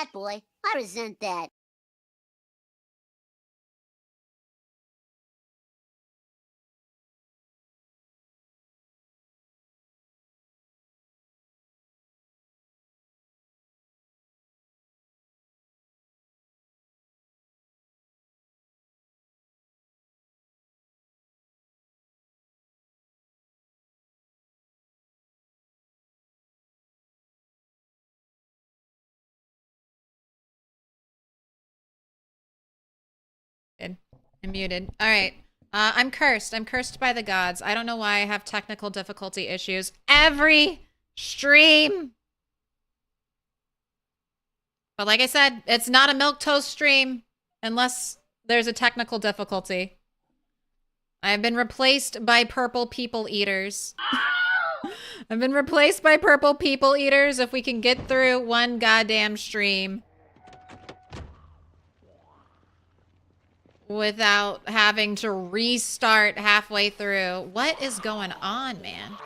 fat boy. I resent that. I'm muted. All right. I'm cursed. I'm cursed by the gods. I don't know why I have technical difficulty issues every stream. But like I said, it's not a Milquetoast stream unless there's a technical difficulty. I have been replaced by purple people eaters. I've been replaced by purple people eaters if we can get through one goddamn stream without having to restart halfway through. What is going on, man?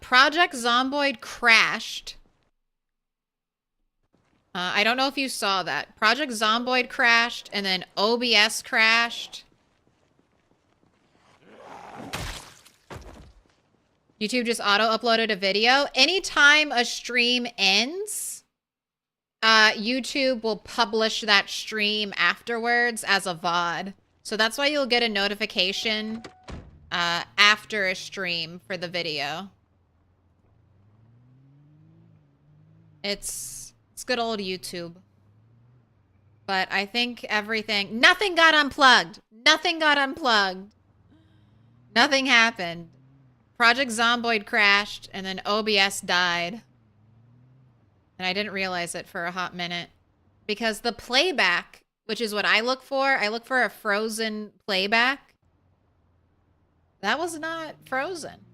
Project Zomboid crashed. I don't know if you saw that. Project Zomboid crashed, and then OBS crashed. YouTube just auto-uploaded a video. Anytime a stream ends, YouTube will publish that stream afterwards as a VOD. So that's why you'll get a notification after a stream for the video. It's good old YouTube. But I think everything... Nothing got unplugged! Nothing got unplugged! Nothing happened. Project Zomboid crashed, and then OBS died. And I didn't realize it for a hot minute. Because the playback, which is what I look for a frozen playback. That was not frozen.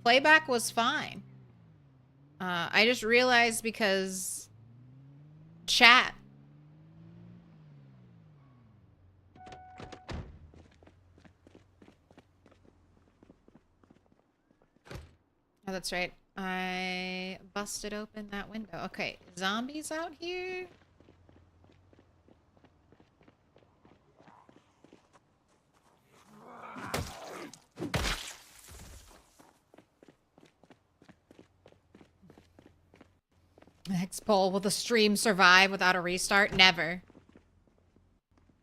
Playback was fine. I just realized because chat. Oh, that's right. I busted open that window. Okay, zombies out here? Next poll, will the stream survive without a restart? Never.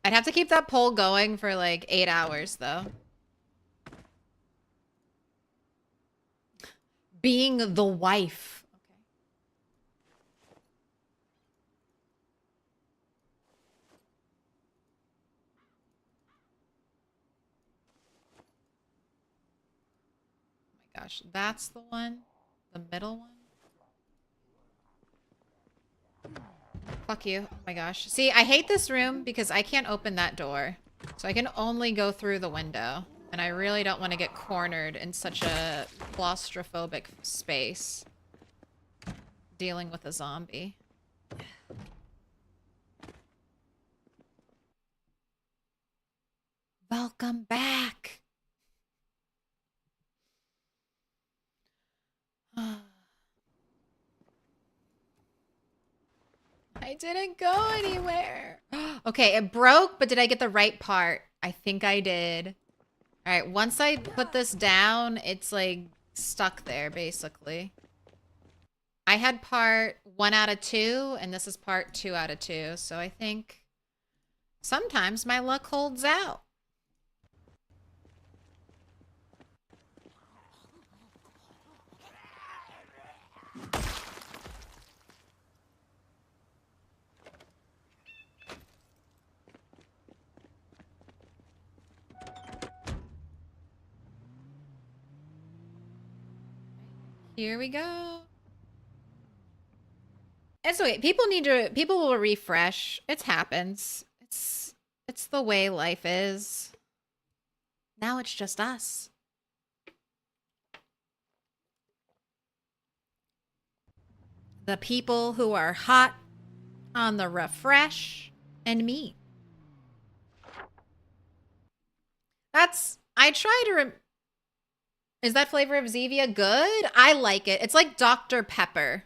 I'd have to keep that poll going for like 8 hours, though. Being the wife. Okay. Oh my gosh, that's the one? The middle one? Fuck you. Oh my gosh. See, I hate this room because I can't open that door. So I can only go through the window. And I really don't want to get cornered in such a claustrophobic space. Dealing with a zombie. Welcome back! I didn't go anywhere. Okay, it broke, but did I get the right part? I think I did. All right, once I put this down, it's like stuck there, basically. I had part 1 out of 2, and this is part 2 out of 2. So I think sometimes my luck holds out. Here we go. It's okay. People will refresh. It happens. It's the way life is. Now it's just us. The people who are hot on the refresh and me. I try to Is that flavor of Zevia good? I like it. It's like Dr. Pepper.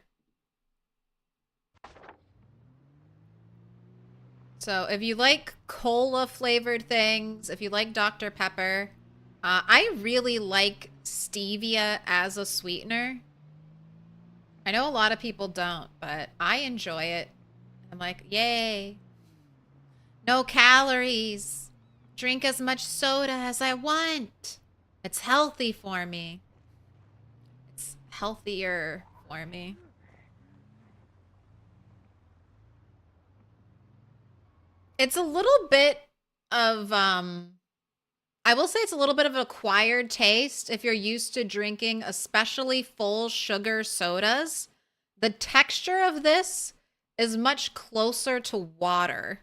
So if you like cola flavored things, if you like Dr. Pepper, I really like stevia as a sweetener. I know a lot of people don't, but I enjoy it. I'm like, yay. No calories. Drink as much soda as I want. It's healthy for me. It's healthier for me. It's a little bit of I will say it's a little bit of an acquired taste if you're used to drinking especially full sugar sodas. The texture of this is much closer to water.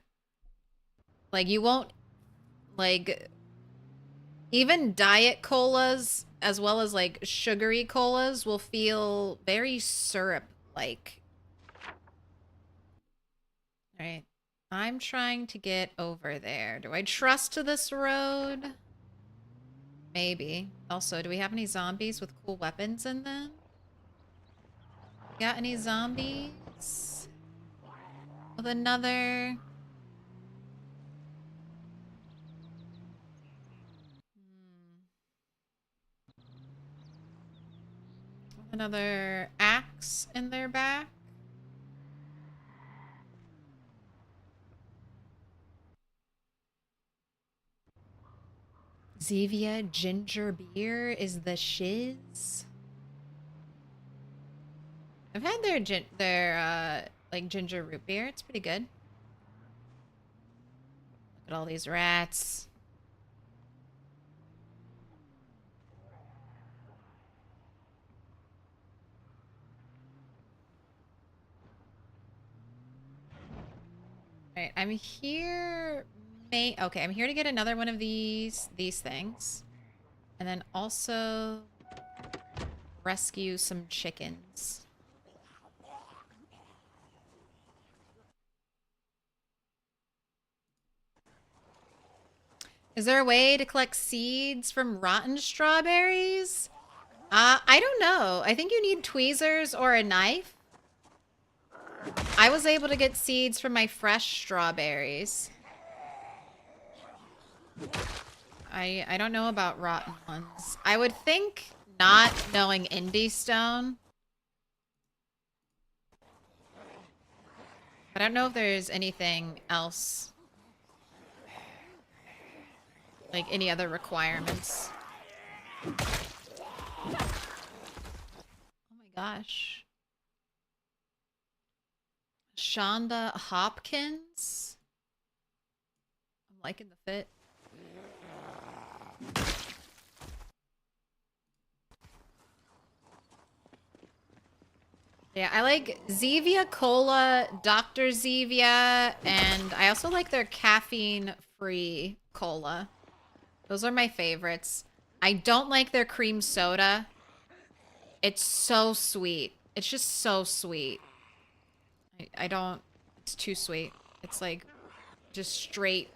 Like you won't like even diet colas as well as like sugary colas will feel very syrup like. All right. I'm trying to get over there. Do I trust to this road? Maybe. Also, do we have any zombies with cool weapons in them? Got any zombies? With another... With another axe in their back? Zevia ginger beer is the shiz. I've had their like ginger root beer. It's pretty good. Look at all these rats. All right, I'm here. Okay, I'm here to get another one of these things, and then also rescue some chickens. Is there a way to collect seeds from rotten strawberries? I don't know. I think you need tweezers or a knife. I was able to get seeds from my fresh strawberries. I don't know about rotten ones. I would think not knowing Indie Stone. I don't know if there's anything else. Like any other requirements. Oh my gosh. Shonda Hopkins. I'm liking the fit. Yeah, I like Zevia Cola, Dr. Zevia, and I also like their caffeine-free cola. Those are my favorites. I don't like their cream soda. It's so sweet. It's just so sweet. I don't... It's too sweet. It's like just straight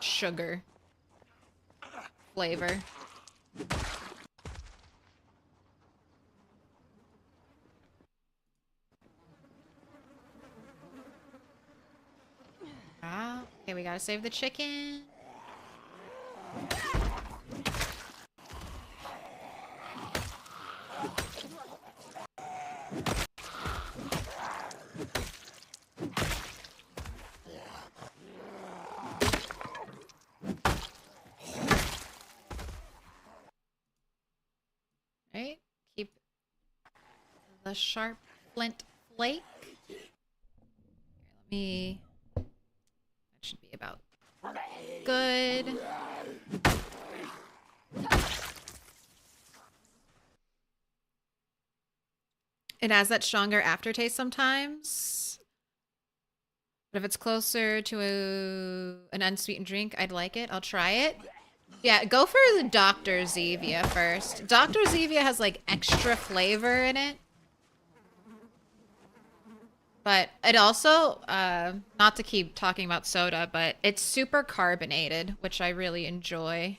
sugar flavor. Ah, okay, we gotta save the chicken. Right? Keep the sharp flint flake. Here, let me... That should be about good. It has that stronger aftertaste sometimes. But if it's closer to an unsweetened drink, I'd like it. I'll try it. Yeah, go for the Dr. Zevia first. Dr. Zevia has like extra flavor in it. But it also, not to keep talking about soda, but it's super carbonated, which I really enjoy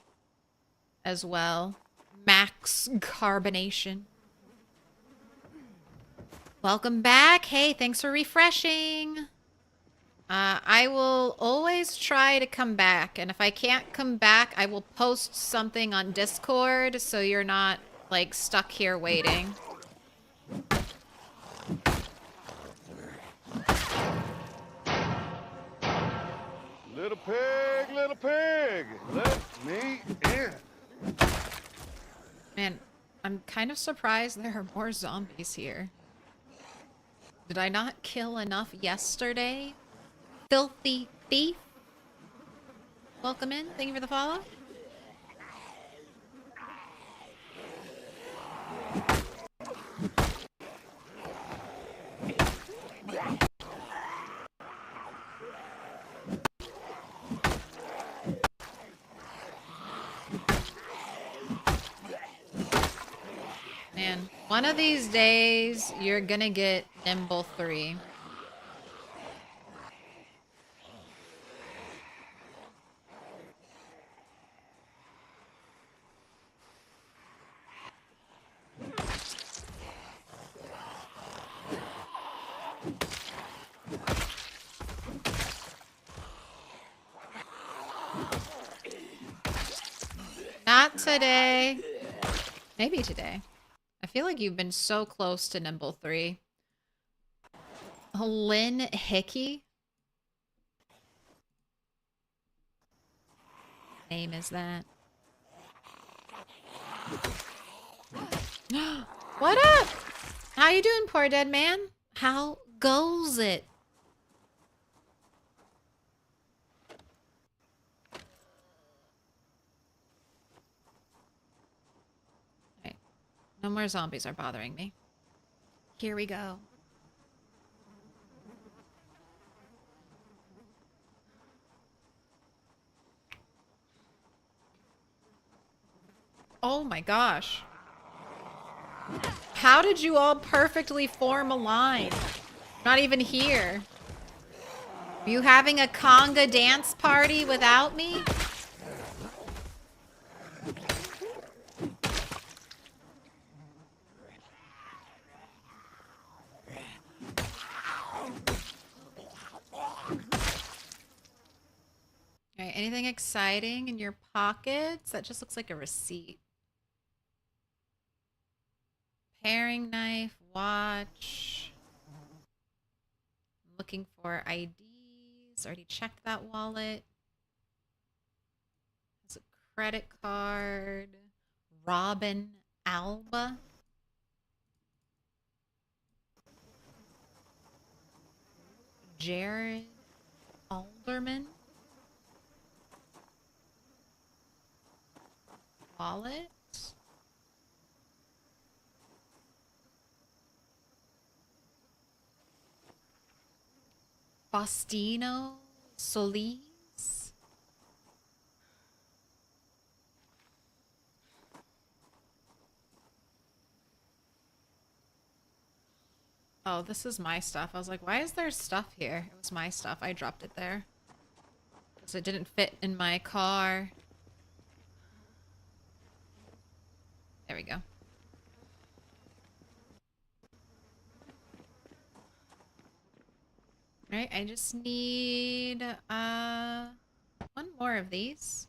as well. Max carbonation. Welcome back. Hey, thanks for refreshing. I will always try to come back, and if I can't come back, I will post something on Discord so you're not, like, stuck here waiting. Little pig, let me in. Man, I'm kind of surprised there are more zombies here. Did I not kill enough yesterday? Filthy thief. Welcome in. Thank you for the follow. Man, one of these days, you're gonna get Nimble 3. Not today. Maybe today. I feel like you've been so close to Nimble 3. Lynn Hickey? Name is that? What up? How you doing, poor dead man? How goes it? Alright. No more zombies are bothering me. Here we go. Oh my gosh. How did you all perfectly form a line? Not even here. Are you having a conga dance party without me? Alright, anything exciting in your pockets? That just looks like a receipt. Paring knife, watch. I'm looking for IDs. Already checked that wallet. Has a credit card. Robin Alba. Jared Alderman. Wallet. Faustino Solis. Oh, this is my stuff. I was like, why is there stuff here? It was my stuff. I dropped it there. Because it didn't fit in my car. There we go. Alright, I just need one more of these.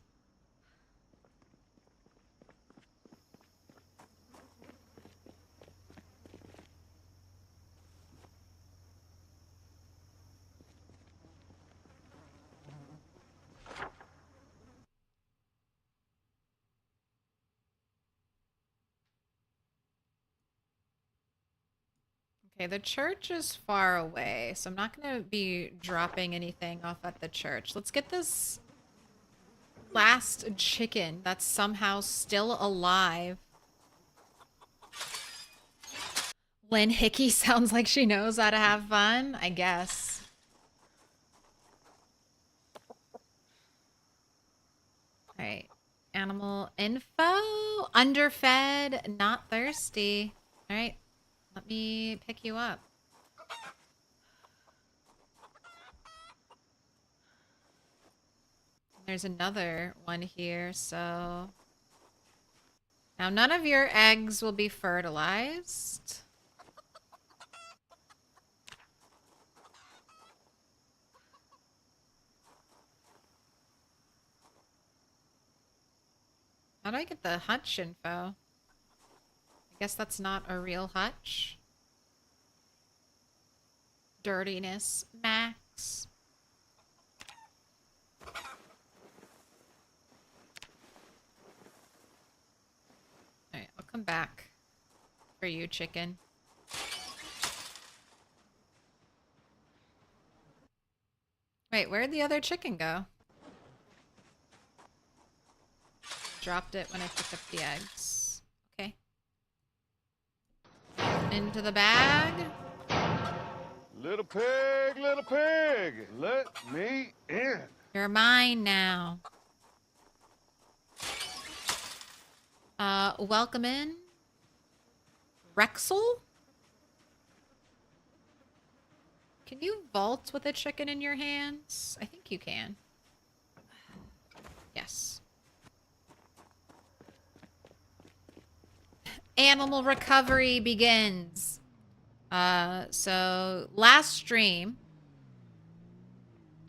Okay, the church is far away, so I'm not going to be dropping anything off at the church. Let's get this last chicken that's somehow still alive. Lynn Hickey sounds like she knows how to have fun, I guess. Alright. Animal info. Underfed, not thirsty. Alright. Let me pick you up. There's another one here, so... Now, none of your eggs will be fertilized. How do I get the hutch info? I guess that's not a real hutch. Dirtiness max. Alright, I'll come back for you, chicken. Wait, where'd the other chicken go? Dropped it when I picked up the eggs. Okay. Into the bag. Little pig, let me in. You're mine now. Welcome in. Rexel? Can you vault with a chicken in your hands? I think you can. Yes. Animal recovery begins. So last stream,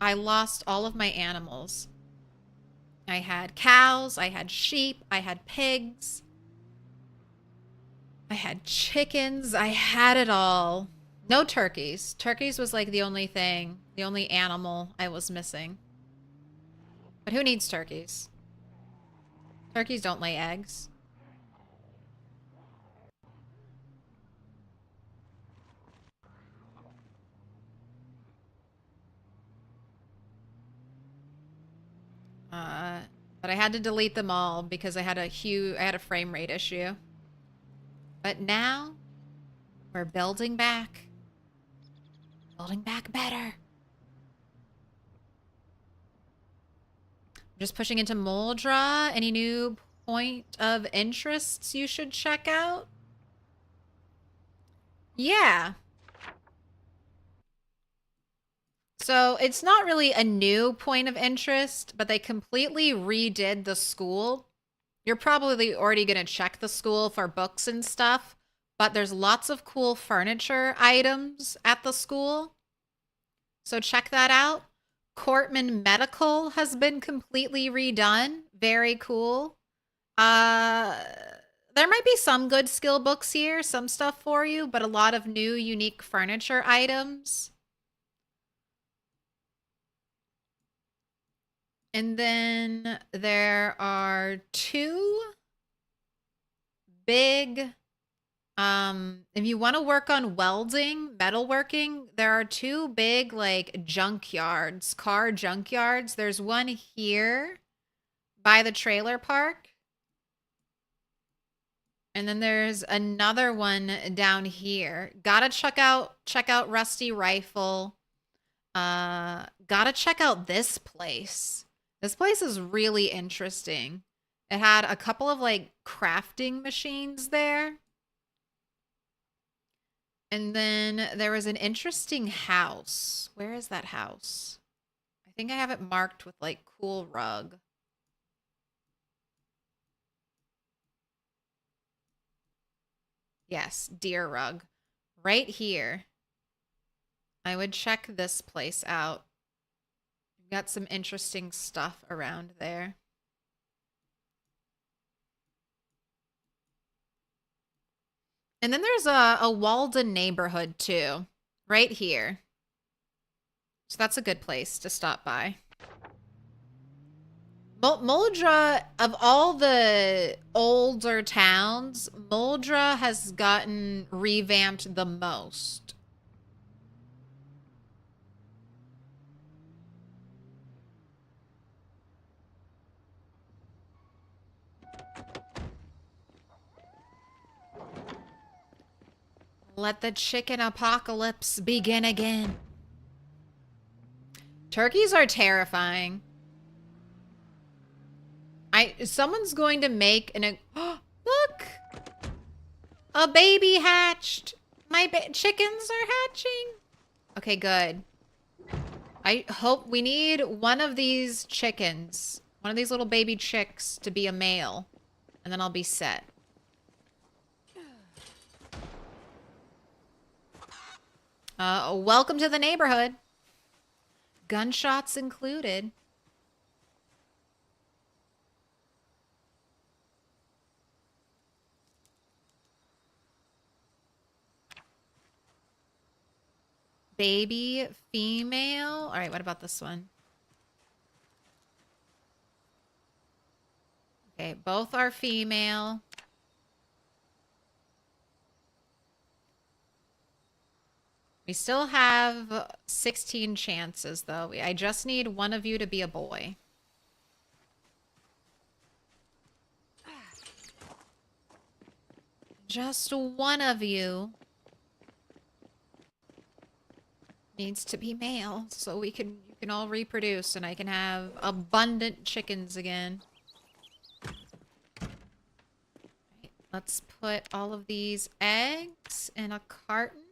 I lost all of my animals. I had cows, I had sheep, I had pigs, I had chickens, I had it all. No turkeys. Turkeys was like the only thing, the only animal I was missing. But who needs turkeys? Turkeys don't lay eggs. But I had to delete them all because I had a frame rate issue. But now we're building back. Building back better. I'm just pushing into Muldraugh. Any new point of interests you should check out? Yeah. So it's not really a new point of interest, but they completely redid the school. You're probably already going to check the school for books and stuff, but there's lots of cool furniture items at the school. So check that out. Cortman Medical has been completely redone. Very cool. There might be some good skill books here, some stuff for you, but a lot of new unique furniture items. And then there are two big, if you want to work on welding, metalworking, there are two big like junkyards, car junkyards. There's one here by the trailer park. And then there's another one down here. Gotta check out Rusty Rifle. Gotta check out this place. This place is really interesting. It had a couple of like crafting machines there. And then there was an interesting house. Where is that house? I think I have it marked with like cool rug. Yes, deer rug. Right here. I would check this place out. Got some interesting stuff around there. And then there's a Walden neighborhood too, right here. So that's a good place to stop by. Muldraugh, of all the older towns, Muldraugh has gotten revamped the most. Let the chicken apocalypse begin again. Turkeys are terrifying. Someone's going to make an... look! A baby hatched. My chickens are hatching. Okay, good. I hope we need one of these chickens. One of these little baby chicks to be a male. And then I'll be set. Welcome to the neighborhood. Gunshots included. Baby, female. All right, what about this one? Okay, both are female. We still have 16 chances, though. I just need one of you to be a boy. Just one of you needs to be male, so you can all reproduce, and I can have abundant chickens again. Right, let's put all of these eggs in a carton.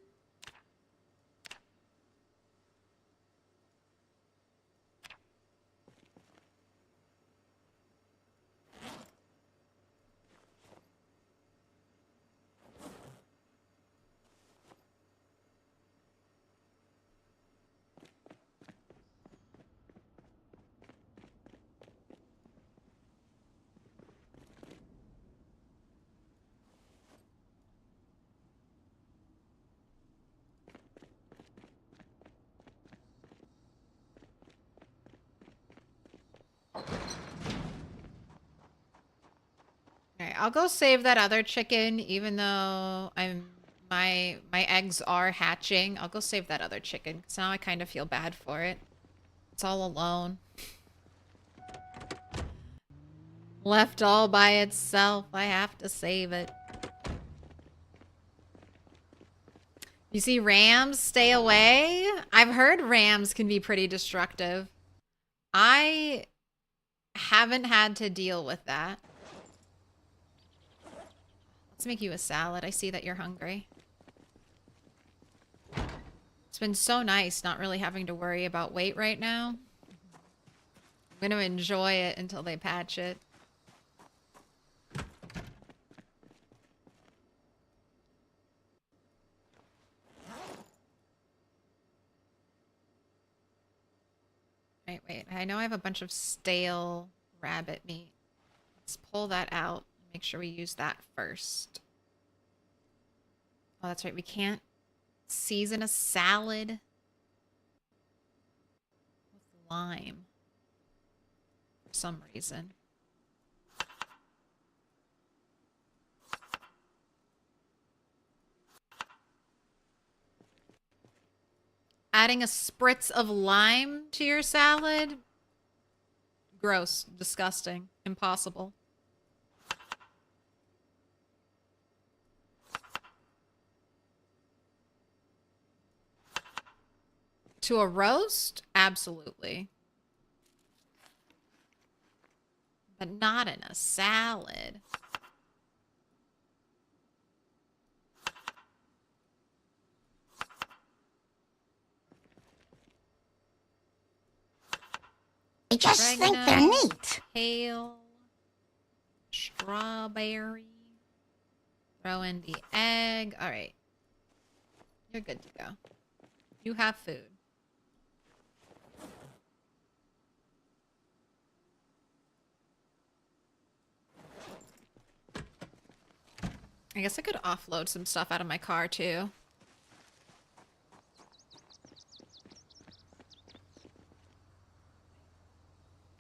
Alright, I'll go save that other chicken, even though my eggs are hatching. I'll go save that other chicken, because now I kind of feel bad for it. It's all alone. Left all by itself. I have to save it. You see rams stay away? I've heard rams can be pretty destructive. I haven't had to deal with that. Let's make you a salad. I see that you're hungry. It's been so nice not really having to worry about weight right now. I'm going to enjoy it until they patch it. Wait. I know I have a bunch of stale rabbit meat. Let's pull that out. Make sure we use that first. Oh, that's right. We can't season a salad with lime for some reason. Adding a spritz of lime to your salad? Gross. Disgusting. Impossible. To a roast? Absolutely. But not in a salad. I just think they're neat. Kale. Strawberry. Throw in the egg. All right. You're good to go. You have food. I guess I could offload some stuff out of my car too.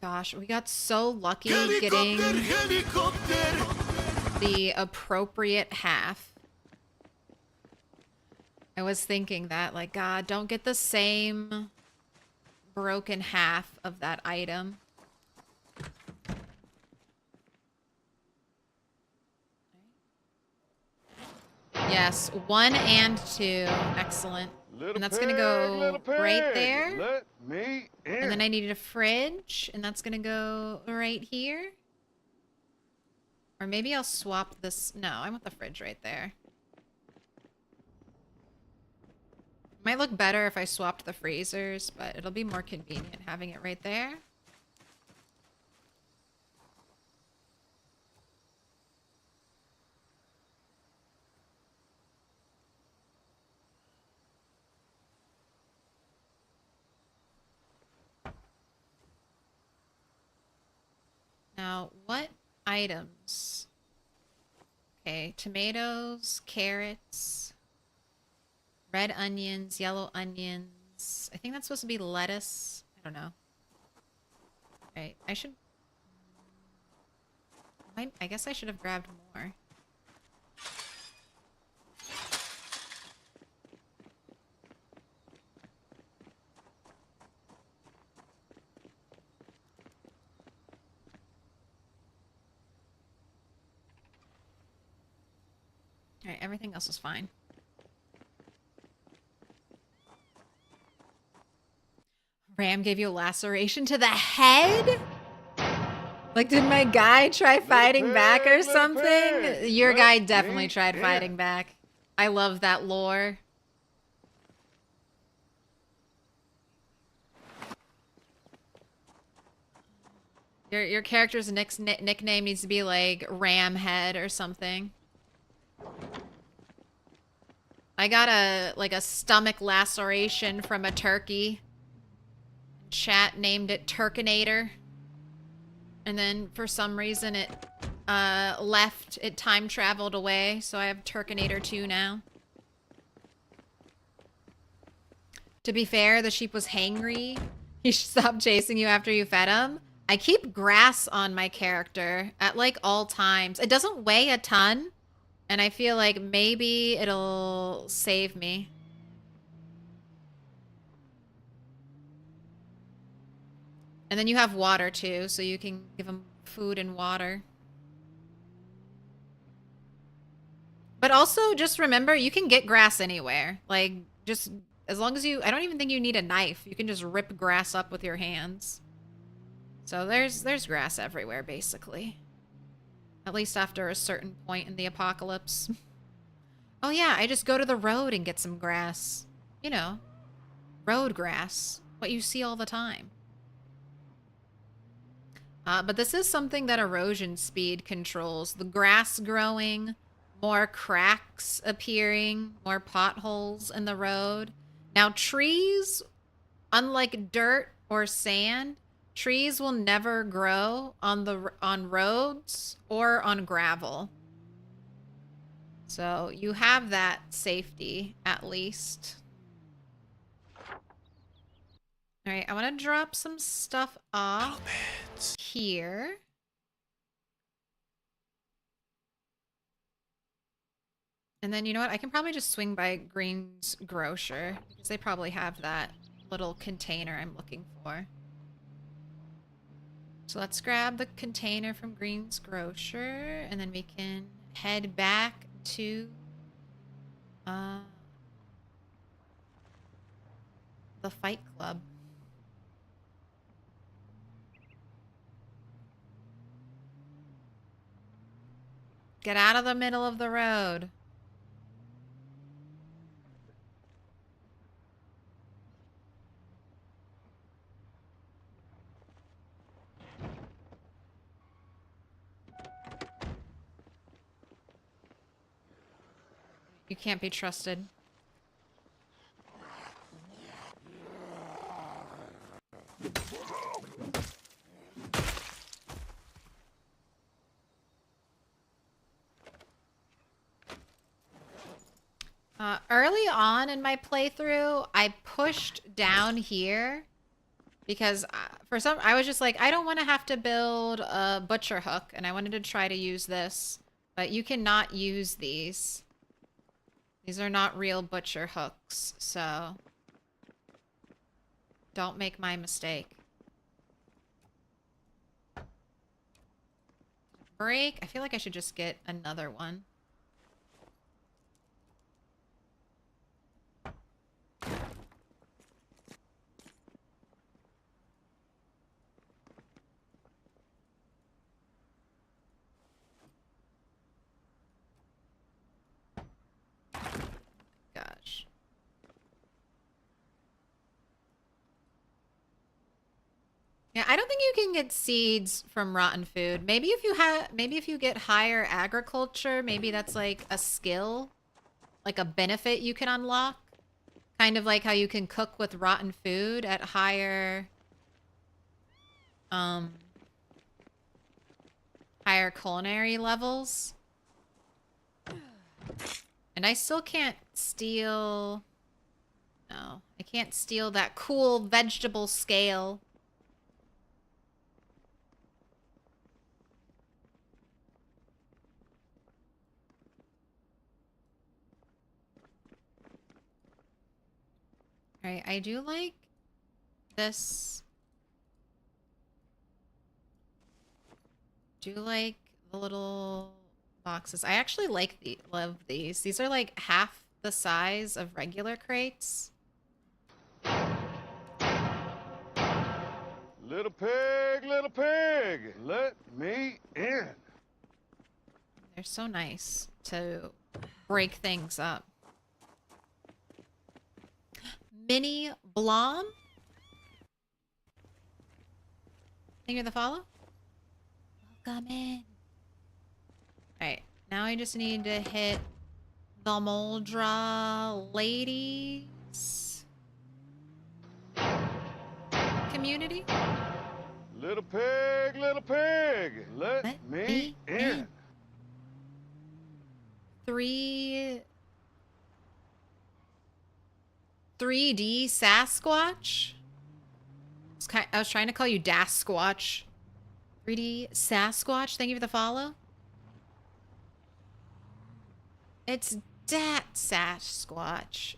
Gosh, we got so lucky getting the appropriate half. I was thinking that, like, God, don't get the same broken half of that item. Yes, 1 and 2. Excellent. Little And that's going to go right there. Let me in. And then I needed a fridge, and that's going to go right here. Or maybe I'll swap this. No, I want the fridge right there. Might look better if I swapped the freezers, but it'll be more convenient having it right there. Now, what items? Okay, tomatoes, carrots, red onions, yellow onions. I think that's supposed to be lettuce. I don't know. Right, I should... I guess I should have grabbed more. Alright, everything else is fine. Ram gave you a laceration to the head? Like, did my guy try fighting back or something? Your guy definitely tried fighting back. I love that lore. Your character's nickname needs to be like Ram Head or something. I got a stomach laceration from a turkey. Chat named it Turkinator. And then for some reason it left, it time traveled away, so I have Turkinator 2 now. To be fair, the sheep was hangry. He stopped chasing you after you fed him. I keep grass on my character at like all times. It doesn't weigh a ton, and I feel like maybe it'll save me. And then you have water too, so you can give him food and water. But also, just remember, you can get grass anywhere. Like, just as long as you... I don't even think you need a knife. You can just rip grass up with your hands. So there's grass everywhere, basically. At least after a certain point in the apocalypse. Oh yeah, I just go to the road and get some grass. You know, road grass. What you see all the time. But this is something that erosion speed controls. The grass growing, more cracks appearing, more potholes in the road. Now trees, unlike dirt or sand, trees will never grow on roads or on gravel. So you have that safety, at least. All right, I want to drop some stuff off here. And then, you know what? I can probably just swing by Green's Grocer, because they probably have that little container I'm looking for. So let's grab the container from Green's Grocer, and then we can head back to the Fight Club. Get out of the middle of the road. You can't be trusted. Early on in my playthrough, I pushed down here because I was just like, I don't want to have to build a butcher hook, and I wanted to try to use this, but you cannot use these. These are not real butcher hooks, so don't make my mistake. Break? I feel like I should just get another one. Gosh. Yeah, I don't think you can get seeds from rotten food. Maybe if you get higher agriculture, maybe that's like a skill, like a benefit you can unlock. Kind of like how you can cook with rotten food at higher higher culinary levels. And I still can't steal... No, I can't steal that cool vegetable scale. Alright, I do like this. Do like the little boxes. I actually love these. These are like half the size of regular crates. Little pig, let me in. They're so nice to break things up. Mini Blom. Thank you for the follow. Welcome in. Alright, now I just need to hit the Muldraugh ladies community. Little pig, let me in. 3D Sasquatch. I was trying to call you Dasquatch. 3D Sasquatch, thank you for the follow. It's Dat Sasquatch.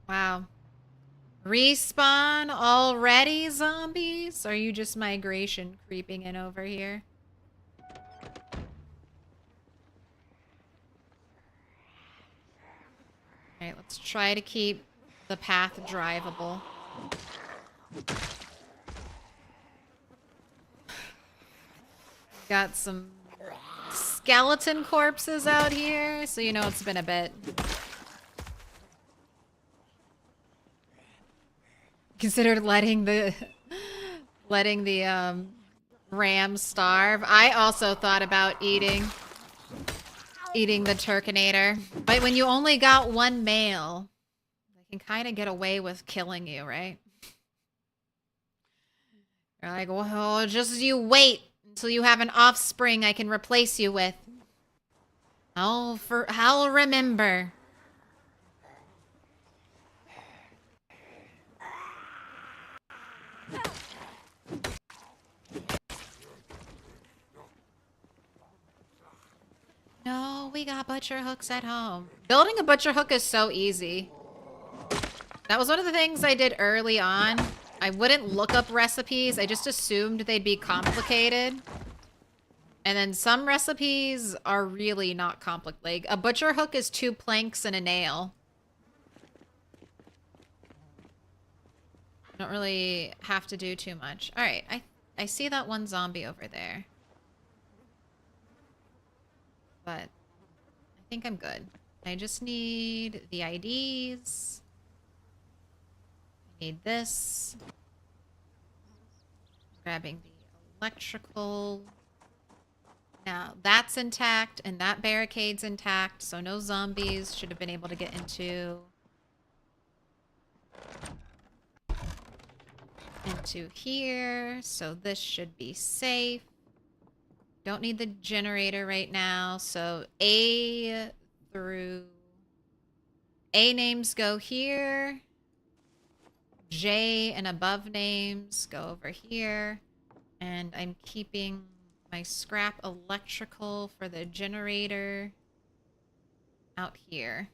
Wow. Respawn already, zombies? Are you just migration creeping in over here? Alright, let's try to keep the path drivable. Got some skeleton corpses out here, so you know it's been a bit. Considered letting the ram starve. I also thought about eating the Turkinator. But when you only got one male, they can kind of get away with killing you, right? You're like, well, just you wait until you have an offspring I can replace you with. I'll remember. No, we got butcher hooks at home. Building a butcher hook is so easy. That was one of the things I did early on. I wouldn't look up recipes. I just assumed they'd be complicated. And then some recipes are really not complicated. Like, a butcher hook is 2 planks and a nail. Don't really have to do too much. Alright, I see that one zombie over there. But I think I'm good. I just need the IDs. I need this. Grabbing the electrical. Now that's intact and that barricade's intact, so no zombies should have been able to get into here. So this should be safe. Don't need the generator right now, so A names go here. J and above names go over here. And I'm keeping my scrap electrical for the generator out here.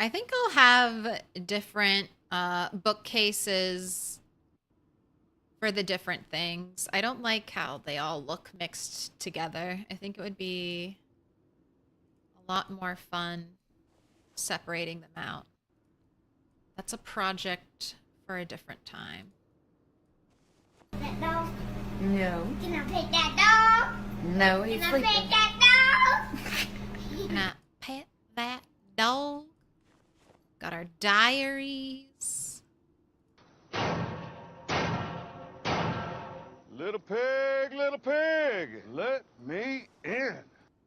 I think I'll have different bookcases for the different things. I don't like how they all look mixed together. I think it would be a lot more fun separating them out. That's a project for a different time. That dog? No. Can I pet that dog? No, he's Can I sleeping. pet that dog? Can I pet that dog? Got our diaries. Little pig, let me in.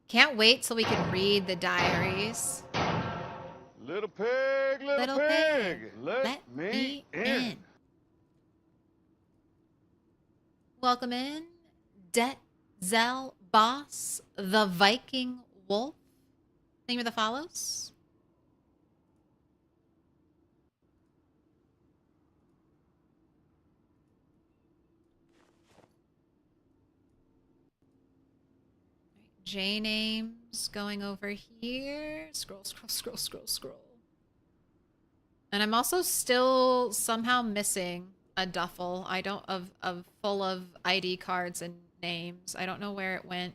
Can't wait till we can read the diaries. Little pig, let me in. Welcome in, Detzel Boss, the Viking Wolf. Thank you for the follows. J names going over here. Scroll. And I'm also still somehow missing a duffel. I don't of full of ID cards and names. I don't know where it went.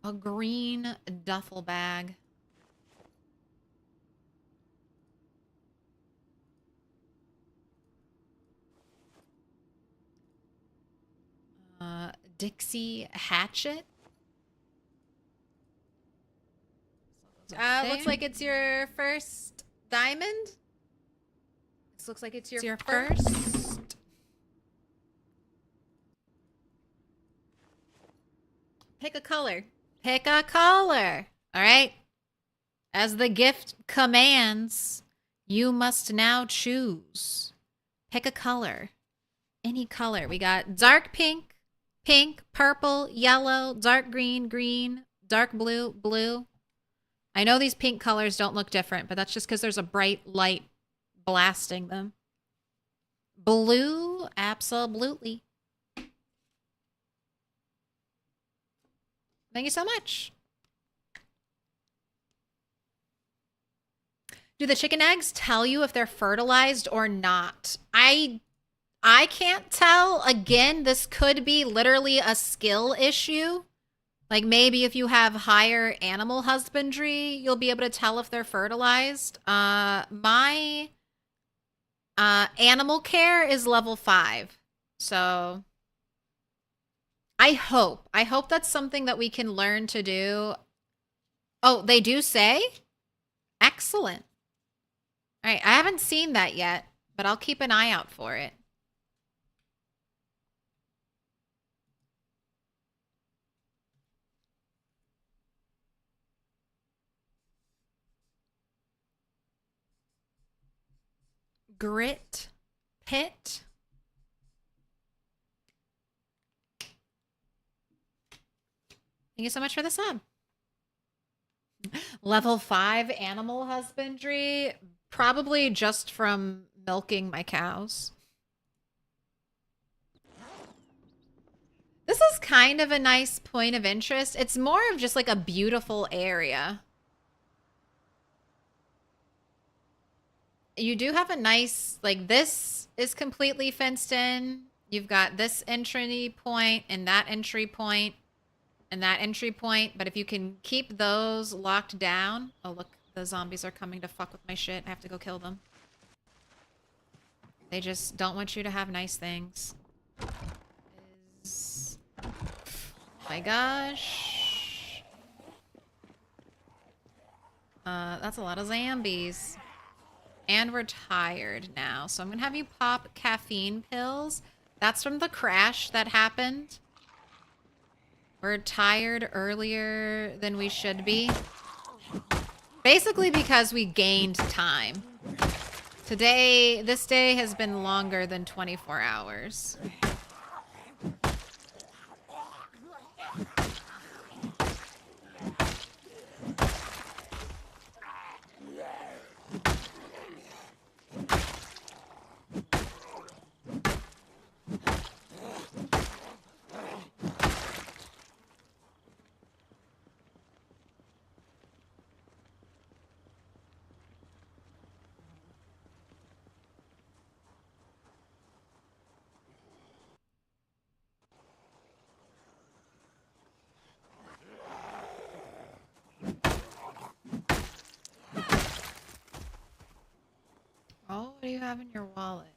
A green duffel bag. Dixie hatchet. Looks like it's your first diamond. This looks like it's your first. Pick a color. Pick a color. All right. As the gift commands, you must now choose. Pick a color. Any color. We got dark pink, pink, purple, yellow, dark green, green, dark blue, blue. I know these pink colors don't look different, but that's just because there's a bright light blasting them. Blue, absolutely. Thank you so much. Do the chicken eggs tell you if they're fertilized or not? I can't tell. Again, this could be literally a skill issue. Like maybe if you have higher animal husbandry, you'll be able to tell if they're fertilized. My animal care is level 5. So I hope that's something that we can learn to do. Oh, they do say? Excellent. All right, I haven't seen that yet, but I'll keep an eye out for it. Grit pit. Thank you so much for the sub. Level 5 animal husbandry, probably just from milking my cows. This is kind of a nice point of interest. It's more of just like a beautiful area. You do have a nice, like this is completely fenced in. You've got this entry point and that entry point and that entry point. But if you can keep those locked down. Oh, look, the zombies are coming to fuck with my shit. I have to go kill them. They just don't want you to have nice things. Oh my gosh. That's a lot of zombies. And we're tired now. So I'm going to have you pop caffeine pills. That's from the crash that happened. We're tired earlier than we should be. Basically because we gained time. This day has been longer than 24 hours. Oh, what do you have in your wallet?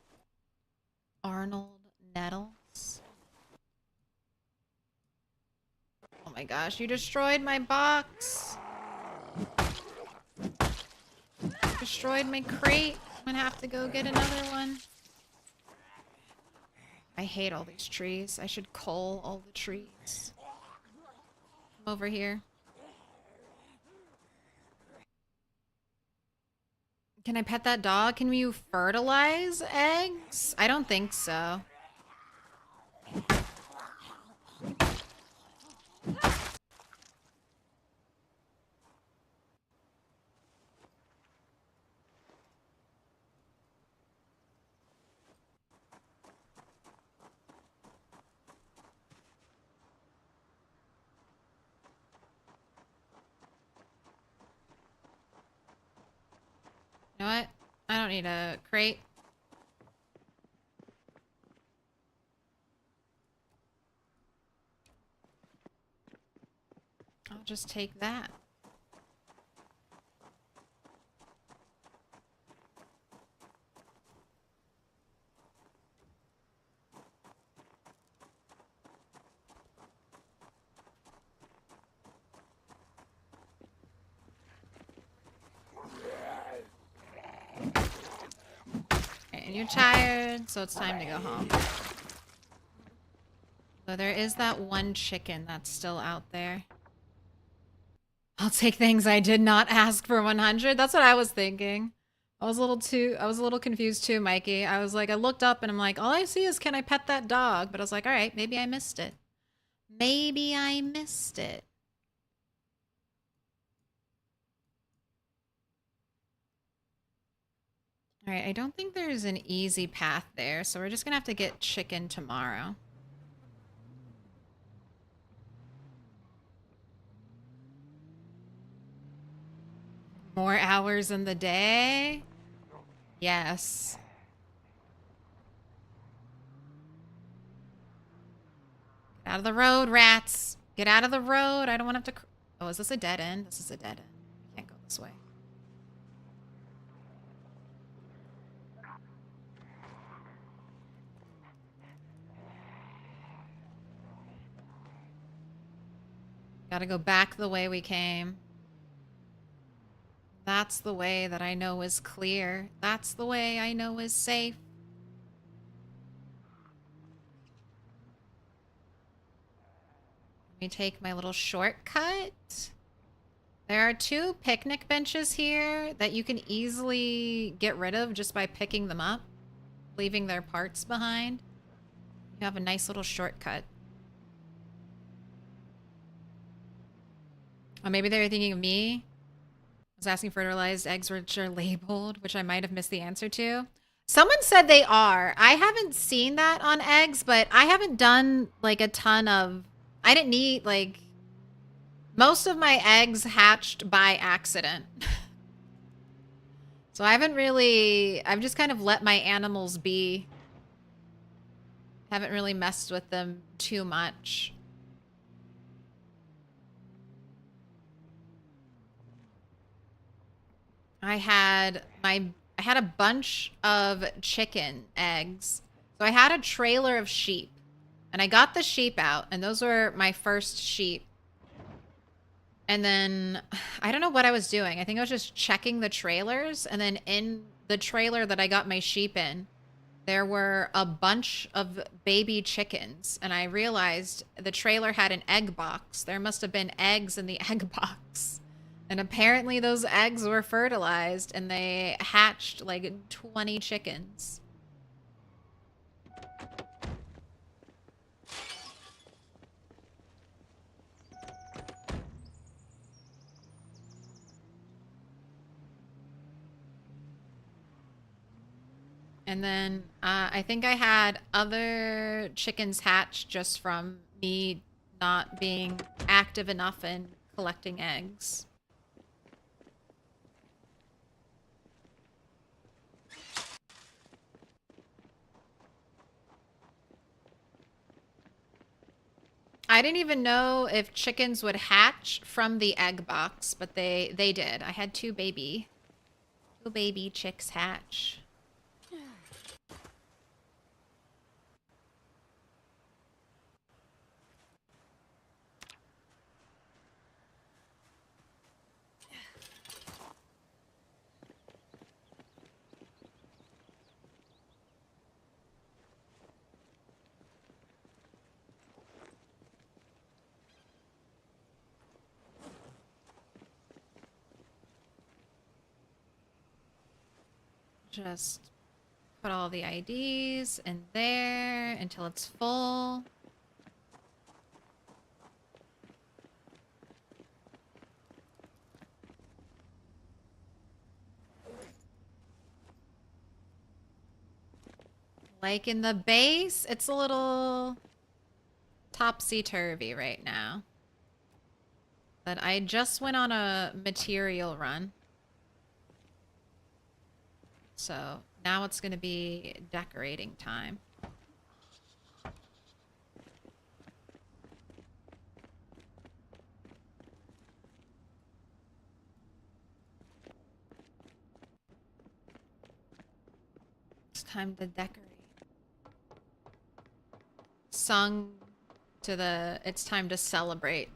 Arnold Nettles. Oh my gosh, you destroyed my box. destroyed my crate. I'm gonna have to go get another one. I hate all these trees. I should cull all the trees. Come over here. Can I pet that dog? Can you fertilize eggs? I don't think so. You know what? I don't need a crate. I'll just take that. And you're tired, so it's time to go home. So there is that one chicken that's still out there. I'll take things I did not ask for 100. That's what I was thinking. I was a little confused too, Mikey. I was like, I looked up and I'm like, all I see is can I pet that dog? But I was like, all right, maybe I missed it. Maybe I missed it. All right, I don't think there's an easy path there, so we're just gonna have to get chicken tomorrow. More hours in the day? Yes. Get out of the road, rats. Get out of the road. I don't want to have to... Oh, is this a dead end? This is a dead end. Can't go this way. Gotta go back the way we came. That's the way that I know is clear. That's the way I know is safe. Let me take my little shortcut. There are 2 picnic benches here that you can easily get rid of just by picking them up, leaving their parts behind. You have a nice little shortcut. Oh, maybe they were thinking of me. I was asking for fertilized eggs which are labeled, which I might have missed the answer to. Someone said they are. I haven't seen that on eggs, but I haven't done like a ton of... I didn't need like... Most of my eggs hatched by accident. So I haven't really... I've just kind of let my animals be. Haven't really messed with them too much. I had a bunch of chicken eggs. So I had a trailer of sheep. And I got the sheep out, and those were my first sheep. And then I don't know what I was doing. I think I was just checking the trailers, and then in the trailer that I got my sheep in, there were a bunch of baby chickens, and I realized the trailer had an egg box. There must have been eggs in the egg box. And apparently those eggs were fertilized, and they hatched like 20 chickens. And then I think I had other chickens hatch just from me not being active enough in collecting eggs. I didn't even know if chickens would hatch from the egg box, but they did. I had two baby chicks hatch. Just put all the IDs in there until it's full. Like in the base, it's a little topsy-turvy right now. But I just went on a material run. So now it's going to be decorating time. It's time to decorate. Sung to the, it's time to celebrate.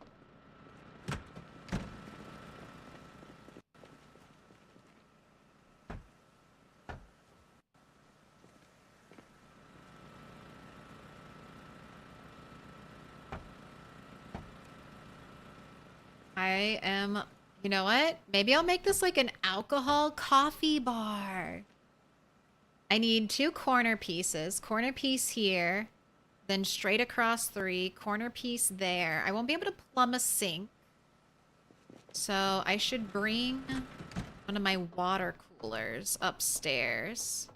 I am, you know what? Maybe I'll make this like an alcohol coffee bar. I need 2 corner pieces. Corner piece here, then straight across 3, corner piece there. I won't be able to plumb a sink. So I should bring one of my water coolers upstairs.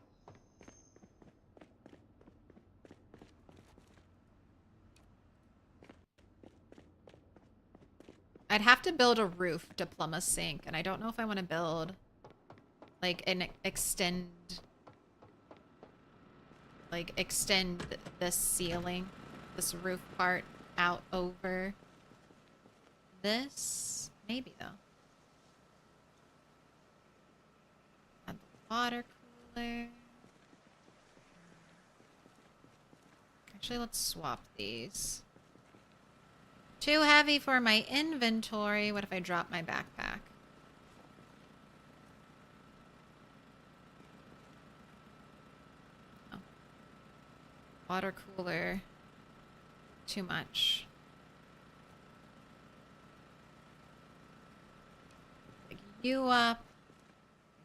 I'd have to build a roof to plumb a sink, and I don't know if I want to build like an extend this ceiling, this roof part out over this. Maybe though. Add the water cooler. Actually, let's swap these. Too heavy for my inventory. What if I drop my backpack? Oh. Water cooler. Too much. Pick you up.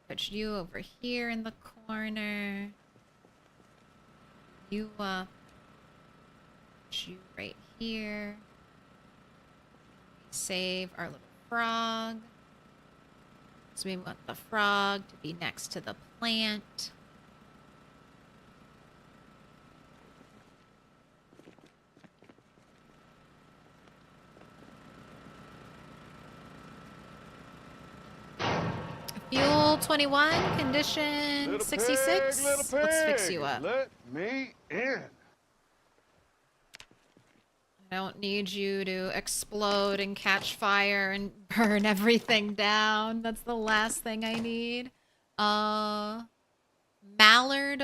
Put you over here in the corner. You up. Put you right here. Save our little frog. So we want the frog to be next to the plant. Fuel 21, condition Little 66. pig, little Let's fix pig, you up. Let me in. I don't need you to explode and catch fire and burn everything down. That's the last thing I need. Mallard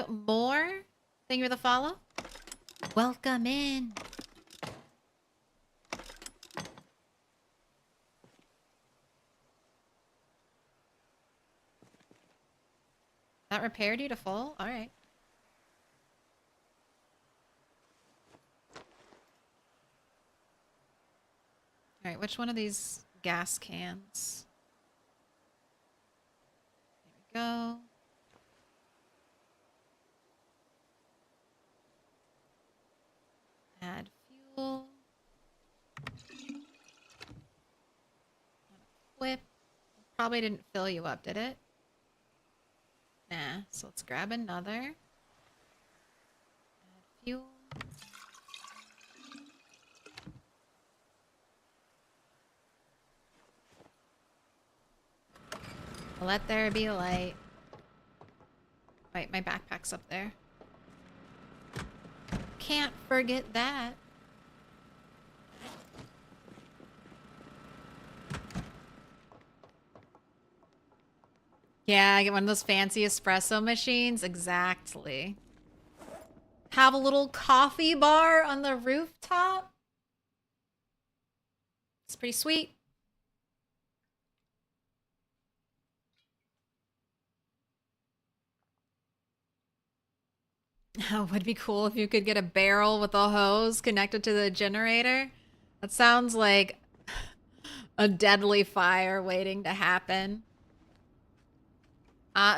Moore, thank you for the follow. Welcome in. That repaired you to full? All right. All right, which one of these gas cans? There we go. Add fuel. Equip. Probably didn't fill you up, did it? Nah, so let's grab another. Add fuel. Let there be light. Wait, my backpack's up there. Can't forget that. Yeah, get one of those fancy espresso machines. Exactly. Have a little coffee bar on the rooftop. It's pretty sweet. Oh, would be cool if you could get a barrel with a hose connected to the generator. That sounds like a deadly fire waiting to happen.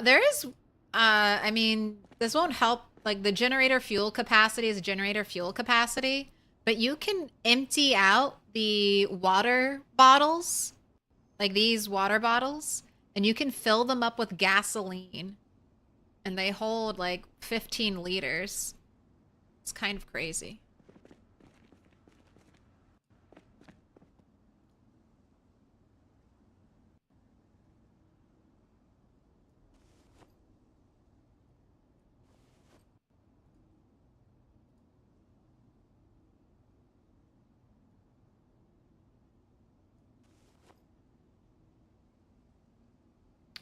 There is I mean, this won't help. Like, the generator fuel capacity is generator fuel capacity, but you can empty out the water bottles, like these water bottles, and you can fill them up with gasoline, and they hold like 15 liters. It's kind of crazy.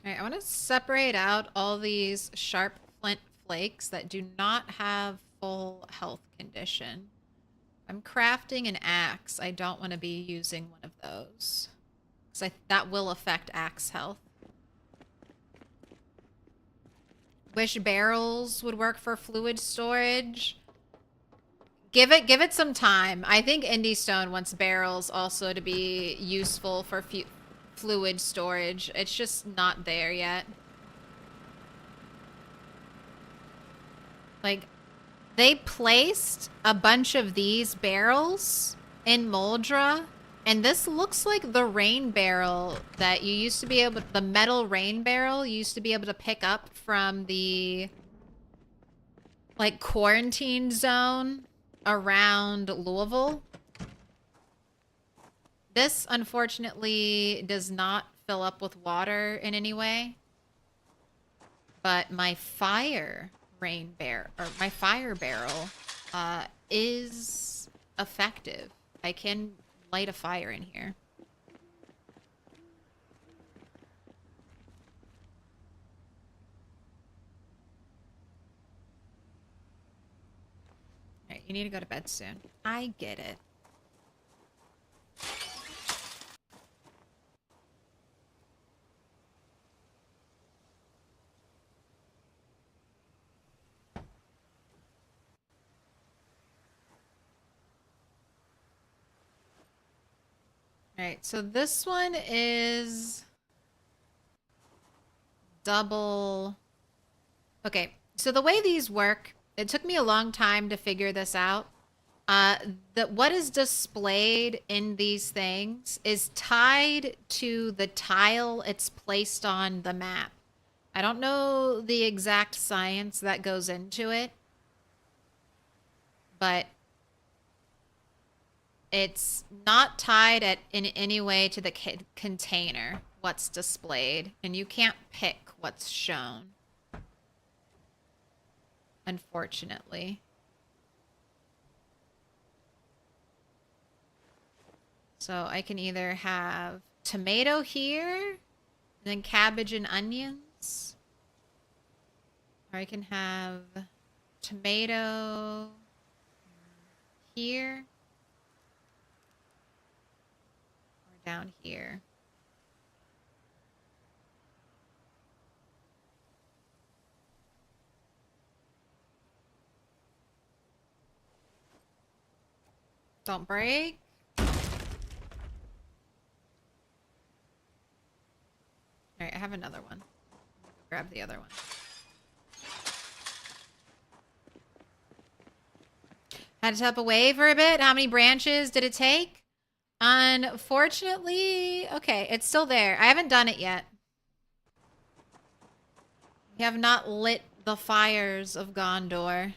All right, I want to separate out all these sharp flint flakes that do not have full health condition. I'm crafting an axe. I don't want to be using one of those, because that will affect axe health. Wish barrels would work for fluid storage. Give it some time. I think Indie Stone wants barrels also to be useful for fluid storage. It's just not there yet. Like, they placed a bunch of these barrels in Muldraugh, and this looks like the rain barrel that you used to be able, the metal rain barrel you used to be able to pick up from the, like, quarantine zone around Louisville. This, unfortunately, does not fill up with water in any way, but my fire barrel is effective. I can light a fire in here. All right, you need to go to bed soon. I get it. All right, so this one is double. Okay, so the way these work, it took me a long time to figure this out. That what is displayed in these things is tied to the tile it's placed on the map. I don't know the exact science that goes into it, but it's not tied in any way to the container, what's displayed, and you can't pick what's shown, unfortunately. So I can either have tomato here, and then cabbage and onions, or I can have tomato here, down here. Don't break. All right, I have another one. Grab the other one. Had to step away for a bit. How many branches did it take? Unfortunately, okay, it's still there. I haven't done it yet. We have not lit the fires of Gondor.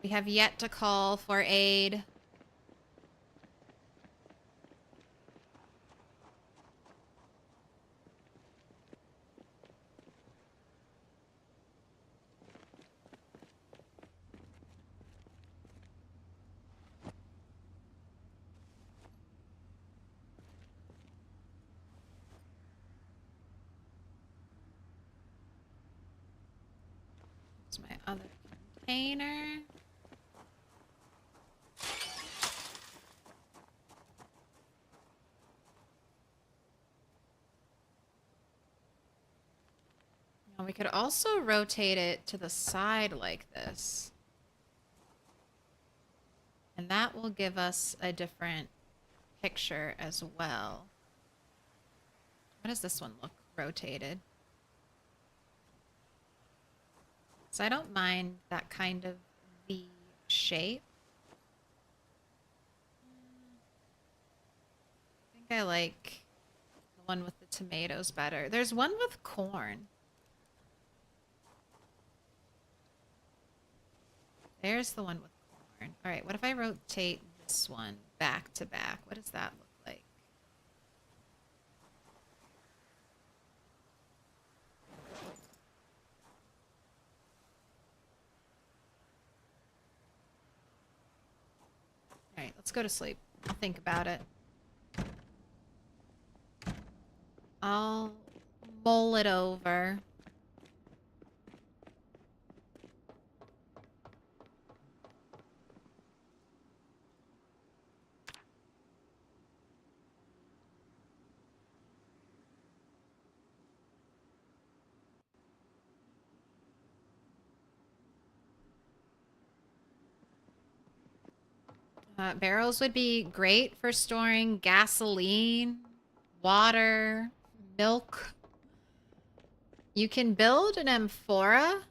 We have yet to call for aid. My other container. Now we could also rotate it to the side like this. And that will give us a different picture as well. How does this one look rotated? So I don't mind that kind of V shape. I think I like the one with the tomatoes better. There's one with corn. There's the one with corn. All right, what if I rotate this one back to back? What does that look like? All right, let's go to sleep. I'll think about it. I'll mull it over. Barrels would be great for storing gasoline, water, milk. You can build an amphora,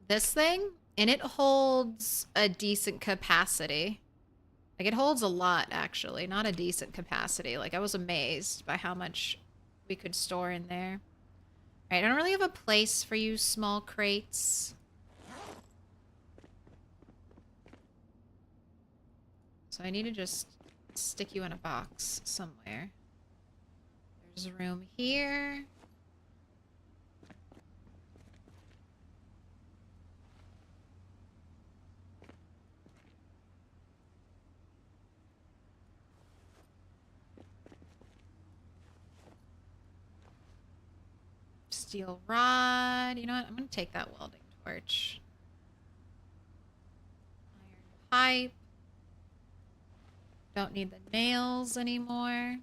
this thing, and it holds a decent capacity. Like, it holds a lot, actually, not a decent capacity. Like, I was amazed by how much we could store in there. All right, I don't really have a place for you small crates. So I need to just stick you in a box somewhere. There's room here. Steel rod. You know what? I'm going to take that welding torch. Iron pipe. Don't need the nails anymore.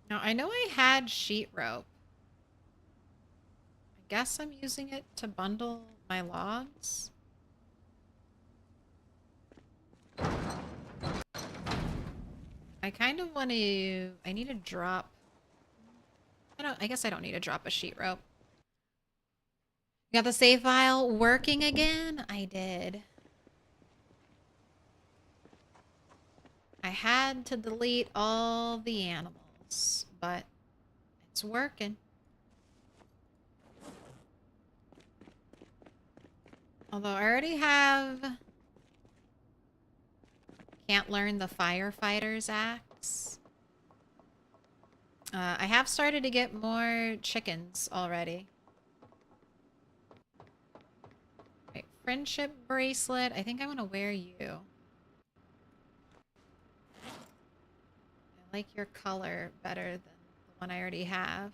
Now, I know I had sheet rope. I guess I'm using it to bundle my logs. I kind of want to... I need to drop... I guess I don't need to drop a sheet rope. Got the save file working again? I did. I had to delete all the animals, but it's working. Although I already have... Can't learn the firefighter's axe. I have started to get more chickens already. Right, friendship bracelet. I think I want to wear you. I like your color better than the one I already have.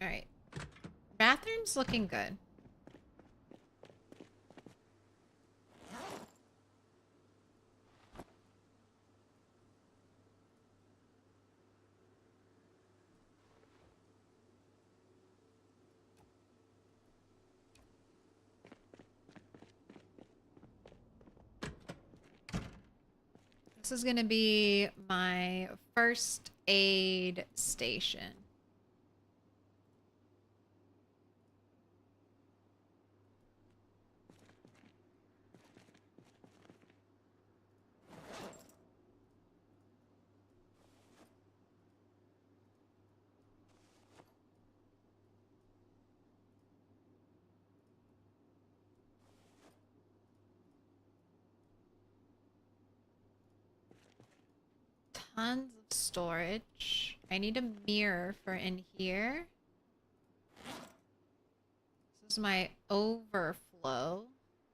All right. Bathroom's looking good. This is going to be my first aid station. Tons of storage. I need a mirror for in here. This is my overflow.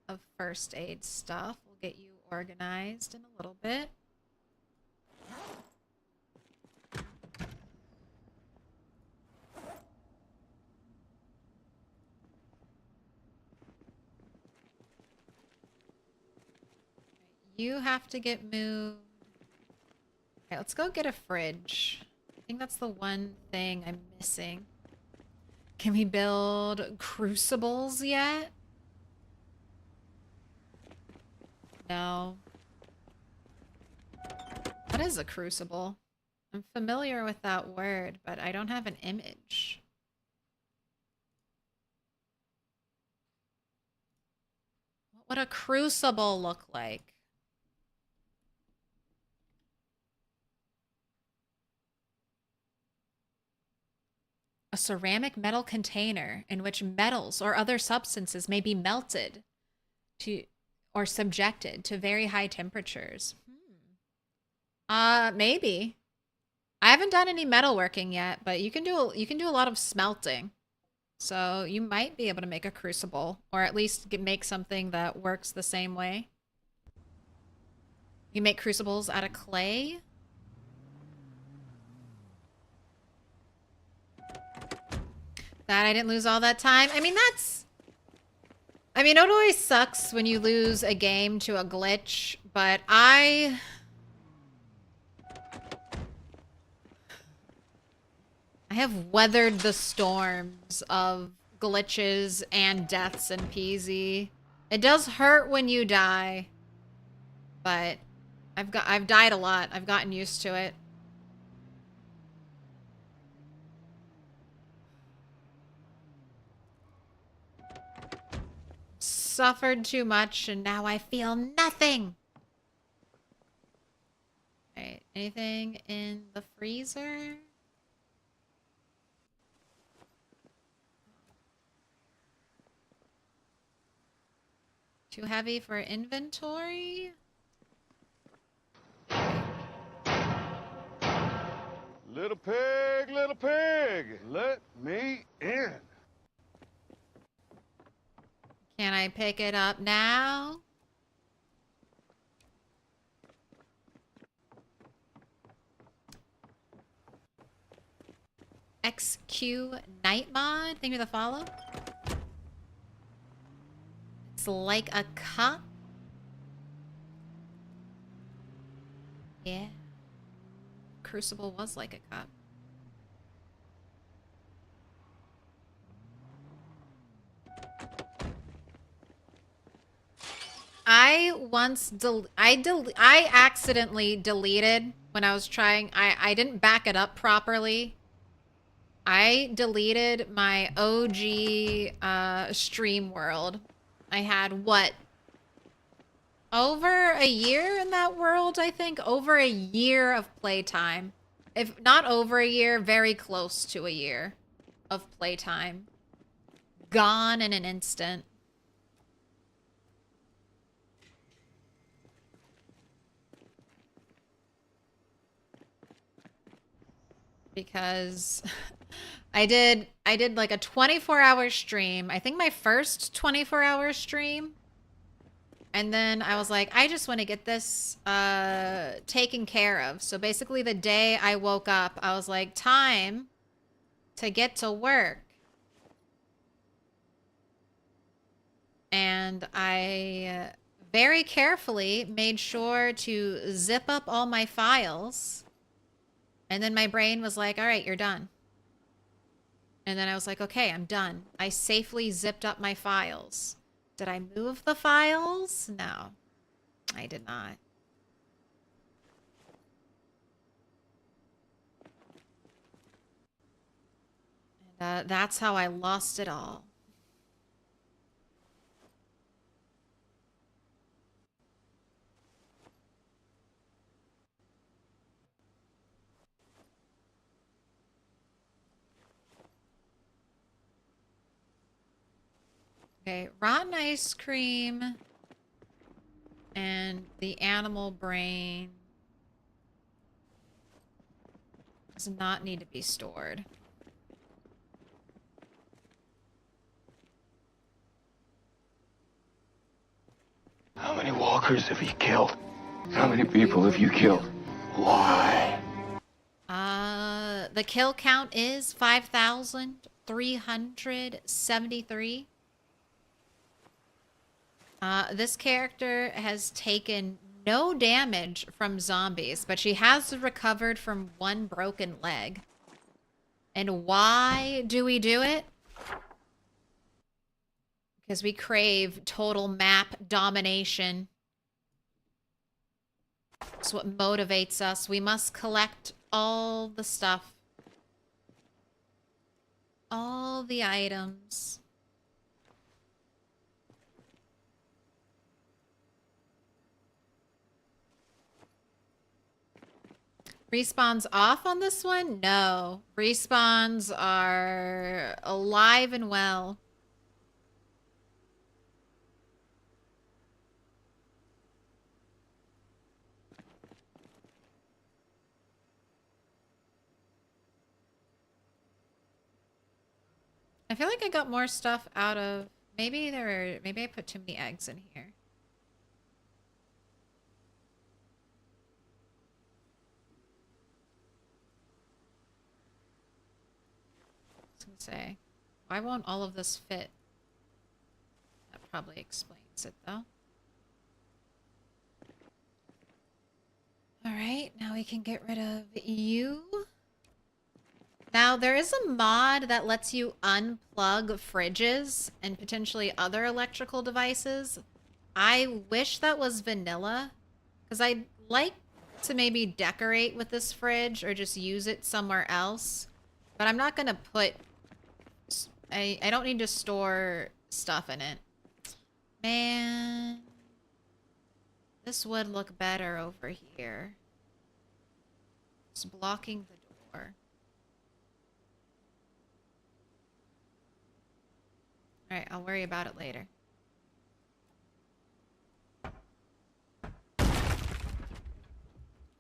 of first aid stuff. We'll get you organized in a little bit. You have to get moved. Okay, let's go get a fridge. I think that's the one thing I'm missing. Can we build crucibles yet? No. What is a crucible? I'm familiar with that word, but I don't have an image. What would a crucible look like? A ceramic metal container in which metals or other substances may be melted to or subjected to very high temperatures. Maybe. I haven't done any metalworking yet, but you can do a lot of smelting. So you might be able to make a crucible, or at least make something that works the same way. You make crucibles out of clay. That I didn't lose all that time. I mean, it always sucks when you lose a game to a glitch, but I have weathered the storms of glitches and deaths in PZ. It does hurt when you die, but I've died a lot. I've gotten used to it. Suffered too much and now I feel nothing. Alright, anything in the freezer? Too heavy for inventory? Little pig, let me in. Can I pick it up now? XQ Night Mod, thank you for the follow. It's like a cup. Yeah. Crucible was like a cup. I accidentally deleted when I was trying. I didn't back it up properly. I deleted my OG stream world. I had what? Over a year in that world, I think. Over a year of playtime. If not over a year, very close to a year of playtime. Gone in an instant. Because I did like a 24-hour stream. I think my first 24-hour stream. And then I was like, I just want to get this taken care of. So basically the day I woke up, I was like, time to get to work. And I very carefully made sure to zip up all my files. And then my brain was like, all right, you're done. And then I was like, okay, I'm done. I safely zipped up my files. Did I move the files? No, I did not. And that's how I lost it all. Okay, rotten ice cream and the animal brain does not need to be stored. How many walkers have you killed? How many people have you killed? Why? The kill count is 5,373. This character has taken no damage from zombies, but she has recovered from one broken leg. And why do we do it? Because we crave total map domination. It's what motivates us. We must collect all the stuff. All the items. Respawns off on this one? No. Respawns are alive and well. I feel like I got more stuff out of... Maybe I put too many eggs in here. I was gonna say, why won't all of this fit? That probably explains it, though. Alright, now we can get rid of you. Now, there is a mod that lets you unplug fridges and potentially other electrical devices. I wish that was vanilla, because I'd like to maybe decorate with this fridge or just use it somewhere else. But I'm not going to put... I don't need to store stuff in it. Man. This would look better over here. It's blocking the door. Alright, I'll worry about it later.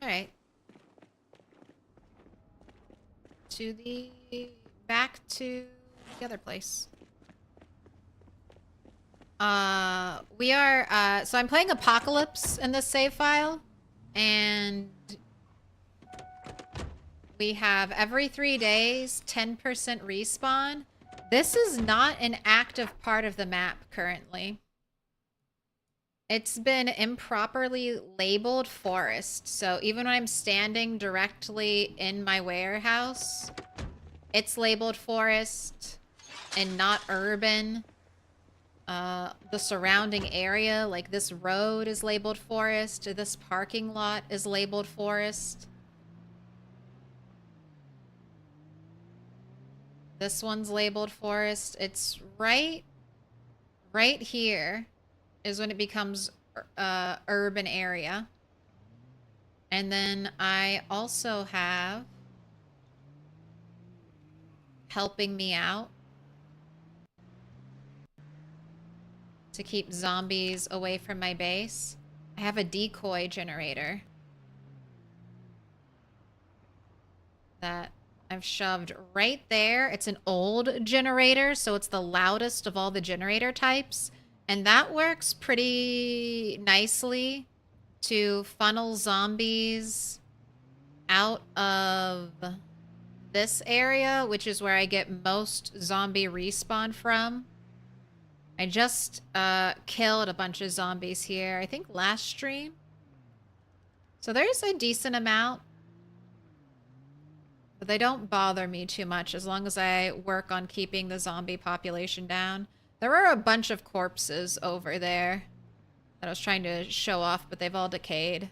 Alright. Back to the other place. So I'm playing Apocalypse in this save file, and we have every 3 days, 10% respawn. This is not an active part of the map currently. It's been improperly labeled forest. So even when I'm standing directly in my warehouse, it's labeled forest and not urban. The surrounding area, like this road, is labeled forest. This parking lot is labeled forest. This one's labeled forest. It's right here is when it becomes urban area. And then I also have helping me out to keep zombies away from my base. I have a decoy generator that I've shoved right there. It's an old generator, so it's the loudest of all the generator types. And that works pretty nicely to funnel zombies out of this area, which is where I get most zombie respawn from. I just killed a bunch of zombies here, I think last stream. So there's a decent amount. But they don't bother me too much as long as I work on keeping the zombie population down. There are a bunch of corpses over there that I was trying to show off, but they've all decayed.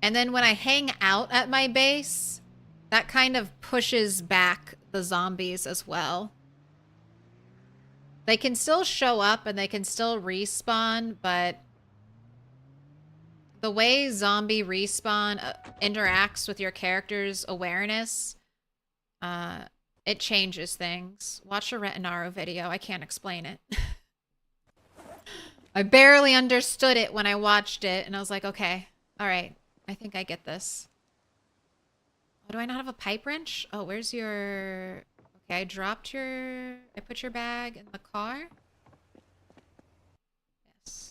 And then when I hang out at my base, that kind of pushes back the zombies as well. They can still show up and they can still respawn, but the way zombie respawn interacts with your character's awareness, it changes things. Watch a Retinaro video. I can't explain it. I barely understood it when I watched it, and I was like, okay, all right, I think I get this. Oh, do I not have a pipe wrench? Oh, where's your... Okay, I put your bag in the car. Yes.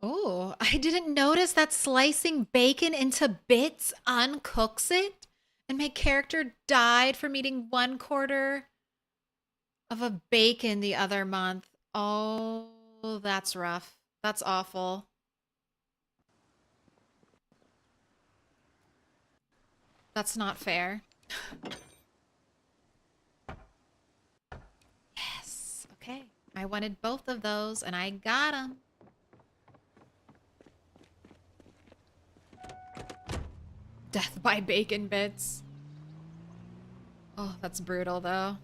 Oh, I didn't notice that slicing bacon into bits uncooks it. And my character died from eating 1/4 of a bacon the other month. Oh, that's rough. That's awful. That's not fair. Yes. Okay. I wanted both of those and I got them. Death by bacon bits. Oh, that's brutal though.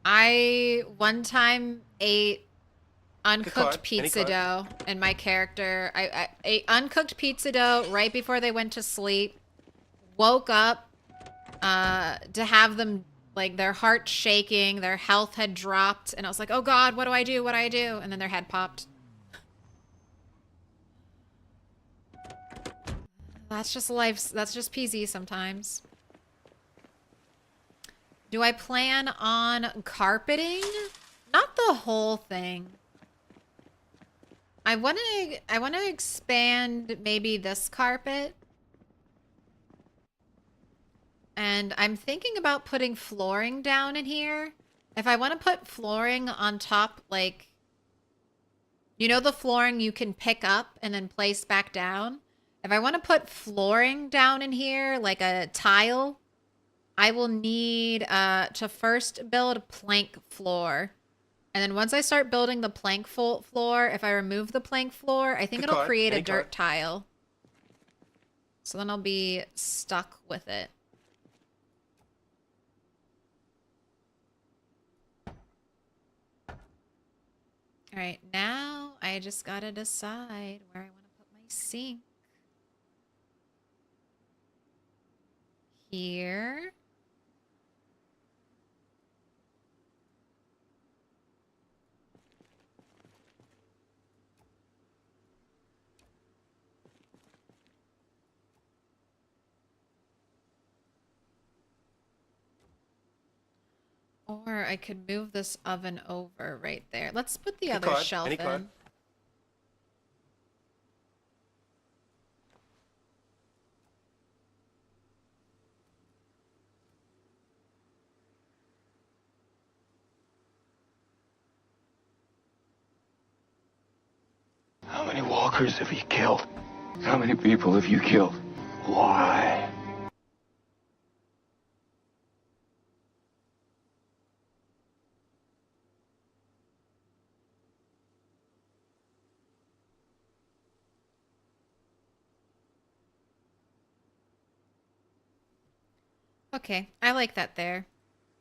I one time ate uncooked pizza dough and my character I ate uncooked pizza dough right before they went to sleep. Woke up to have them like their heart shaking, their health had dropped, and I was like, "Oh god, what do I do? What do I do?" And then their head popped. That's just life. That's just PZ sometimes. Do I plan on carpeting? Not the whole thing. I want to expand maybe this carpet. And I'm thinking about putting flooring down in here. If I want to put flooring on top, like, you know the flooring you can pick up and then place back down? If I want to put flooring down in here, like a tile, I will need to first build a plank floor. And then once I start building the plank floor, if I remove the plank floor, I think it'll create a dirt tile. So then I'll be stuck with it. All right, now I just gotta decide where I want to put my sink. Here. Or I could move this oven over right there. Let's put the other shelf in. How many walkers have you killed? How many people have you killed? Why? Okay, I like that there.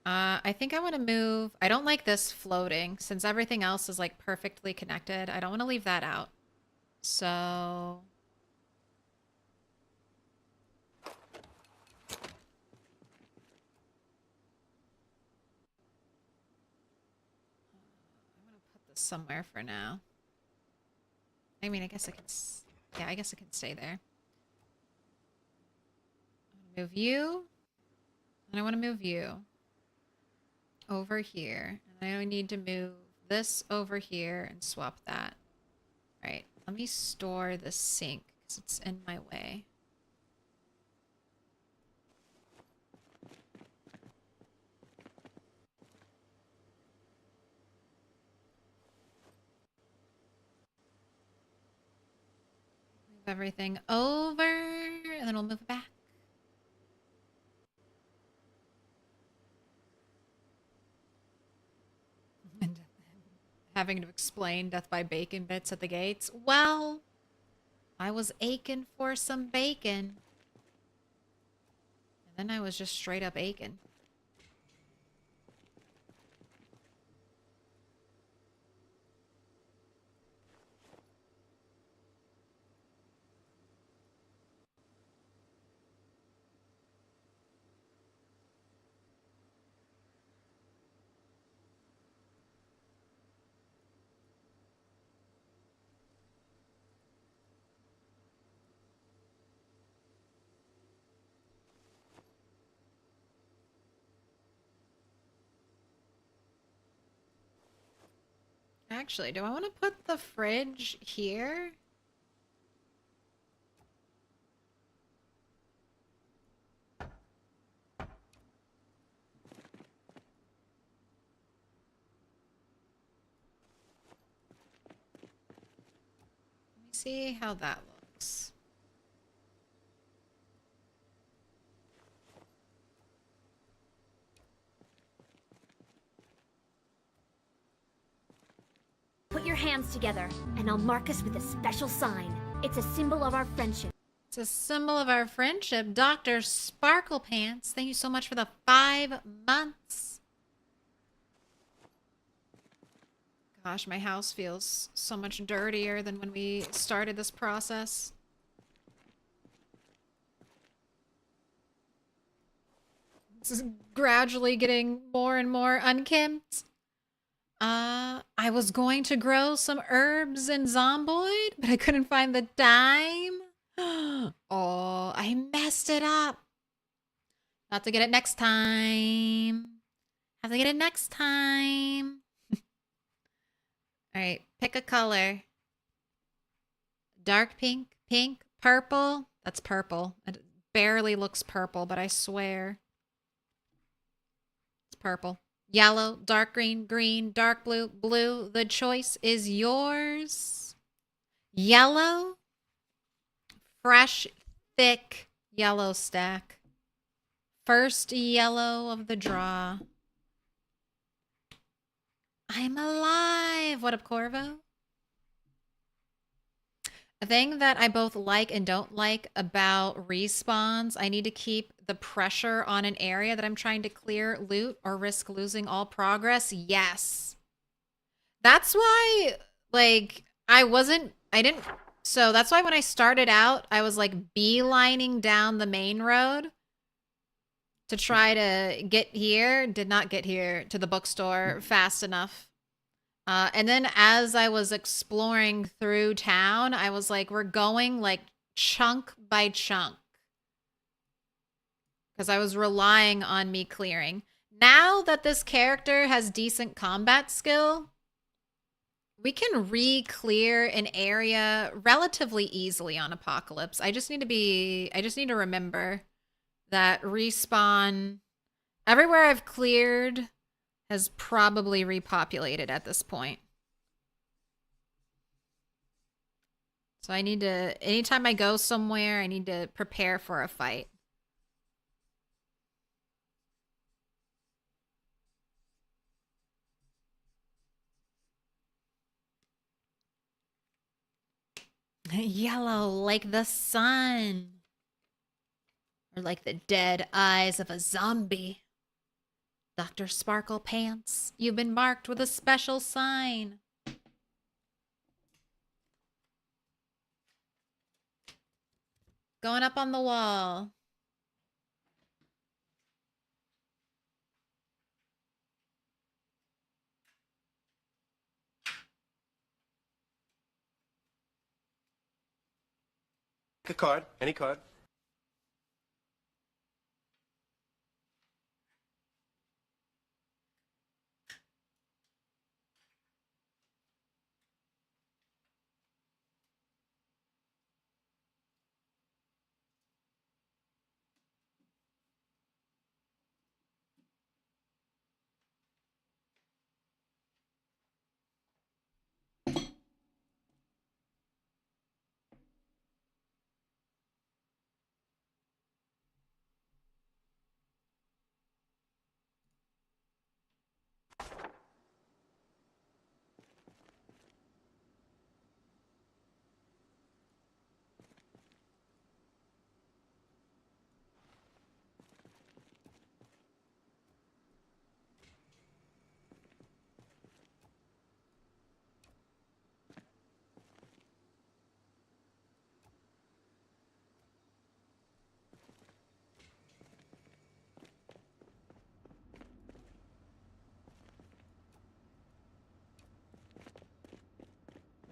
I think I want to move. I don't like this floating since everything else is like perfectly connected. I don't want to leave that out. So I'm gonna put this somewhere for now. I mean, I guess I can. Yeah, I guess it can stay there. I'm gonna move you, and I want to move you over here, and I need to move this over here and swap that. All right, let me store the sink because it's in my way. Move everything over, and then we'll move it back. And having to explain death by bacon bits at the gates. Well, I was aching for some bacon. And then I was just straight up aching. Actually, do I want to put the fridge here? Let me see how that looks. Put your hands together, and I'll mark us with a special sign. It's a symbol of our friendship. It's a symbol of our friendship. Dr. Sparkle Pants, thank you so much for the 5 months. Gosh, my house feels so much dirtier than when we started this process. This is gradually getting more and more unkempt. I was going to grow some herbs in Zomboid, but I couldn't find the dime. Oh, I messed it up. Have to get it next time. Have to get it next time. All right, pick a color. Dark pink, pink, purple. That's purple. It barely looks purple, but I swear. It's purple. Yellow, dark green, green, dark blue, blue. The choice is yours. Yellow. Fresh, thick yellow stack. First yellow of the draw. I'm alive. What up, Corvo? A thing that I both like and don't like about respawns, I need to keep the pressure on an area that I'm trying to clear, loot, or risk losing all progress. Yes. That's why, like, so that's why when I started out, I was like beelining down the main road to try to get here. Did not get here to the bookstore fast enough. And then as I was exploring through town, I was like, we're going like chunk by chunk. Because I was relying on me clearing. Now that this character has decent combat skill, we can re-clear an area relatively easily on Apocalypse. I just need to remember that respawn everywhere I've cleared has probably repopulated at this point. So I need to, anytime I go somewhere, I need to prepare for a fight. Yellow, like the sun. Or like the dead eyes of a zombie. Dr. Sparkle Pants, you've been marked with a special sign. Going up on the wall. Pick a card, any card.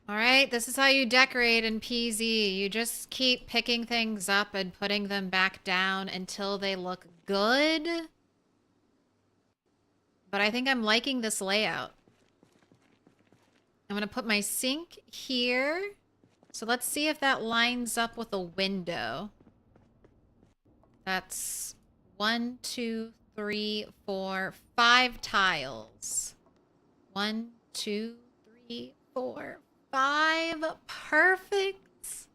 All right, this is how you decorate in PZ. You just keep picking things up and putting them back down until they look good. But I think I'm liking this layout. I'm gonna put my sink here. So let's see if that lines up with a window. That's 1, 2, 3, 4, 5 tiles. 1, 2, 3, 4, 5. Perfect.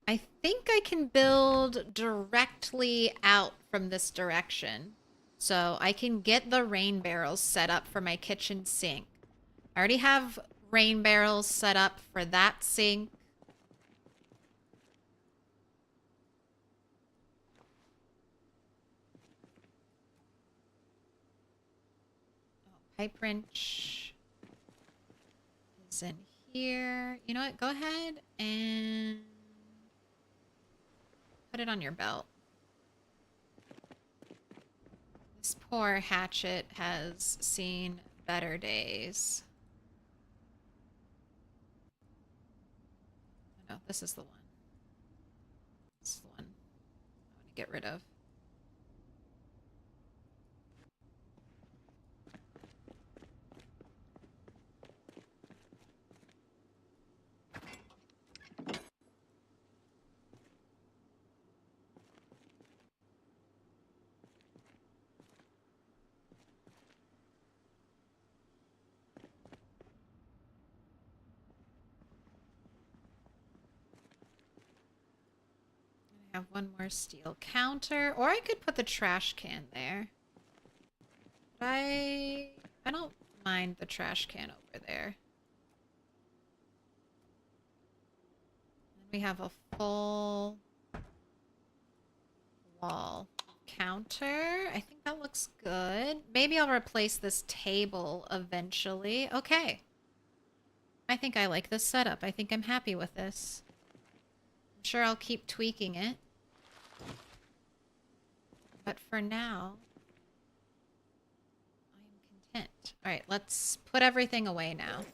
I think I can build directly out from this direction. So I can get the rain barrels set up for my kitchen sink. I already have rain barrels set up for that sink. Pipe wrench is in here. You know what? Go ahead and put it on your belt. This poor hatchet has seen better days. No, this is the one. This is the one I want to get rid of. I have one more steel counter, or I could put the trash can there. But I don't mind the trash can over there. And we have a full wall counter. I think that looks good. Maybe I'll replace this table eventually. Okay. I think I like this setup. I think I'm happy with this. I'm sure I'll keep tweaking it. But for now, I am content. All right, let's put everything away now.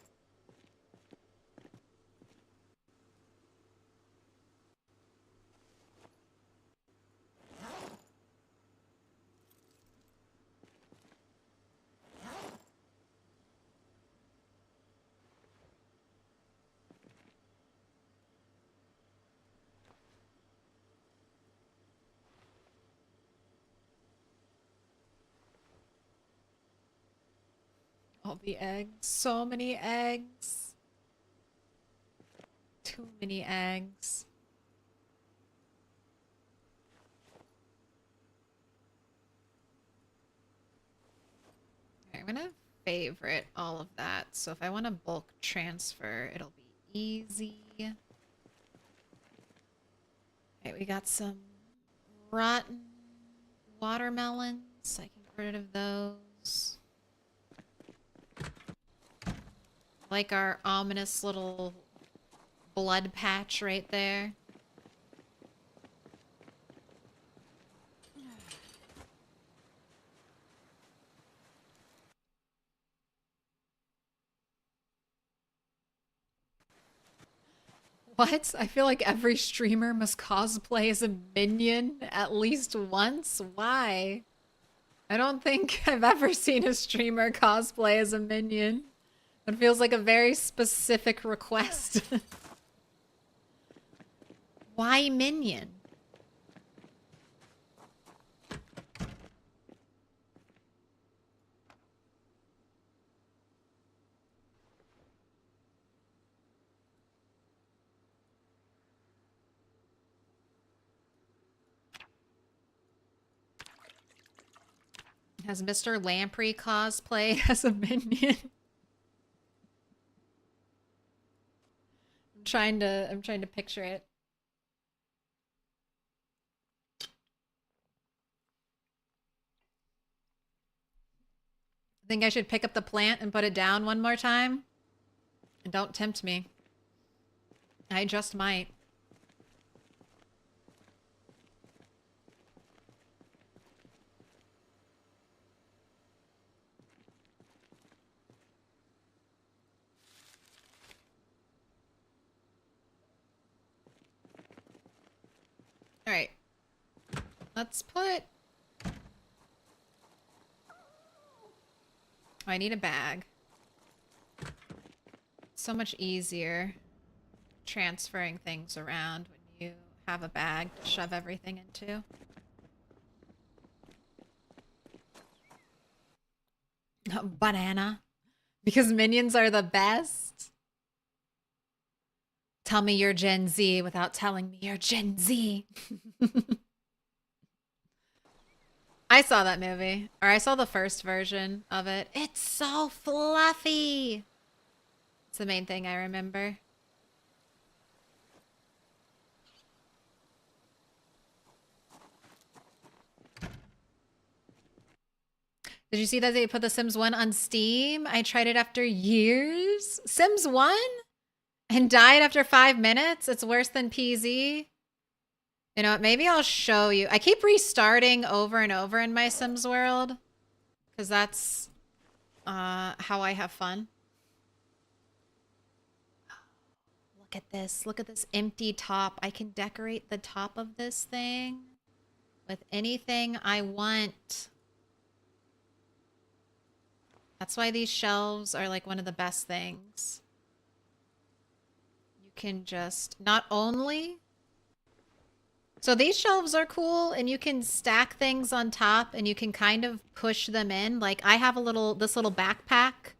All the eggs. So many eggs. Too many eggs. Okay, I'm gonna favorite all of that. So if I want to bulk transfer, it'll be easy. Okay, we got some rotten watermelons. I can get rid of those. Like our ominous little blood patch right there. What? I feel like every streamer must cosplay as a minion at least once? Why? I don't think I've ever seen a streamer cosplay as a minion. It feels like a very specific request. Why minion? Has Mr. Lamprey cosplay as a minion? I'm trying to picture it. Think I should pick up the plant and put it down one more time? And don't tempt me. I just might. All right. Let's put... Oh, I need a bag. So much easier transferring things around when you have a bag to shove everything into. Banana. Because minions are the best. Tell me you're Gen Z without telling me you're Gen Z. I saw that movie, or I saw the first version of it. It's so fluffy. It's the main thing I remember. Did you see that they put The Sims 1 on Steam? I tried it after years. Sims 1? And died after 5 minutes? It's worse than PZ? You know what? Maybe I'll show you. I keep restarting over and over in my Sims world. Because that's how I have fun. Look at this. Look at this empty top. I can decorate the top of this thing with anything I want. That's why these shelves are like one of the best things. You can just not only... So these shelves are cool and you can stack things on top and you can kind of push them in. Like I have this little backpack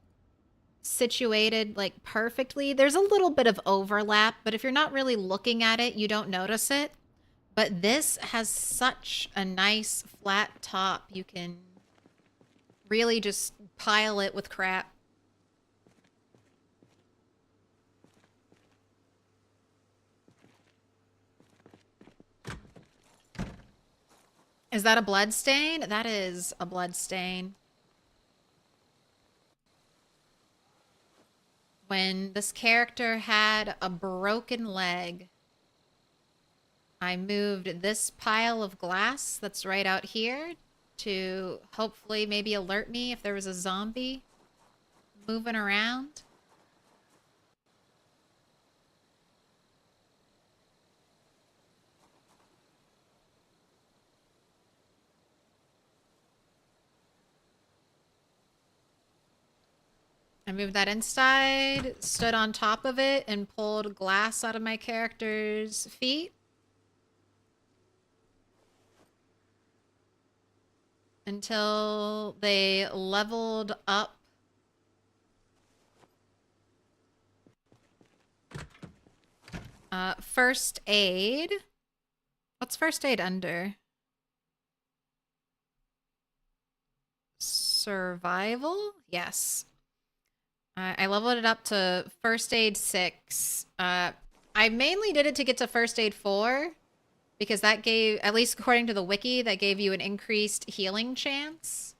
situated like perfectly. There's a little bit of overlap, but if you're not really looking at it, you don't notice it. But this has such a nice flat top. You can really just pile it with crap. Is that a blood stain? That is a blood stain. When this character had a broken leg, I moved this pile of glass that's right out here to hopefully maybe alert me if there was a zombie moving around. I moved that inside, stood on top of it, and pulled glass out of my character's feet. Until they leveled up. First aid. What's first aid under? Survival? Yes. I leveled it up to first aid 6. I mainly did it to get to first aid 4. Because that gave, at least according to the wiki, that gave you an increased healing chance.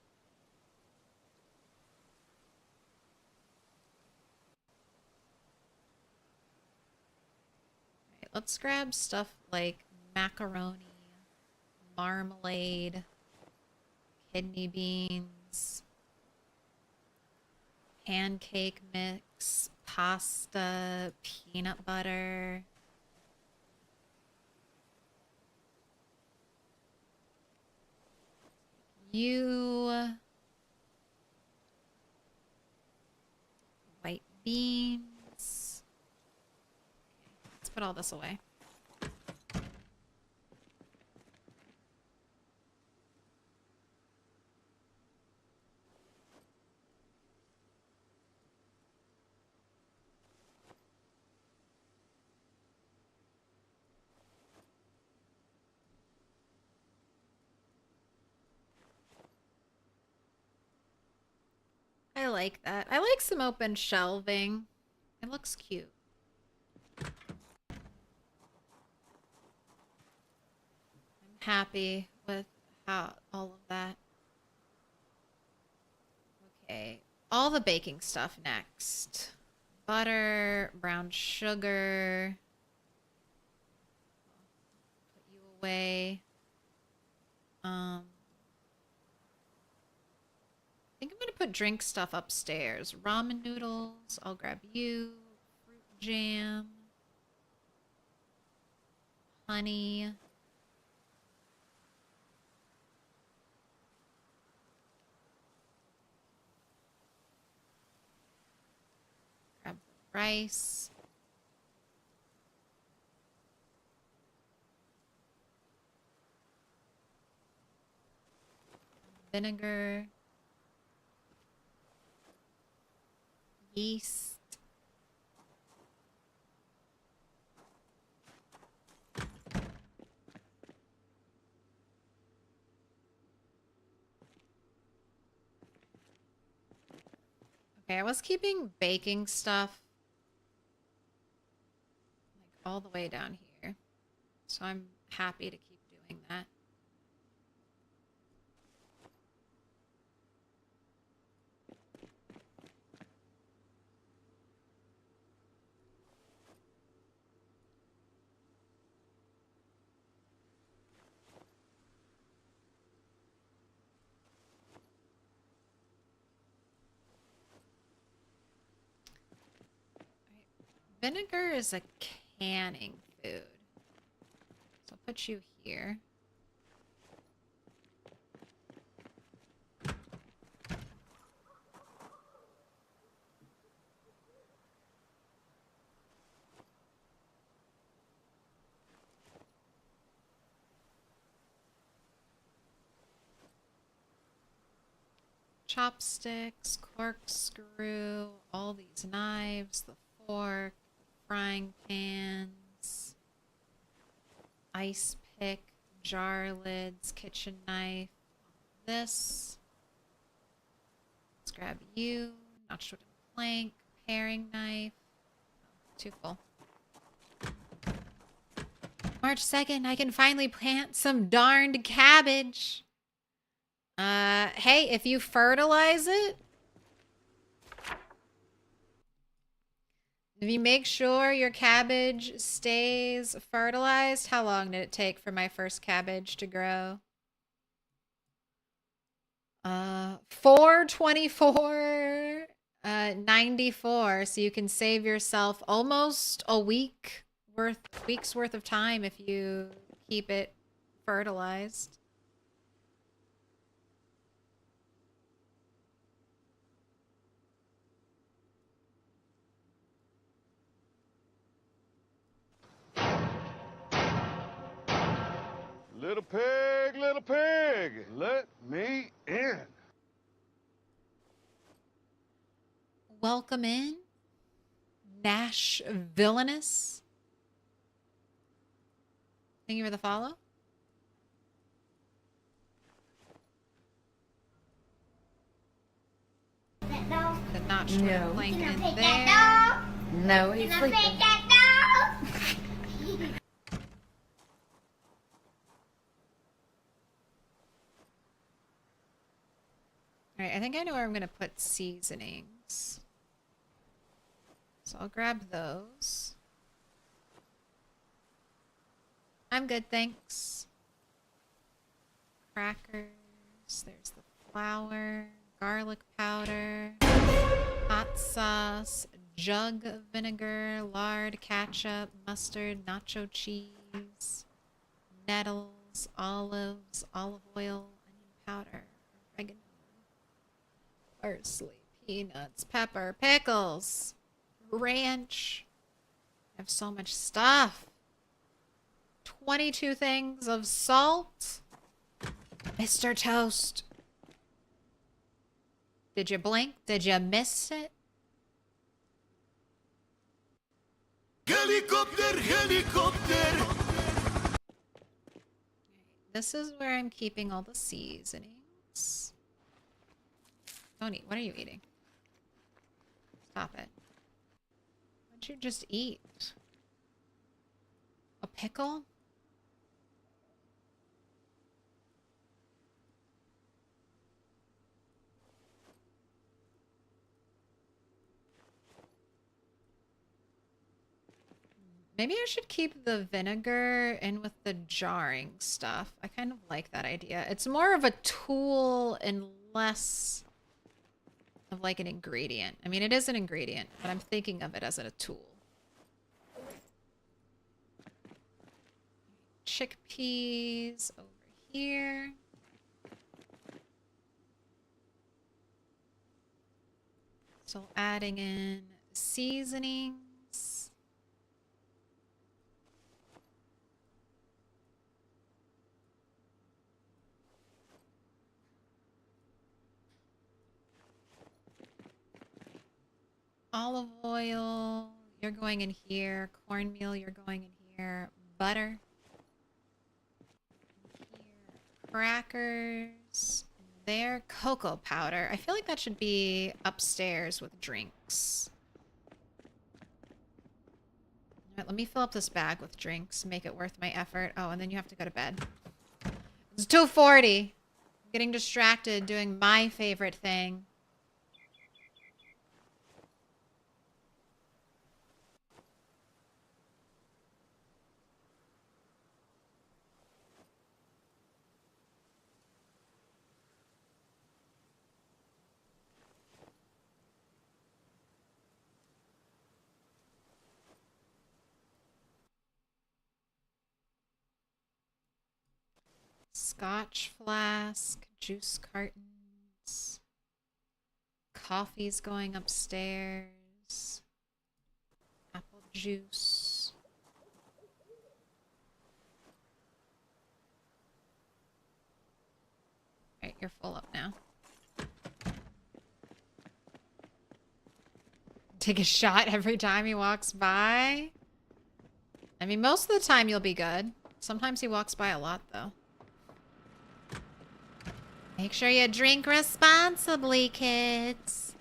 All right, let's grab stuff like macaroni, marmalade, kidney beans, pancake mix, pasta, peanut butter. White beans. Okay, let's put all this away. I like that. I like some open shelving. It looks cute. I'm happy with how all of that. Okay, all the baking stuff next. Butter, brown sugar. Put you away. I think I'm gonna put drink stuff upstairs. Ramen noodles, I'll grab you. Fruit jam. Honey. Grab rice. Vinegar. Yeast. Okay, I was keeping baking stuff like all the way down here. So I'm happy to keep doing that. Vinegar is a canning food. So I'll put you here. Chopsticks, corkscrew, all these knives, the fork, frying pans, ice pick, jar lids, kitchen knife, this. Let's grab you, notched wooden plank, paring knife. Oh, too full. March 2nd, I can finally plant some darned cabbage. Hey, if you fertilize it, if you make sure your cabbage stays fertilized, how long did it take for my first cabbage to grow? 424, 94. So you can save yourself almost a week's worth of time if you keep it fertilized. Little pig, let me in. Welcome in, Nash Villainous. Thank you for the follow. That dog. The notched No. plank Can I in pet there. that No, dog? he's Can I sleeping. pet that dog? All right, I think I know where I'm going to put seasonings. So I'll grab those. I'm good, thanks. Crackers. There's the flour, garlic powder, hot sauce, jug of vinegar, lard, ketchup, mustard, nacho cheese, nettles, olives, olive oil, onion powder, oregano, parsley, peanuts, pepper, pickles, ranch. I have so much stuff. 22 things of salt. Mr. Toast. Did you blink? Did you miss it? Helicopter! This is where I'm keeping all the seasonings. Don't eat. What are you eating? Stop it. What'd you just eat? A pickle? Maybe I should keep the vinegar in with the jarring stuff. I kind of like that idea. It's more of a tool and less of like an ingredient. I mean, it is an ingredient, but I'm thinking of it as a tool. Chickpeas over here. So adding in seasonings. Olive oil, you're going in here. Cornmeal, you're going in here. Butter. Here. Crackers. There. Cocoa powder. I feel like that should be upstairs with drinks. All right, let me fill up this bag with drinks. Make it worth my effort. Oh, and then you have to go to bed. It's 2:40. I'm getting distracted doing my favorite thing. Scotch flask, juice cartons, coffee's going upstairs, apple juice. Alright, you're full up now. Take a shot every time he walks by. I mean, most of the time you'll be good. Sometimes he walks by a lot, though. Make sure you drink responsibly, kids.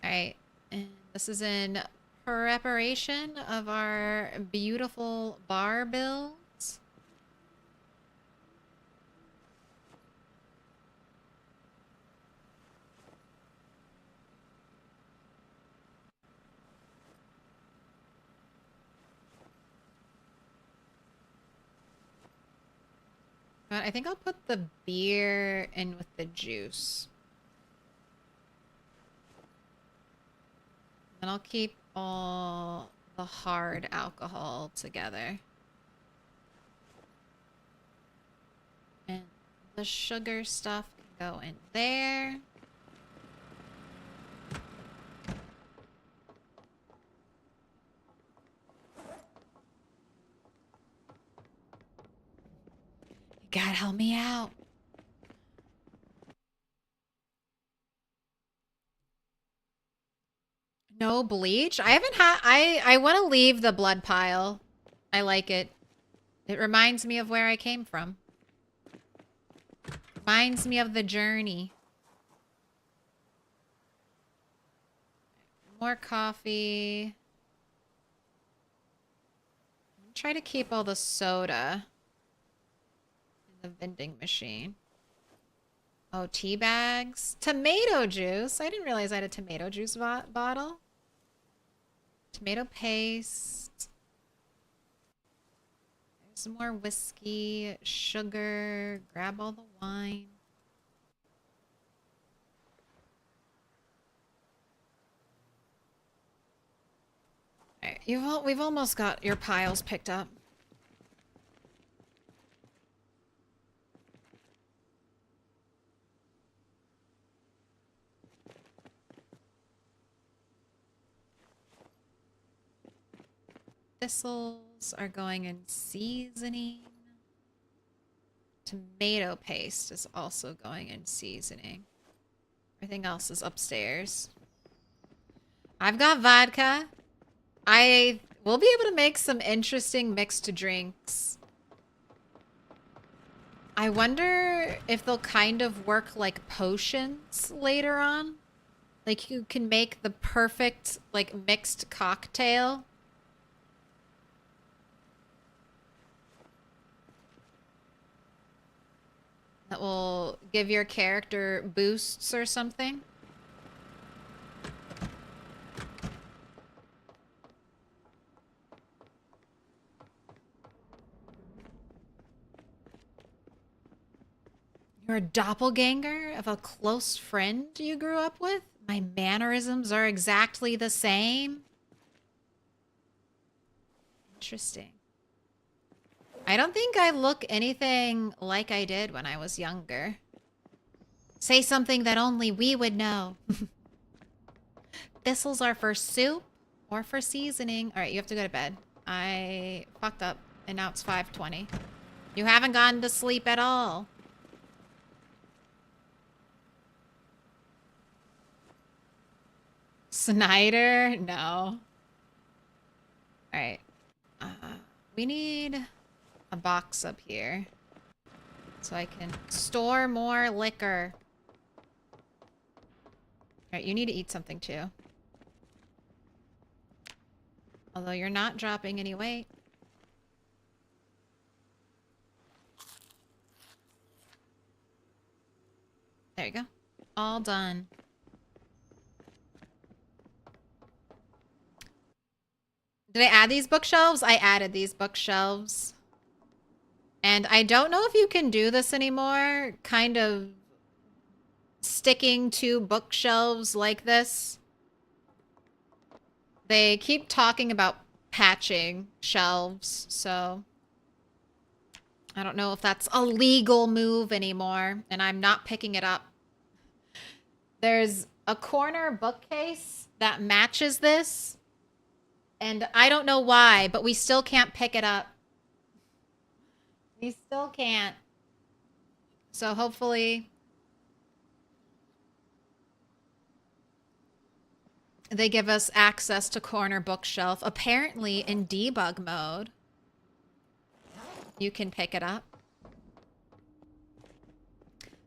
Alright, and this is in preparation of our beautiful bar builds. But I think I'll put the beer in with the juice. And I'll keep all the hard alcohol together. And the sugar stuff can go in there. God, help me out. No bleach? I haven't had... I want to leave the blood pile. I like it. It reminds me of where I came from. Reminds me of the journey. More coffee. Try to keep all the soda in the vending machine. Oh, tea bags. Tomato juice. I didn't realize I had a tomato juice bottle. Tomato paste. There's some more whiskey, sugar. Grab all the wine. All right, we've almost got your piles picked up. Thistles are going in seasoning. Tomato paste is also going in seasoning. Everything else is upstairs. I've got vodka. I will be able to make some interesting mixed drinks. I wonder if they'll kind of work like potions later on. Like you can make the perfect like mixed cocktail. That will give your character boosts or something. You're a doppelganger of a close friend you grew up with? My mannerisms are exactly the same? Interesting. I don't think I look anything like I did when I was younger. Say something that only we would know. thistles are for soup or for seasoning. All right, you have to go to bed. I fucked up, and now it's 5:20. You haven't gone to sleep at all. Snyder? No. All right. We need a box up here so I can store more liquor. All right, you need to eat something too. Although you're not dropping any weight. There you go. All done. Did I add these bookshelves? I added these bookshelves. And I don't know if you can do this anymore, kind of sticking to bookshelves like this. They keep talking about patching shelves, so I don't know if that's a legal move anymore, and I'm not picking it up. There's a corner bookcase that matches this, and I don't know why, but we still can't pick it up. We still can't. So hopefully they give us access to corner bookshelf. Apparently in debug mode, you can pick it up.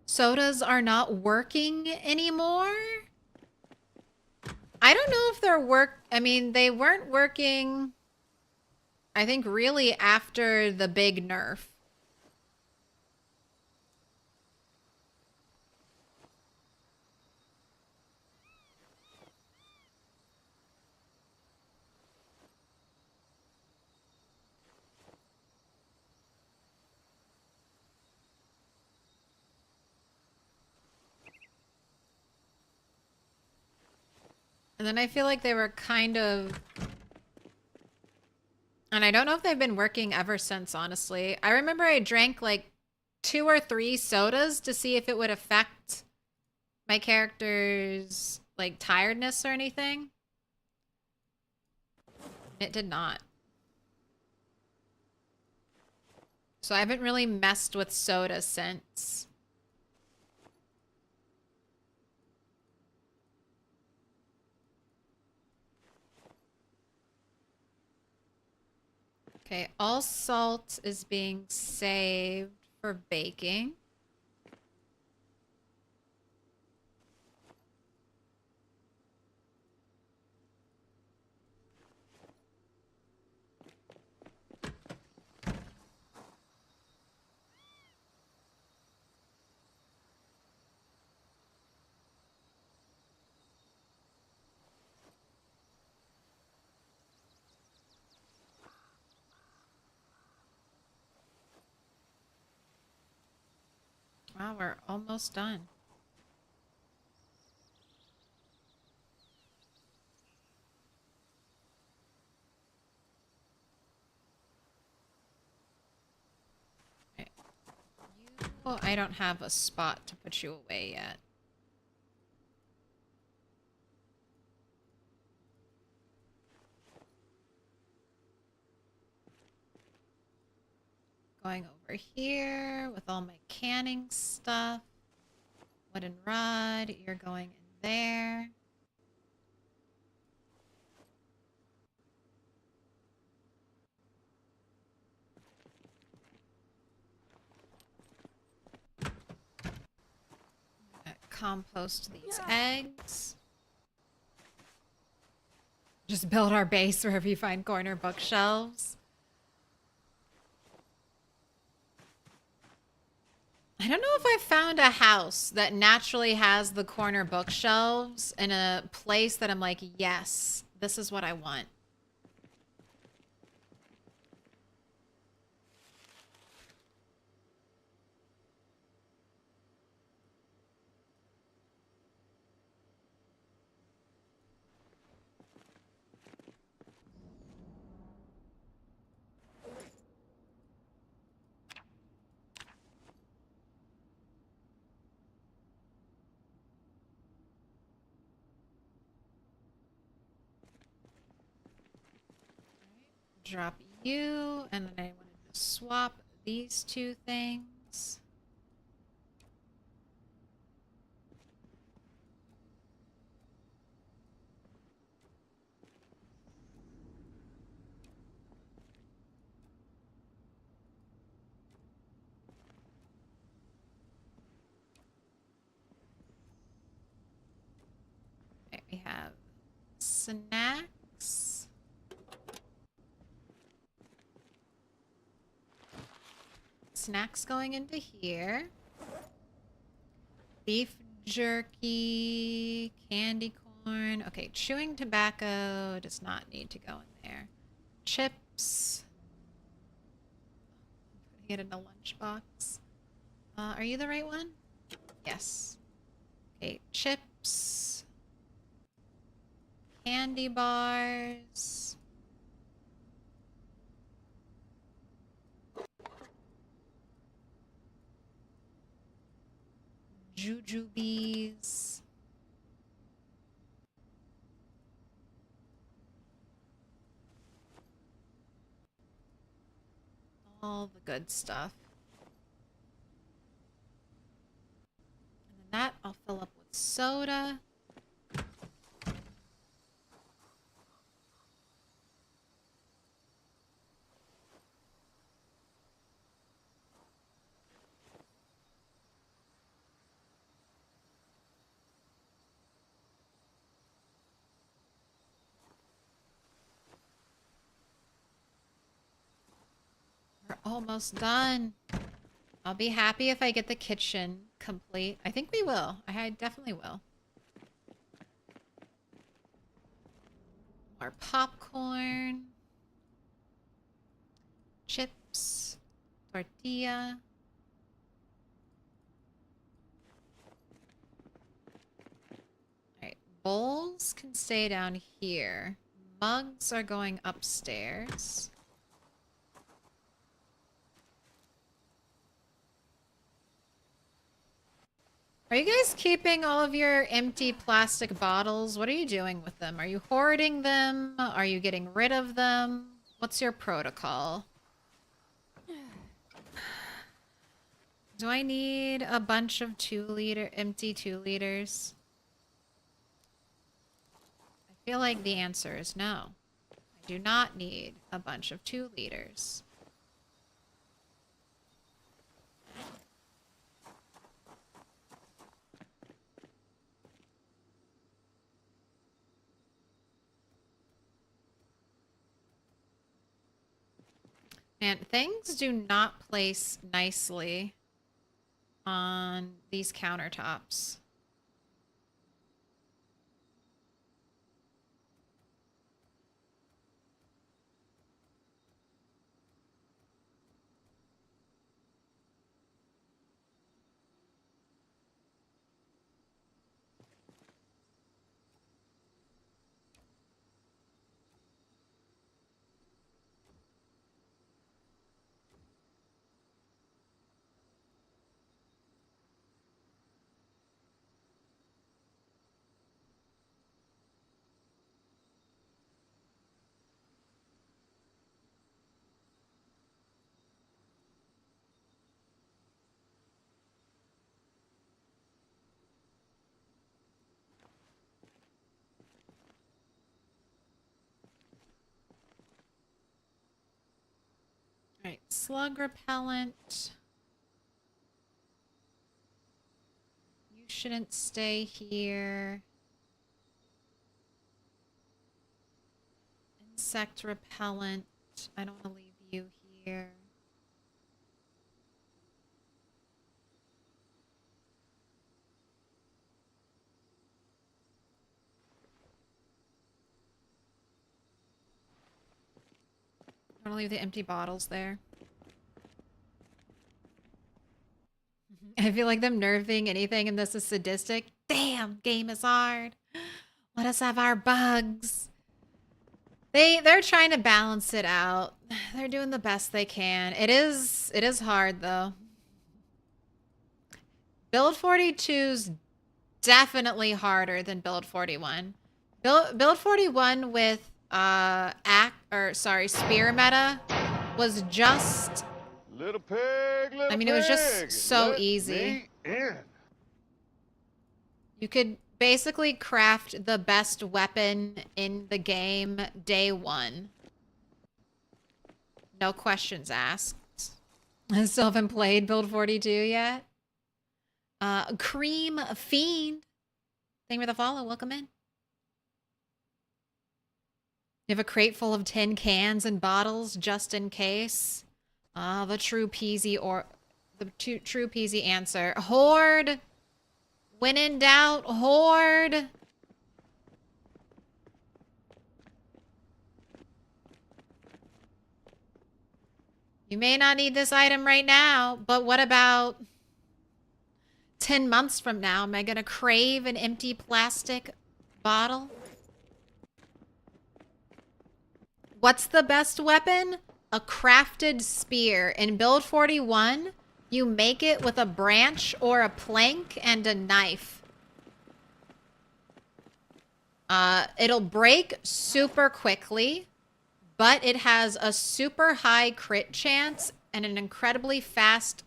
Sodas are not working anymore. I don't know if they're I mean, they weren't working, I think, really after the big nerf. And then I feel like they were kind of... And I don't know if they've been working ever since, honestly. I remember I drank like 2 or 3 sodas to see if it would affect my character's like tiredness or anything. It did not. So I haven't really messed with soda since. Okay, all salt is being saved for baking. Wow, we're almost done. Okay. I don't have a spot to put you away yet. Going over here with all my canning stuff. Wooden rod, you're going in there. Compost these eggs. Just build our base wherever you find corner bookshelves. I don't know if I found a house that naturally has the corner bookshelves in a place that I'm like, yes, this is what I want. drop you, and then I wanted to swap these two things. Okay, we have snacks. Snacks going into here. Beef jerky, candy corn. Okay, chewing tobacco does not need to go in there. Chips. Putting it in a lunchbox. Are you the right one? Yes. Okay, chips. Candy bars. Jujubes. All the good stuff. And then that I'll fill up with soda. We're almost done. I'll be happy if I get the kitchen complete. I think we will. I definitely will. More popcorn. Chips. Tortilla. Alright. Bowls can stay down here. Mugs are going upstairs. Are you guys keeping all of your empty plastic bottles? What are you doing with them? Are you hoarding them? Are you getting rid of them? What's your protocol? Do I need a bunch of empty 2 liters? I feel like the answer is no. I do not need a bunch of 2 liters. And things do not place nicely on these countertops. Alright, slug repellent. You shouldn't stay here. Insect repellent. I don't want to leave you here. I'm gonna leave the empty bottles there. I feel like them nerfing anything in this is sadistic. Damn, game is hard. Let us have our bugs. They're trying to balance it out. They're doing the best they can. It is hard though. Build 42's definitely harder than Build 41. Build 41 with spear meta was just, Little pig, little I mean, it was just pig, so let easy. me in. You could basically craft the best weapon in the game day one. No questions asked. I still haven't played Build 42 yet. Cream Fiend. Thank you for the follow. Welcome in. You have a crate full of tin cans and bottles just in case. The true peasy answer. Hoard. When in doubt, hoard. You may not need this item right now, but what about 10 months from now? Am I going to crave an empty plastic bottle? What's the best weapon? A crafted spear. In Build 41, you make it with a branch or a plank and a knife. It'll break super quickly, but it has a super high crit chance and an incredibly fast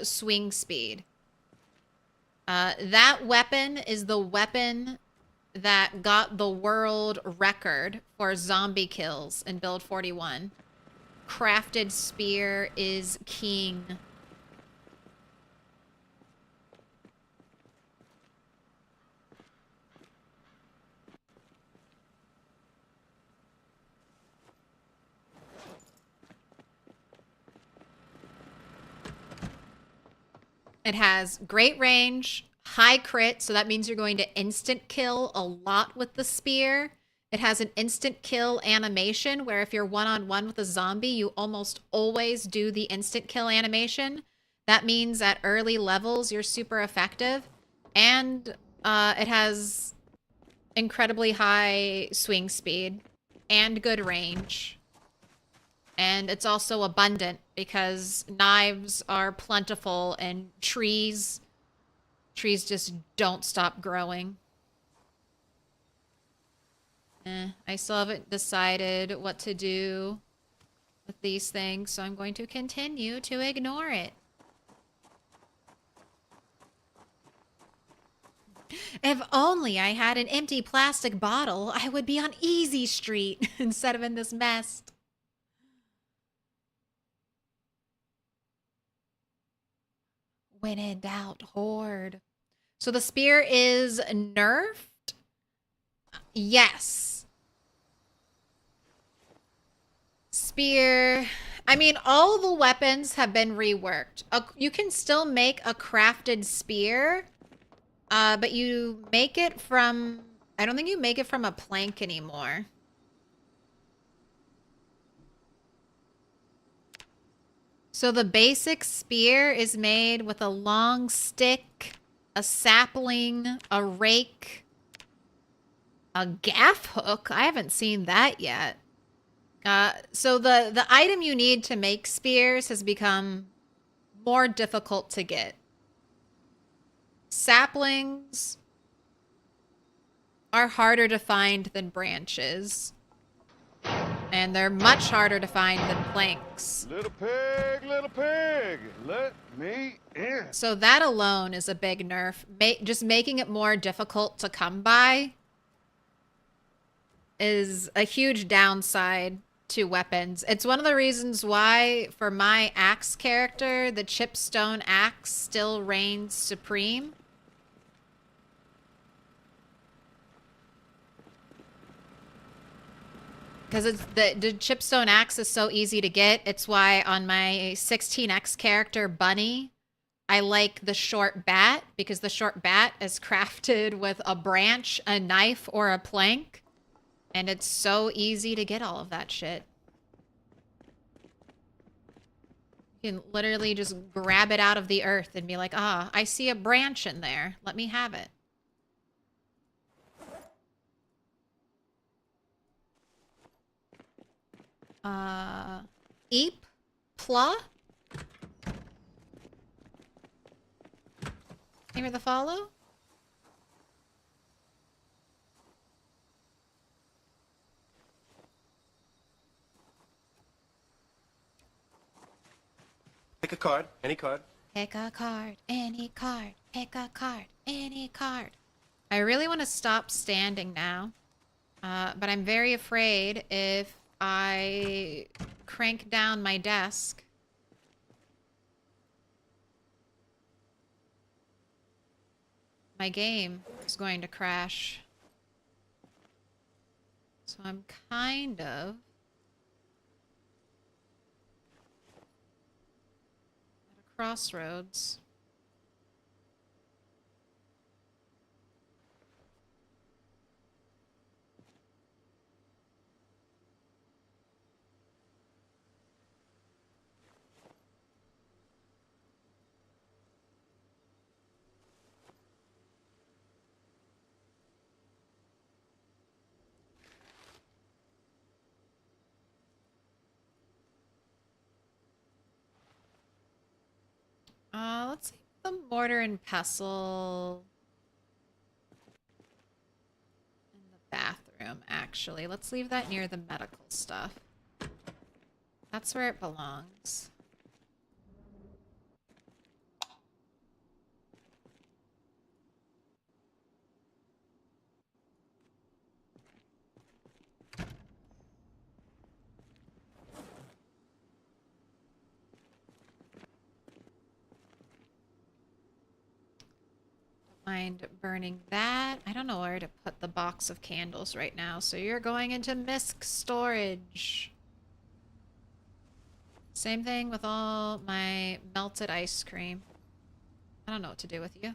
swing speed. That weapon is the weapon that got the world record for zombie kills in Build 41. Crafted spear is king. It has great range, high crit, so that means you're going to instant kill a lot with the spear. It has an instant kill animation where if you're one-on-one with a zombie, you almost always do the instant kill animation. That means at early levels, you're super effective. And it has incredibly high swing speed and good range. And it's also abundant because knives are plentiful and trees just don't stop growing. I still haven't decided what to do with these things, so I'm going to continue to ignore it. If only I had an empty plastic bottle, I would be on Easy Street instead of in this mess. When in doubt, hoard. So the spear is nerfed? Yes. Spear. I mean, all the weapons have been reworked. You can still make a crafted spear, but you make it from... I don't think you make it from a plank anymore. So the basic spear is made with a long stick, a sapling, a rake, a gaff hook. I haven't seen that yet. So the item you need to make spears has become more difficult to get. Saplings are harder to find than branches. And they're much harder to find than planks. Little pig, let me in. So that alone is a big nerf. Just making it more difficult to come by is a huge downside to weapons. It's one of the reasons why, for my axe character, the chipstone axe still reigns supreme. Because the chipstone axe is so easy to get. It's why on my 16x character, Bunny, I like the short bat, because the short bat is crafted with a branch, a knife, or a plank. And it's so easy to get all of that shit. You can literally just grab it out of the earth and be like, ah, I see a branch in there. Let me have it. Eep? Pla? Remember the follow? Pick a card, any card. Pick a card, any card. Pick a card, any card. I really want to stop standing now. But I'm very afraid if I crank down my desk, my game is going to crash. So I'm kind of at a crossroads. Let's see the mortar and pestle in the bathroom, actually. Let's leave that near the medical stuff. That's where it belongs. Mind burning that. I don't know where to put the box of candles right now, so you're going into misc storage. Same thing with all my melted ice cream. I don't know what to do with you.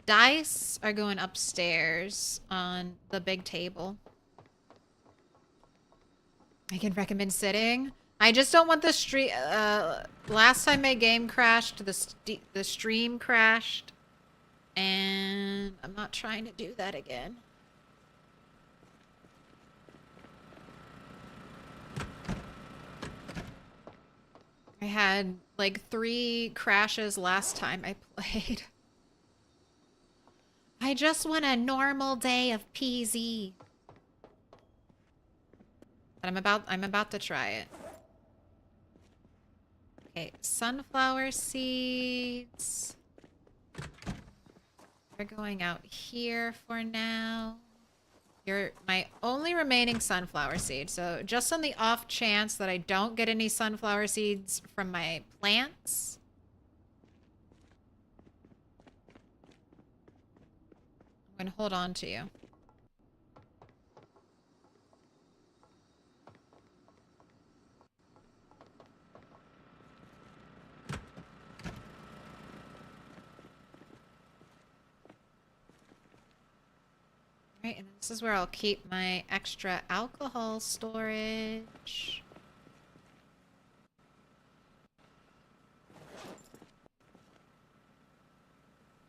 Dice are going upstairs on the big table. I can recommend sitting. I just don't want the stream. Last time my game crashed, the stream crashed. And I'm not trying to do that again. I had like 3 crashes last time I played. I just want a normal day of PZ. But I'm about to try it. Okay, sunflower seeds. We're going out here for now. You're my only remaining sunflower seed. So just on the off chance that I don't get any sunflower seeds from my plants, I'm going to hold on to you. Right, and this is where I'll keep my extra alcohol storage.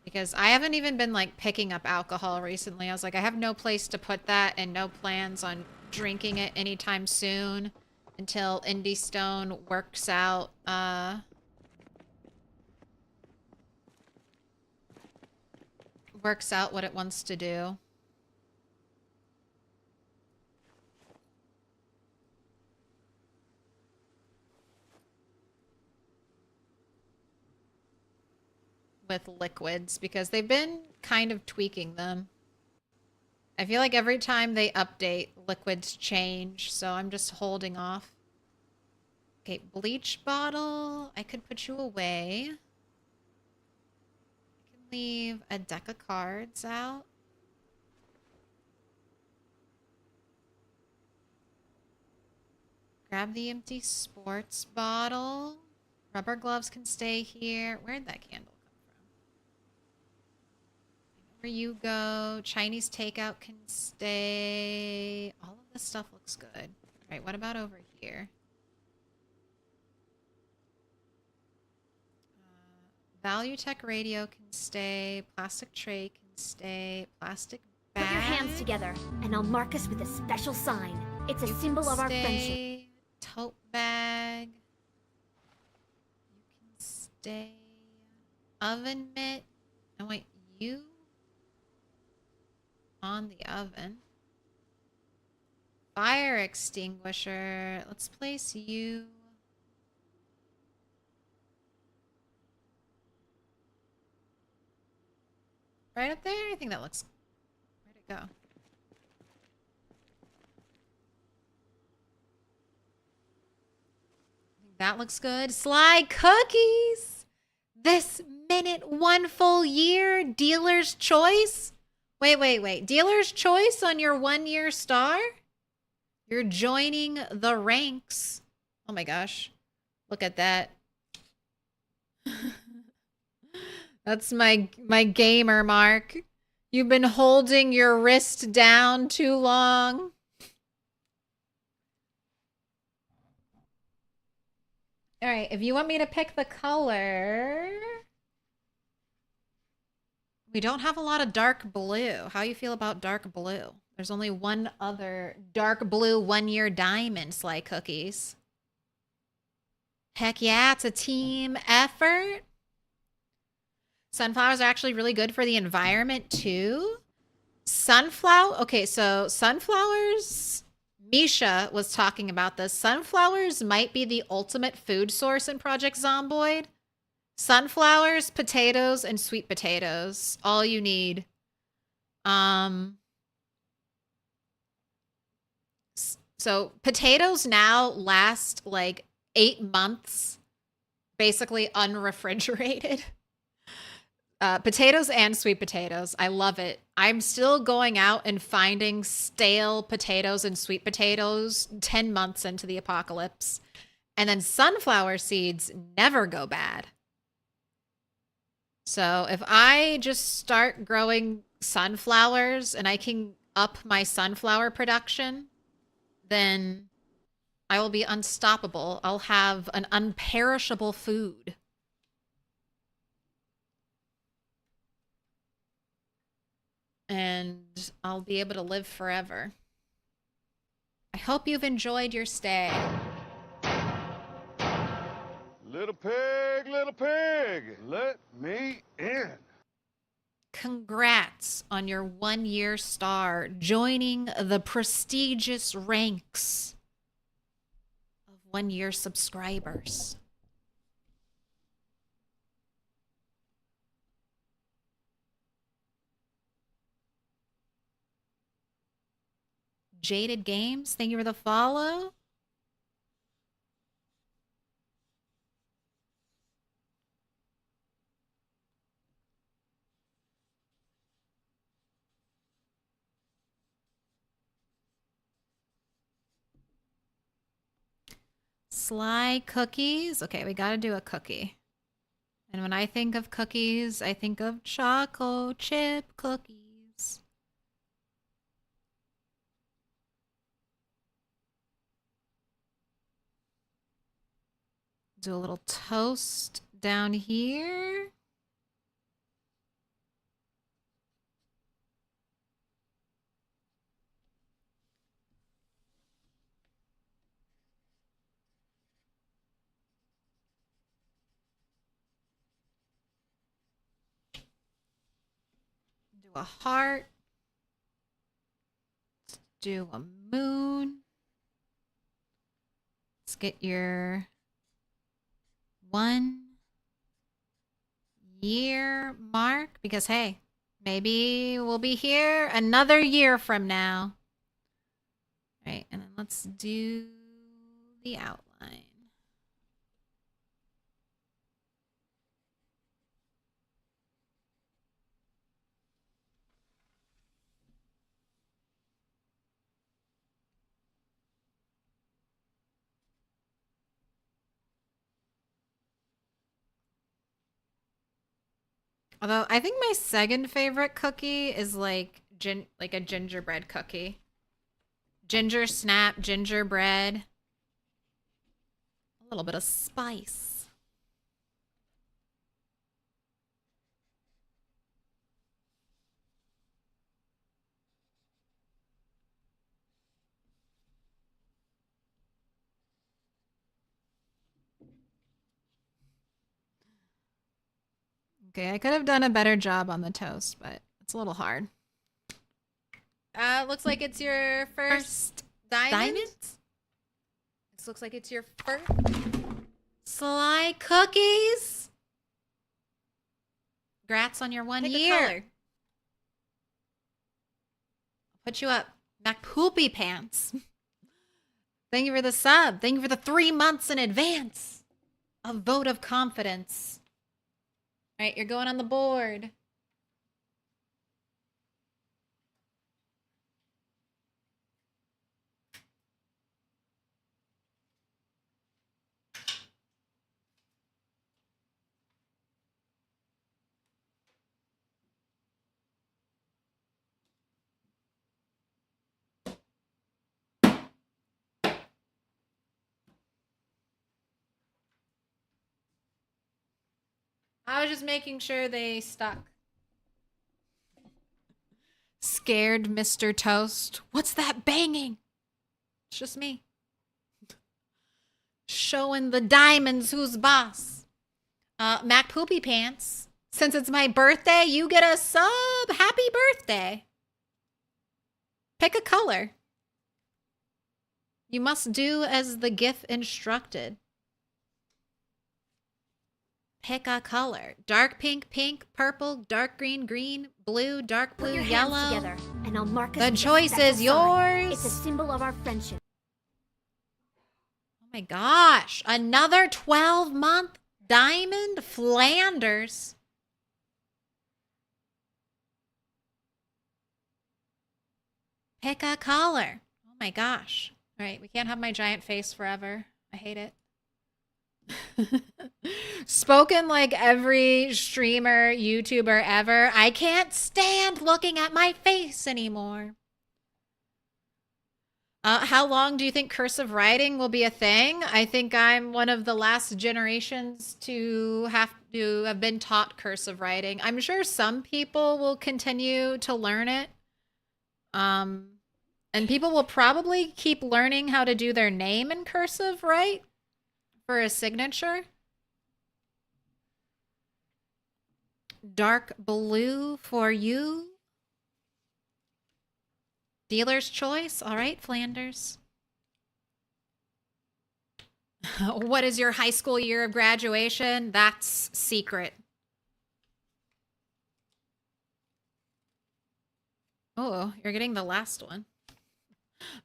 Because I haven't even been like picking up alcohol recently. I was like, I have no place to put that and no plans on drinking it anytime soon until Indie Stone works out what it wants to do. With liquids, because they've been kind of tweaking them. I feel like every time they update, liquids change, so I'm just holding off. Okay, bleach bottle. I could put you away. I can leave a deck of cards out. Grab the empty sports bottle. Rubber gloves can stay here. Where'd that candle come from? Where you go. Chinese takeout can stay. All of this stuff looks good. All right, what about over here? Value Tech radio can stay. Plastic tray can stay. Plastic bag. Put your hands together, and I'll mark us with a special sign. It's a symbol of our friendship. Tote bag. You can stay. Oven mitt. I want you on the oven. Fire extinguisher. Let's place you Right up there? I think that looks... Where'd it go? That looks good. Sly cookies! This minute, 1 full year. Dealer's choice? Wait. Dealer's choice on your 1-year star? You're joining the ranks. Oh my gosh. Look at that. That's my gamer mark. You've been holding your wrist down too long. All right, if you want me to pick the color... We don't have a lot of dark blue. How you feel about dark blue? There's only one other dark blue 1-year diamond Sly cookies. Heck yeah, it's a team effort. Sunflowers are actually really good for the environment too. Okay, so sunflowers, Misha was talking about this. Sunflowers might be the ultimate food source in Project Zomboid. Sunflowers, potatoes, and sweet potatoes. All you need. So potatoes now last like 8 months, basically unrefrigerated. Potatoes and sweet potatoes. I love it. I'm still going out and finding stale potatoes and sweet potatoes 10 months into the apocalypse. And then sunflower seeds never go bad. So if I just start growing sunflowers and I can up my sunflower production, then I will be unstoppable. I'll have an unperishable food. And I'll be able to live forever. I hope you've enjoyed your stay. Little pig, let me in. Congrats on your 1-year star, joining the prestigious ranks of 1-year subscribers. Jaded Games, thank you for the follow. Sly cookies. Okay, we gotta do a cookie. And when I think of cookies, I think of choco chip cookies. Do a little toast down here. Do a heart. Do a moon. Let's get your 1-year mark, because hey, maybe we'll be here another year from now. All right, and then let's do the outline. Although I think my second favorite cookie is like a gingerbread cookie. Ginger snap, gingerbread. A little bit of spice. Okay, I could have done a better job on the toast, but it's a little hard. Looks like it's your first diamond? This looks like it's your first Sly cookies. Congrats on your 1 year. Put you up. Mac Poopy Pants. Thank you for the sub. Thank you for the 3 months in advance. A vote of confidence. All right, you're going on the board. I was just making sure they stuck. Scared Mr. Toast. What's that banging? It's just me. Showing the diamonds who's boss. Mac Poopy Pants. Since it's my birthday, you get a sub. Happy birthday. Pick a color. You must do as the GIF instructed. Pick a color. Dark pink, pink, purple, dark green, green, blue, dark blue, Put your yellow. hands together, and I'll mark us The with a choice special is sign. yours. It's a symbol of our friendship. Oh my gosh. Another 12-month diamond Flanders. Pick a color. Oh my gosh. All right, we can't have my giant face forever. I hate it. Spoken like every streamer, YouTuber ever. I can't stand looking at my face anymore. How long do you think cursive writing will be a thing? I think I'm one of the last generations to have been taught cursive writing. I'm sure some people will continue to learn it. And people will probably keep learning how to do their name in cursive, right? For a signature. Dark blue for you. Dealer's choice. All right, Flanders. What is your high school year of graduation? That's secret. Oh, you're getting the last one.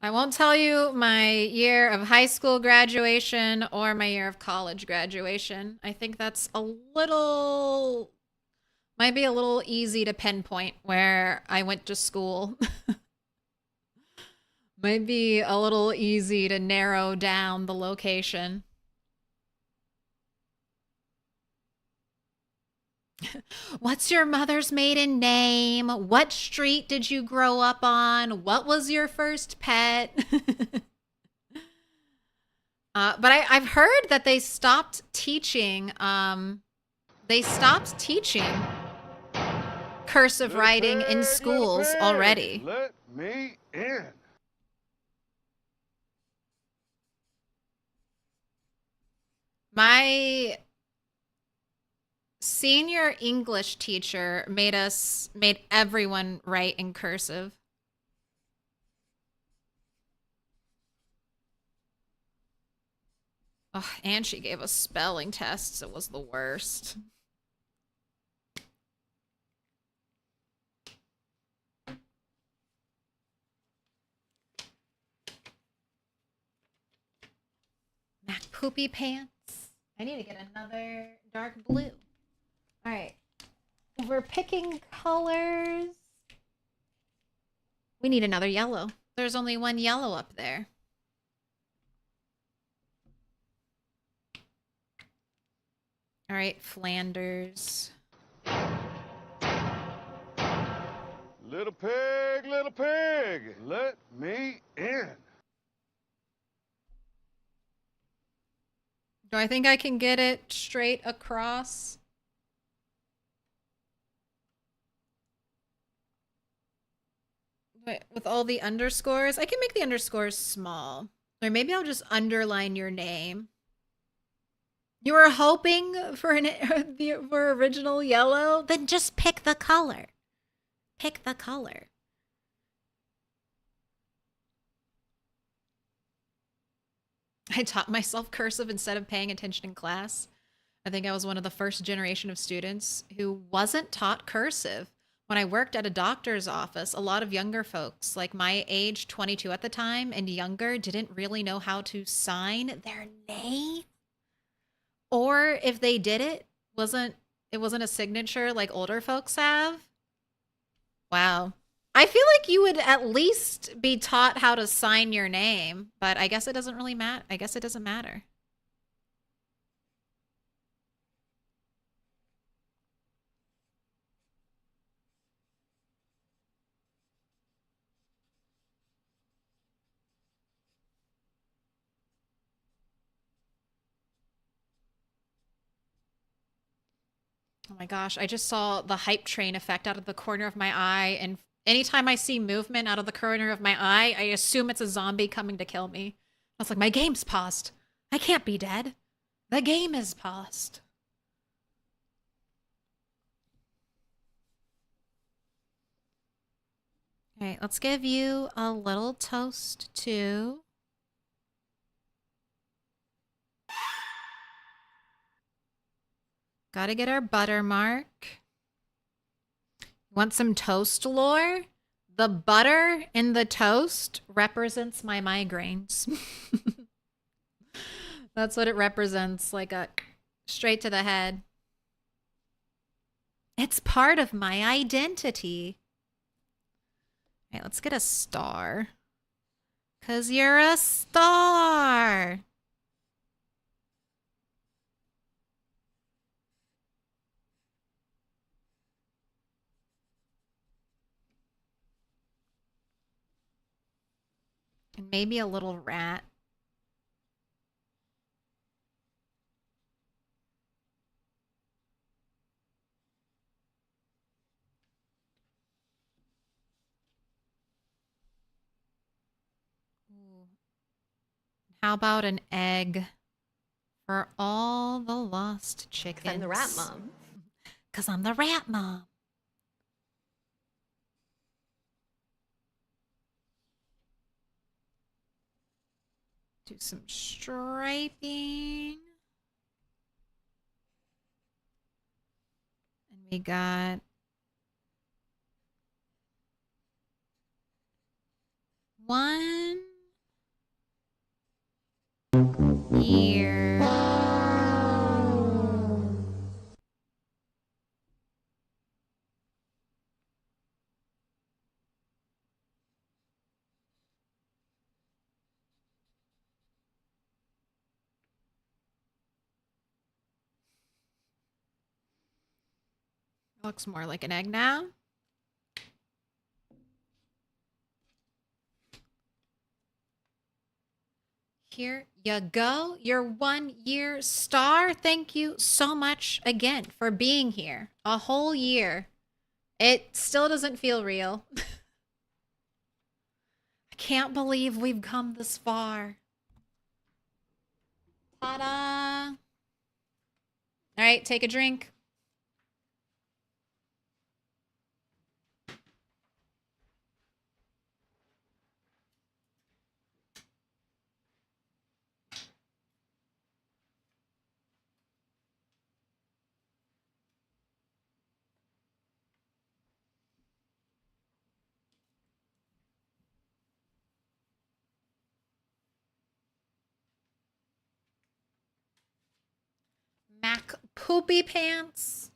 I won't tell you my year of high school graduation or my year of college graduation. I think that's might be a little easy to pinpoint where I went to school. Might be a little easy to narrow down the location. What's your mother's maiden name? What street did you grow up on? What was your first pet? But I've heard that they stopped teaching. Cursive writing in schools already. Let me in. My senior English teacher made everyone write in cursive. Oh, and she gave us spelling tests. It was the worst. Mac Poopy Pants. I need to get another dark blue. All right. We're picking colors. We need another yellow. There's only one yellow up there. All right, Flanders. Little pig, let me in. Do I think I can get it straight across? Wait, with all the underscores? I can make the underscores small. Or maybe I'll just underline your name. You were hoping for for original yellow? Then just pick the color. Pick the color. I taught myself cursive instead of paying attention in class. I think I was one of the first generation of students who wasn't taught cursive. when I worked at a doctor's office, a lot of younger folks, like my age, 22 at the time and younger, didn't really know how to sign their name. Or if they did it wasn't a signature like older folks have. Wow. I feel like you would at least be taught how to sign your name, but I guess it doesn't really matter. I guess it doesn't matter. Oh my gosh, I just saw the hype train effect out of the corner of my eye, and anytime I see movement out of the corner of my eye, I assume it's a zombie coming to kill me. I was like, my game's paused. I can't be dead. The game is paused. All right, let's give you a little toast too. Gotta get our butter mark. Want some toast lore? The butter in the toast represents my migraines. That's what it represents, like a straight to the head. It's part of my identity. All right, let's get a star. 'Cause you're a star. And maybe a little rat. Ooh. How about an egg for all the lost chickens? 'Cause I'm the rat mom. 'Cause I'm the rat mom. Do some striping. And we got one ear. Looks more like an egg now. Here you go. Your 1 year star. Thank you so much again for being here. A whole year. It still doesn't feel real. I can't believe we've come this far. Ta-da! All right, take a drink. Mac Poopy Pants.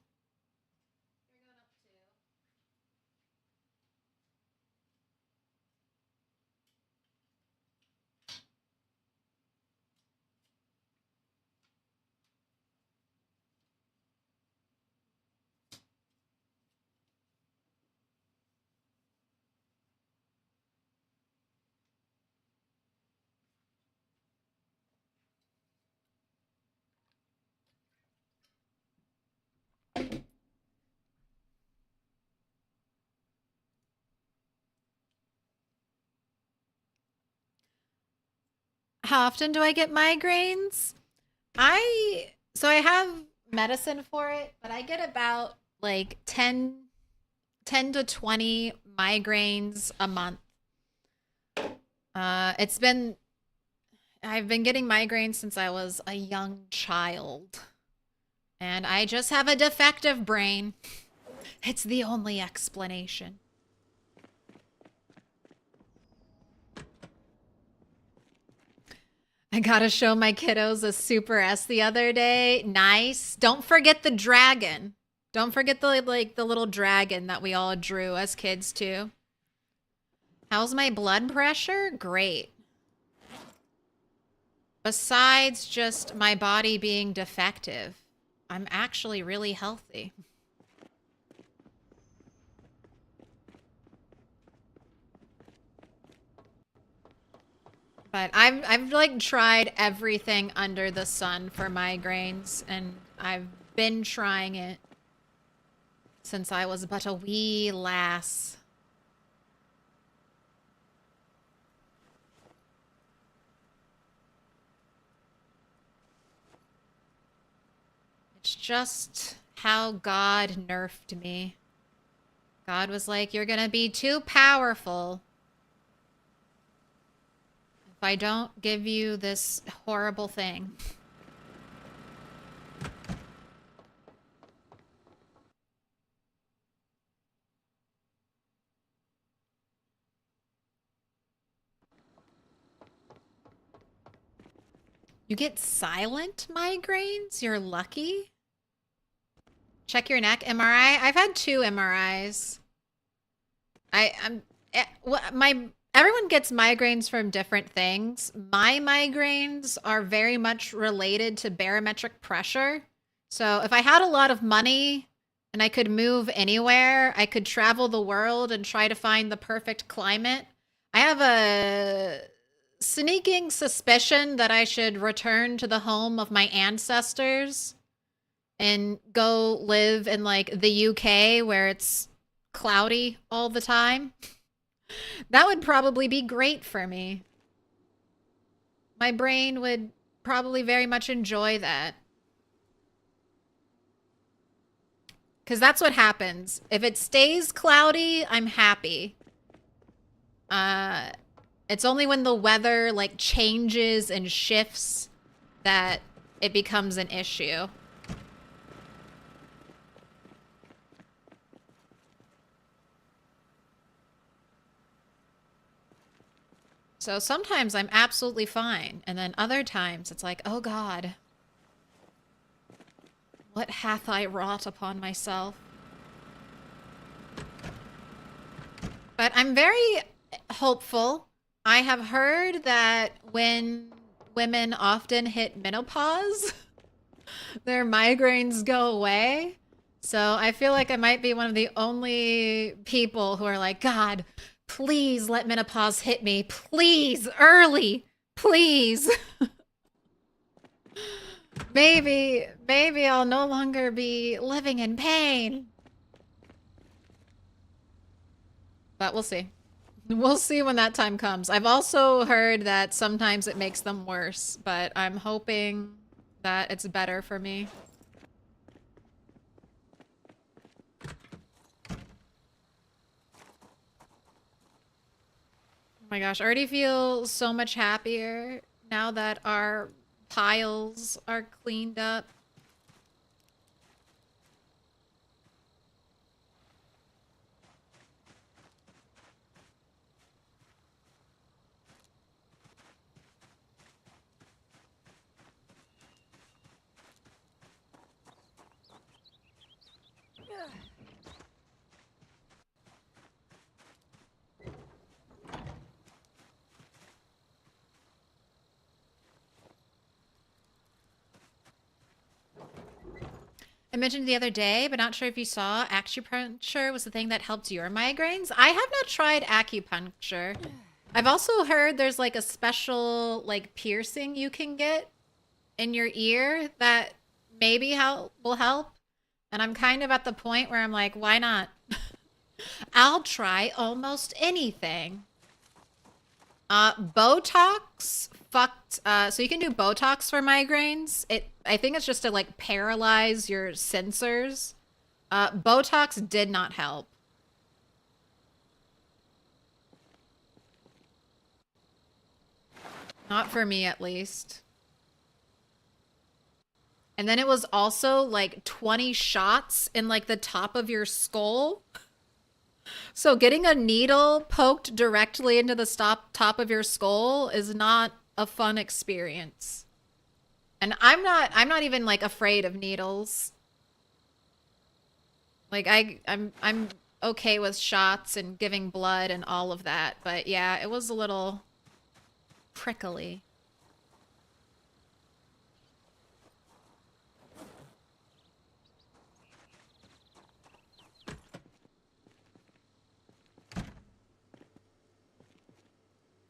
How often do I get migraines? I have medicine for it, but I get about like 10 to 20 migraines a month. I've been getting migraines since I was a young child. And I just have a defective brain. It's the only explanation. I gotta show my kiddos a Super S the other day. Nice. Don't forget the dragon. Don't forget the little dragon that we all drew as kids too. How's my blood pressure? Great. Besides just my body being defective, I'm actually really healthy. But I've like tried everything under the sun for migraines, and I've been trying it since I was but a wee lass. It's just how God nerfed me. God was like, you're gonna be too powerful if I don't give you this horrible thing. You get silent migraines? You're lucky? Check your neck. MRI? I've had 2 MRIs. Everyone gets migraines from different things. My migraines are very much related to barometric pressure. So if I had a lot of money and I could move anywhere, I could travel the world and try to find the perfect climate. I have a sneaking suspicion that I should return to the home of my ancestors and go live in like the UK where it's cloudy all the time. That would probably be great for me. My brain would probably very much enjoy that. Because that's what happens. If it stays cloudy, I'm happy. It's only when the weather like changes and shifts that it becomes an issue. So sometimes I'm absolutely fine. And then other times it's like, oh God, what hath I wrought upon myself? But I'm very hopeful. I have heard that when women often hit menopause, their migraines go away. So I feel like I might be one of the only people who are like, God, please let menopause hit me. Please, early. Please. Maybe I'll no longer be living in pain. But we'll see. We'll see when that time comes. I've also heard that sometimes it makes them worse, but I'm hoping that it's better for me. Oh my gosh, I already feel so much happier now that our piles are cleaned up. I mentioned the other day, but not sure if you saw, acupuncture was the thing that helped your migraines. I have not tried acupuncture. I've also heard there's like a special like piercing you can get in your ear that maybe will help. And I'm kind of at the point where I'm like, why not? I'll try almost anything. Botox fucked. So you can do Botox for migraines. I think it's just to like paralyze your sensors. Botox did not help. Not for me, at least. And then it was also like 20 shots in like the top of your skull. So getting a needle poked directly into the top of your skull is not a fun experience. And I'm not even like afraid of needles. Like I'm okay with shots and giving blood and all of that, but yeah, it was a little prickly.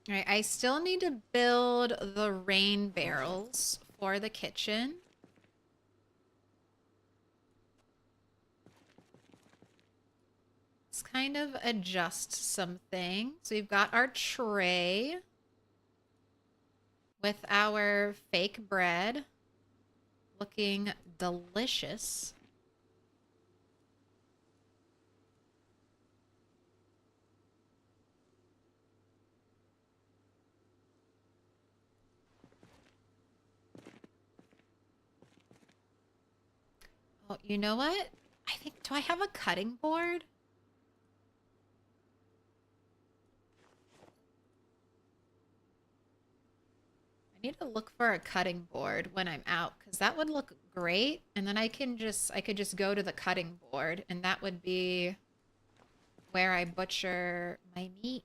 All right, I still need to build the rain barrels for the kitchen. Let's kind of adjust some things. So we've got our tray with our fake bread looking delicious. Oh, you know what? I think, do I have a cutting board? I need to look for a cutting board when I'm out, because that would look great. And then I could just go to the cutting board, and that would be where I butcher my meat.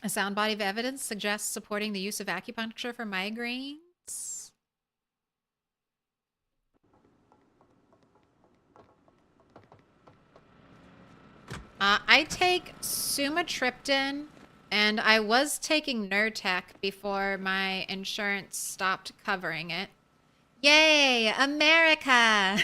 A sound body of evidence suggests supporting the use of acupuncture for migraines. I take sumatriptan, and I was taking Nurtec before my insurance stopped covering it. Yay, America!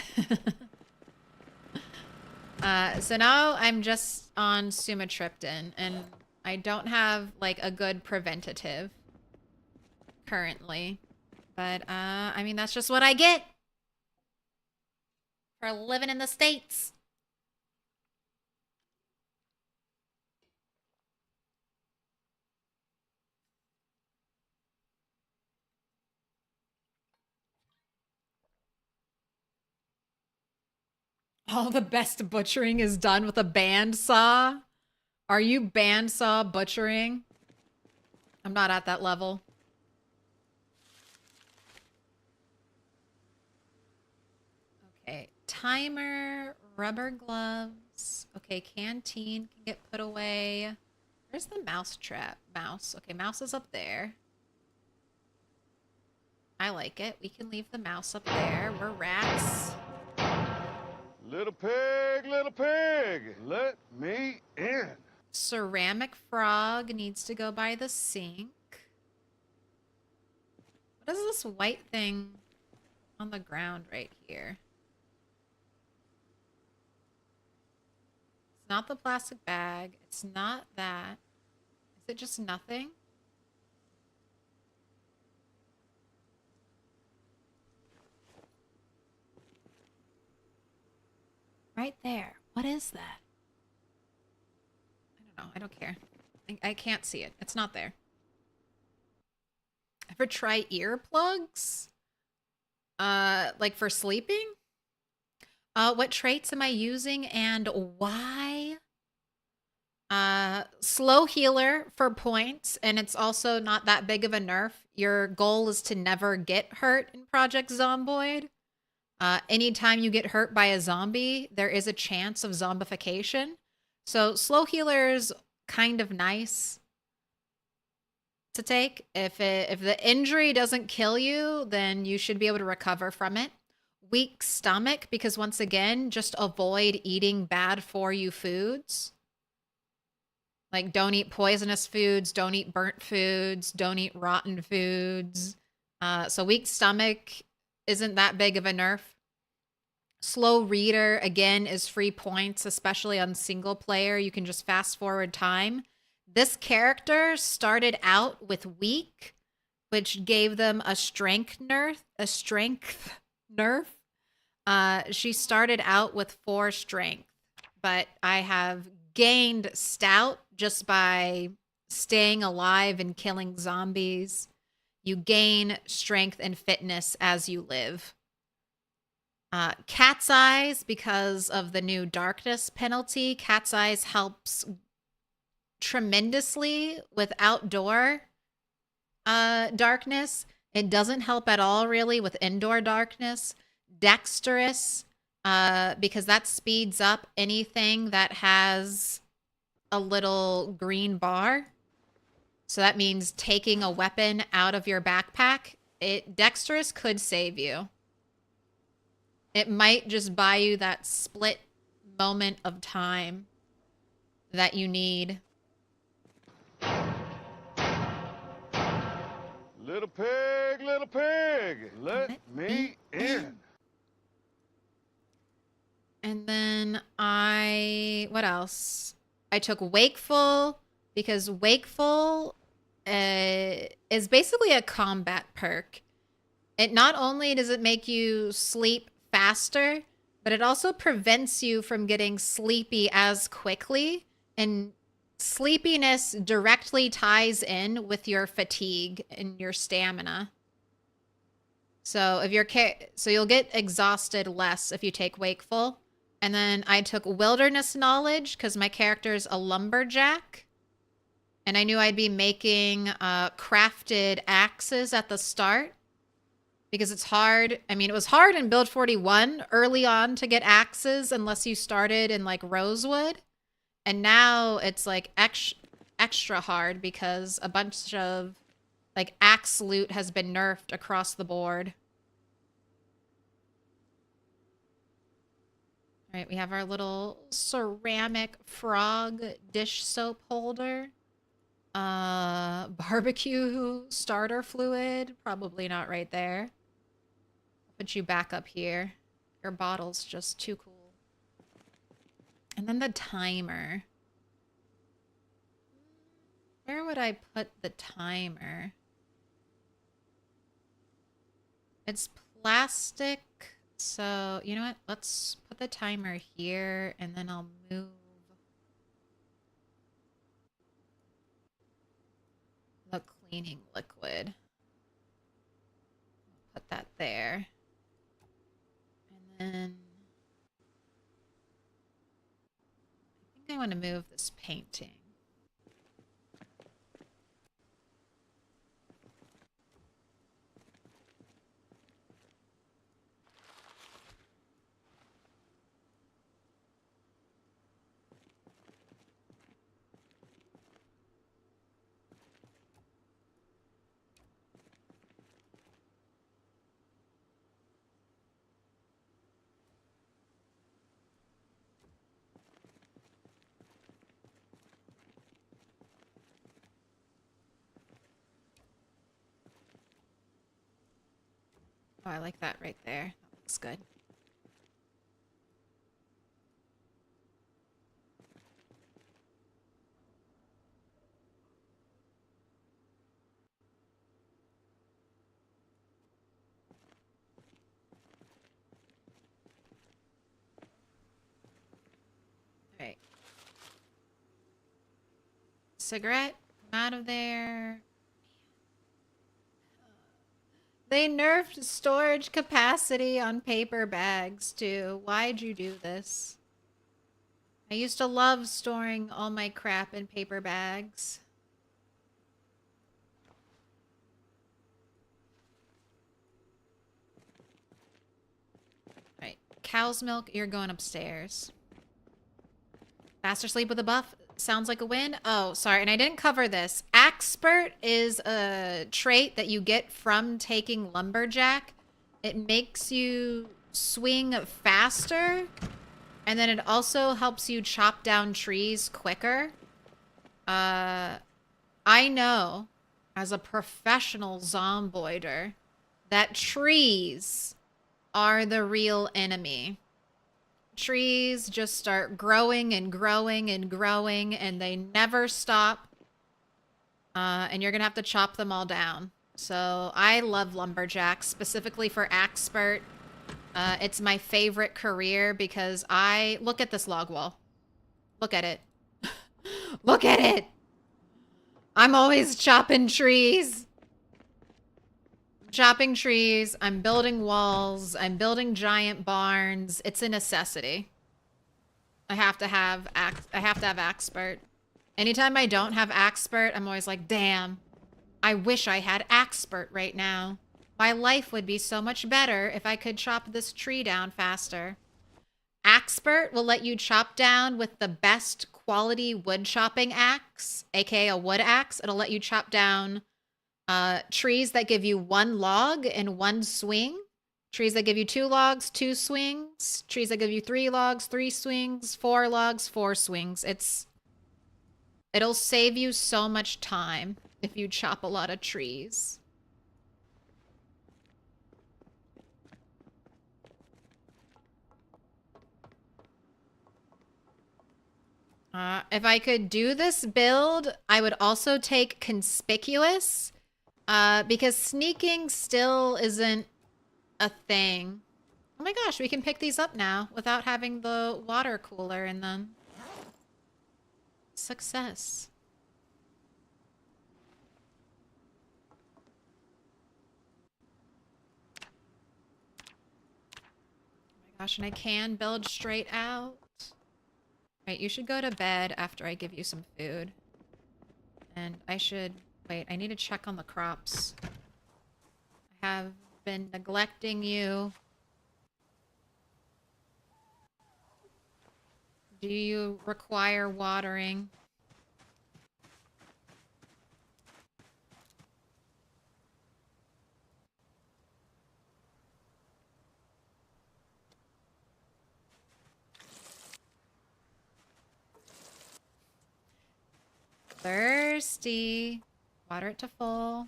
So now I'm just on sumatriptan, and I don't have like a good preventative currently. But I mean, that's just what I get for living in the States. All the best butchering is done with a bandsaw. Are you bandsaw butchering? I'm not at that level. Okay, timer, rubber gloves. Okay, canteen can get put away. Where's the mouse trap? Mouse. Okay, mouse is up there. I like it. We can leave the mouse up there. We're rats. Little pig, let me in. Ceramic frog needs to go by the sink. What is this white thing on the ground right here? It's not the plastic bag. It's not that. Is it just nothing? Right there. What is that? I don't know. I don't care. I can't see it. It's not there. Ever try earplugs? Like for sleeping? What traits am I using and why? Slow healer for points, and it's also not that big of a nerf. Your goal is to never get hurt in Project Zomboid. Anytime you get hurt by a zombie, there is a chance of zombification. So slow healer is kind of nice to take. If the injury doesn't kill you, then you should be able to recover from it. Weak stomach, because once again, just avoid eating bad for you foods. Like, don't eat poisonous foods, don't eat burnt foods, don't eat rotten foods. So weak stomach isn't that big of a nerf. Slow reader, again, is free points, especially on single player. You can just fast forward time. This character started out with weak, which gave them a strength nerf. She started out with 4 strength, but I have gained stout just by staying alive and killing zombies. You gain strength and fitness as you live. Cat's Eyes, because of the new darkness penalty, Cat's Eyes helps tremendously with outdoor darkness. It doesn't help at all really with indoor darkness. Dexterous, because that speeds up anything that has a little green bar. So that means taking a weapon out of your backpack. Dexterous could save you. It might just buy you that split moment of time that you need. Little pig, let me in. And then what else? I took Wakeful, because Wakeful is basically a combat perk. It not only does it make you sleep faster, but it also prevents you from getting sleepy as quickly. And sleepiness directly ties in with your fatigue and your stamina. So you'll get exhausted less if you take Wakeful. And then I took Wilderness Knowledge because my character is a lumberjack. And I knew I'd be making crafted axes at the start. Because it's hard. I mean, it was hard in build 41 early on to get axes unless you started in like Rosewood. And now it's like extra hard because a bunch of like axe loot has been nerfed across the board. All right, we have our little ceramic frog dish soap holder. Barbecue starter fluid. Probably not right there. Put you back up here. Your bottle's just too cool. And then the timer. Where would I put the timer? It's plastic. So, you know what? Let's put the timer here and then I'll move the cleaning liquid. Put that there. And then I think I want to move this painting. Oh, I like that right there. That looks good. All right. Cigarette, come out of there. They nerfed storage capacity on paper bags, too. Why'd you do this? I used to love storing all my crap in paper bags. Right. Cow's milk, you're going upstairs. Faster sleep with a buff. Sounds like a win. Oh, sorry. And I didn't cover this. Expert is a trait that you get from taking Lumberjack. It makes you swing faster. And then it also helps you chop down trees quicker. I know, as a professional zomboider, that trees are the real enemy. Trees just start growing and growing and growing, and they never stop. And you're gonna have to chop them all down. So I love lumberjack, specifically for expert. It's my favorite career because look at this log wall. Look at it. Look at it. I'm always chopping trees. Chopping trees. I'm building walls. I'm building giant barns. It's a necessity. I have to have expert. Anytime I don't have expert, I'm always like, damn, I wish I had expert right now. My life would be so much better if I could chop this tree down faster. Expert will let you chop down with the best quality wood chopping axe, aka a wood axe. It'll let you chop down trees that give you 1 log in 1 swing. Trees that give you 2 logs, 2 swings. Trees that give you 3 logs, 3 swings. 4 logs, 4 swings. It'll save you so much time if you chop a lot of trees. If I could do this build, I would also take conspicuous, because sneaking still isn't a thing. Oh my gosh, we can pick these up now without having the water cooler in them. Success. Oh my gosh, and I can build straight out. Right, you should go to bed after I give you some food. And I should... Wait, I need to check on the crops. I have been neglecting you. Do you require watering? Thirsty. Water it to full.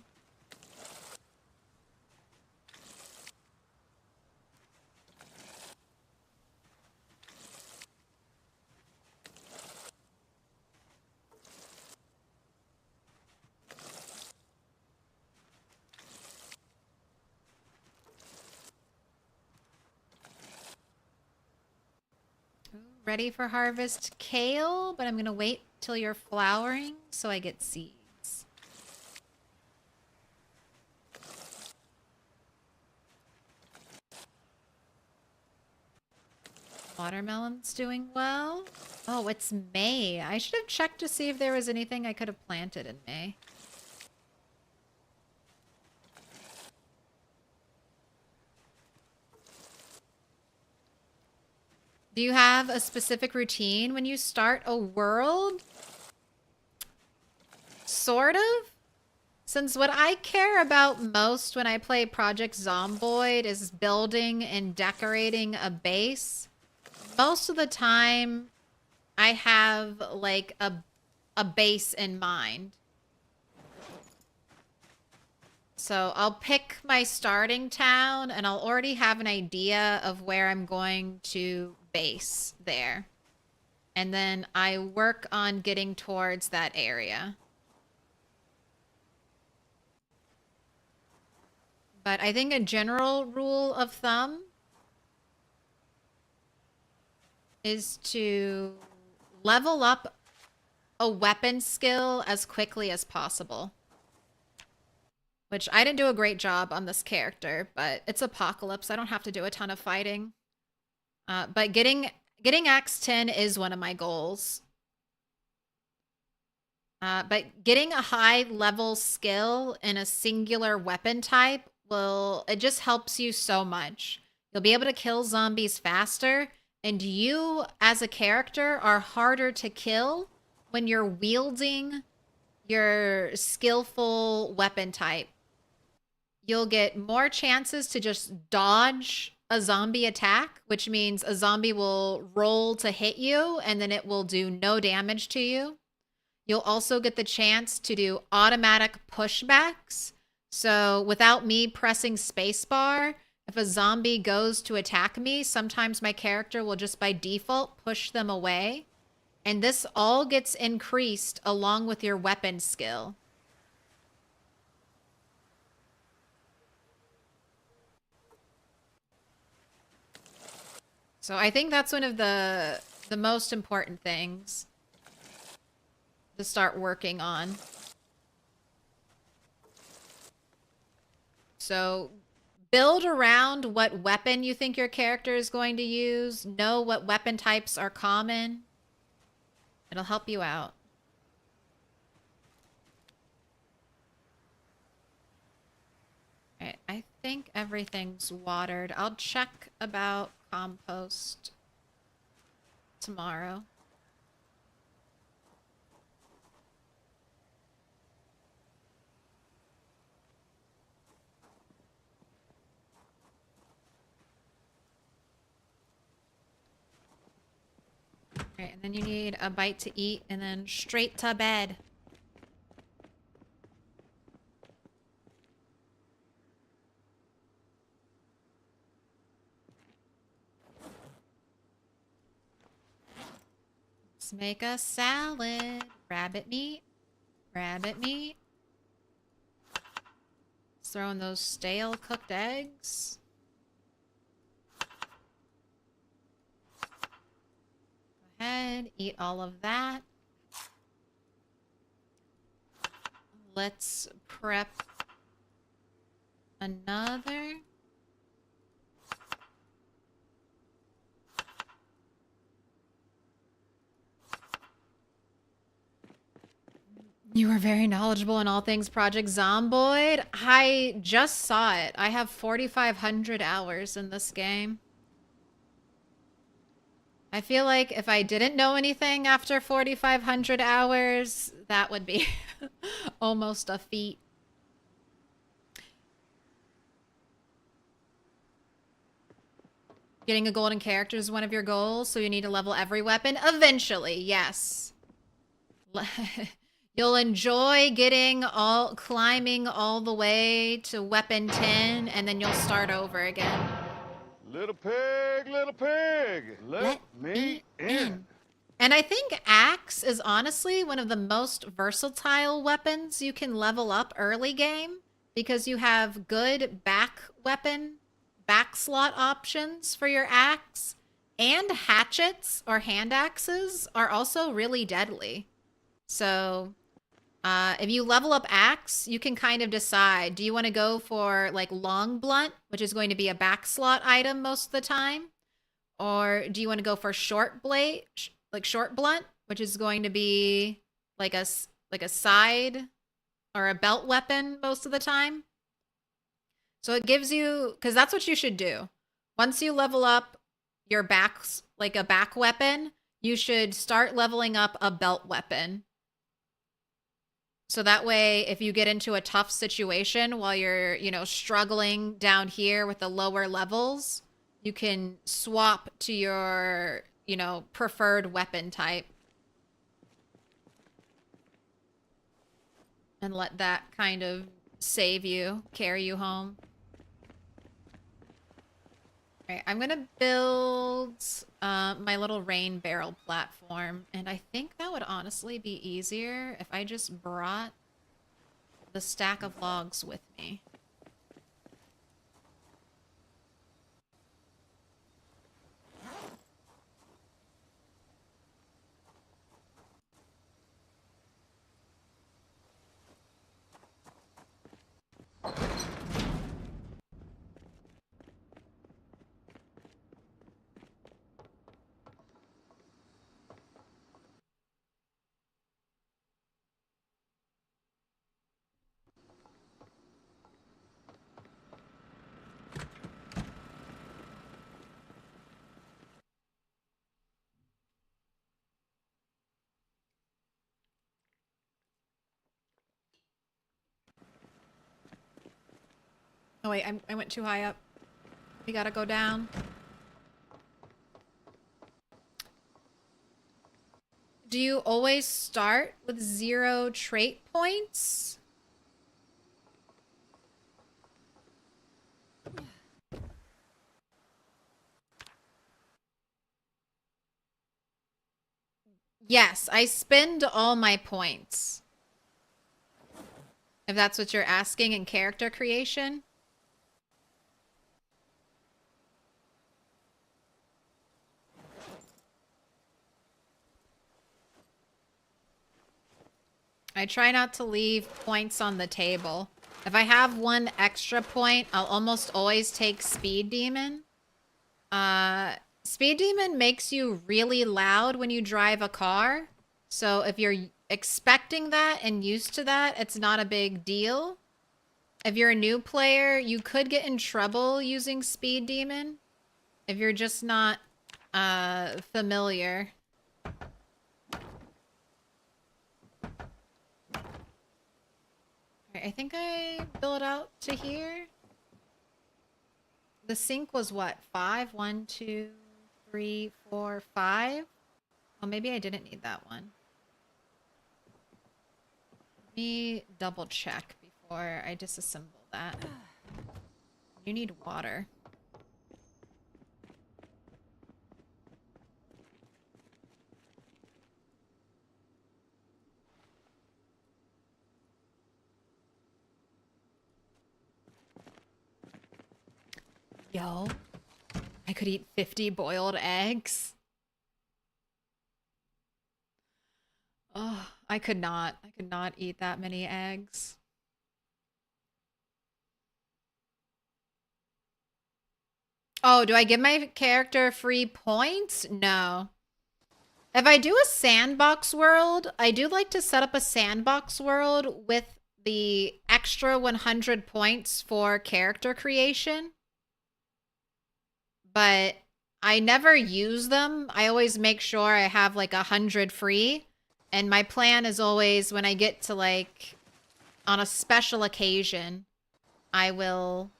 Ready for harvest kale, but I'm gonna wait till you're flowering so I get seeds. Watermelon's doing well. Oh, it's May. I should have checked to see if there was anything I could have planted in May. Do you have a specific routine when you start a world? Sort of. Since what I care about most when I play Project Zomboid is building and decorating a base, most of the time I have like a base in mind. So I'll pick my starting town and I'll already have an idea of where I'm going to base there. And then I work on getting towards that area. But I think a general rule of thumb is to level up a weapon skill as quickly as possible. Which I didn't do a great job on this character, but it's Apocalypse. I don't have to do a ton of fighting. But getting Axe 10 is one of my goals. But getting a high level skill in a singular weapon type it just helps you so much. You'll be able to kill zombies faster, and you as a character are harder to kill when you're wielding your skillful weapon type. You'll get more chances to just dodge a zombie attack, which means a zombie will roll to hit you and then it will do no damage to you. You'll also get the chance to do automatic pushbacks. So without me pressing spacebar, if a zombie goes to attack me, sometimes my character will just by default push them away. And this all gets increased along with your weapon skill. So I think that's one of the most important things to start working on. So build around what weapon you think your character is going to use. Know what weapon types are common. It'll help you out. Alright, I think everything's watered. I'll check about compost tomorrow. Alright, and then you need a bite to eat and then straight to bed. Let's make a salad. Rabbit meat. Rabbit meat. Let's throw in those stale cooked eggs. Go ahead, eat all of that. Let's prep another. You are very knowledgeable in all things Project Zomboid. I just saw it. I have 4,500 hours in this game. I feel like if I didn't know anything after 4,500 hours, that would be almost a feat. Getting a golden character is one of your goals, so you need to level every weapon eventually. Yes. You'll enjoy climbing all the way to weapon 10, and then you'll start over again. Little pig, let me in. And I think axe is honestly one of the most versatile weapons you can level up early game, because you have good back slot options for your axe, and hatchets or hand axes are also really deadly. So if you level up axe, you can kind of decide, do you want to go for like long blunt, which is going to be a back slot item most of the time? Or do you want to go for short blade, like short blunt, which is going to be like a side or a belt weapon most of the time? So it gives you, because that's what you should do. Once you level up your backs, like a back weapon, you should start leveling up a belt weapon. So that way, if you get into a tough situation while you're, struggling down here with the lower levels, you can swap to your, preferred weapon type. And let that kind of save you, carry you home. All right, I'm going to build my little rain barrel platform. And I think that would honestly be easier if I just brought the stack of logs with me. Oh wait, I went too high up. We gotta go down. Do you always start with 0 trait points? Yes, I spend all my points. If that's what you're asking in character creation. I try not to leave points on the table. If I have one extra point, I'll almost always take Speed Demon. Speed Demon makes you really loud when you drive a car. So if you're expecting that and used to that, it's not a big deal. If you're a new player, you could get in trouble using Speed Demon if you're just not familiar. Alright, I think I built out to here. The sink was what? 5? 1, 2, 3, 4, 5? Oh, maybe I didn't need that one. Let me double check before I disassemble that. You need water. Yo, I could eat 50 boiled eggs. Oh, I could not eat that many eggs. Oh, do I give my character free points? No. If I do a sandbox world, I do like to set up a sandbox world with the extra 100 points for character creation. But I never use them. I always make sure I have like 100 free. And my plan is always when I get to like on a special occasion, I will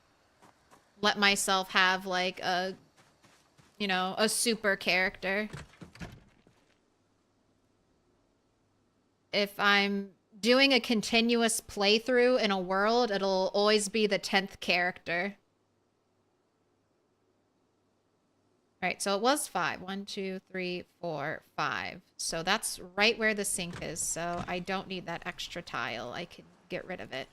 let myself have like a, you know, a super character. If I'm doing a continuous playthrough in a world, it'll always be the 10th character. All right, so it was 5. 1, 2, 3, 4, 5. So that's right where the sink is. So I don't need that extra tile. I can get rid of it.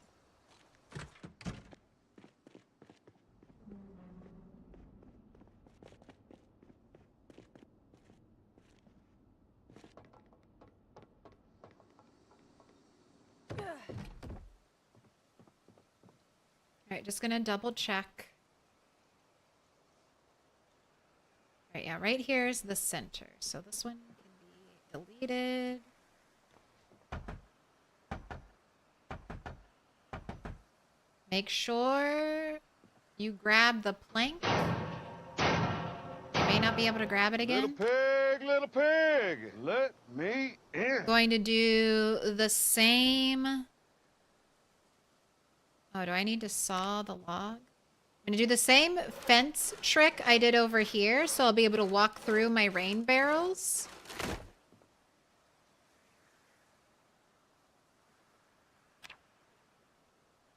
All right, just gonna double check. All right, yeah, right here is the center. So this one can be deleted. Make sure you grab the plank. You may not be able to grab it again. Little pig, let me in. Going to do the same. Oh, do I need to saw the log? I'm gonna do the same fence trick I did over here, so I'll be able to walk through my rain barrels.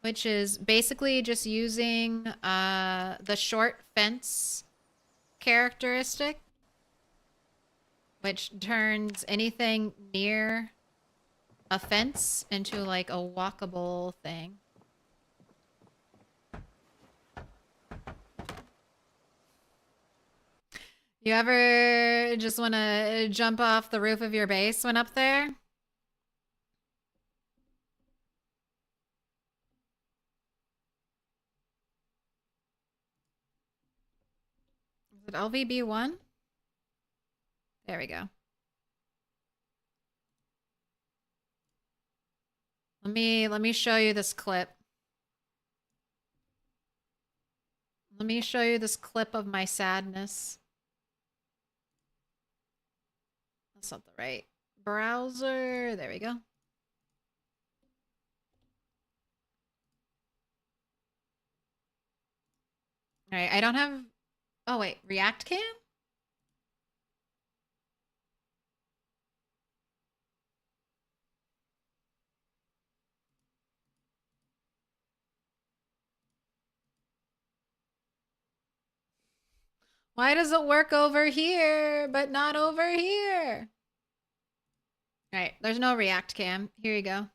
Which is basically just using the short fence characteristic, which turns anything near a fence into like a walkable thing. You ever just want to jump off the roof of your base when up there? Is it LVB1? There we go. Let me show you this clip. Let me show you this clip of my sadness. That's not the right browser. There we go. All right, I don't have... Oh, wait. React Cam? Why does it work over here, but not over here? All right, there's no React Cam. Here you go.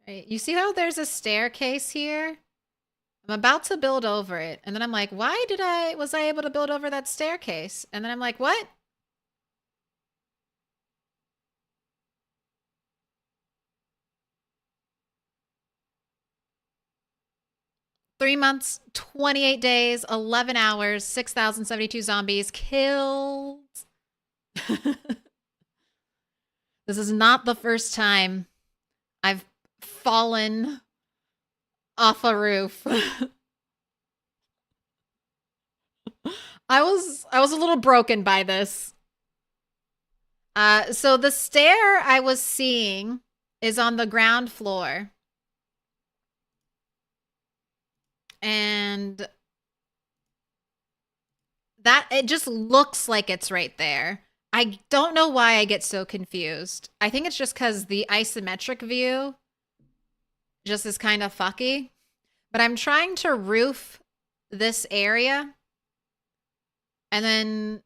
Right, you see how there's a staircase here? I'm about to build over it. And then I'm like, why was I able to build over that staircase? And then I'm like, what? Three months, 28 days, 11 hours, 6,072 zombies killed. This is not the first time I've fallen off a roof. I was a little broken by this. So the stair I was seeing is on the ground floor. And that it just looks like it's right there. I don't know why I get so confused. I think it's just because the isometric view just is kind of fucky. But I'm trying to roof this area. And then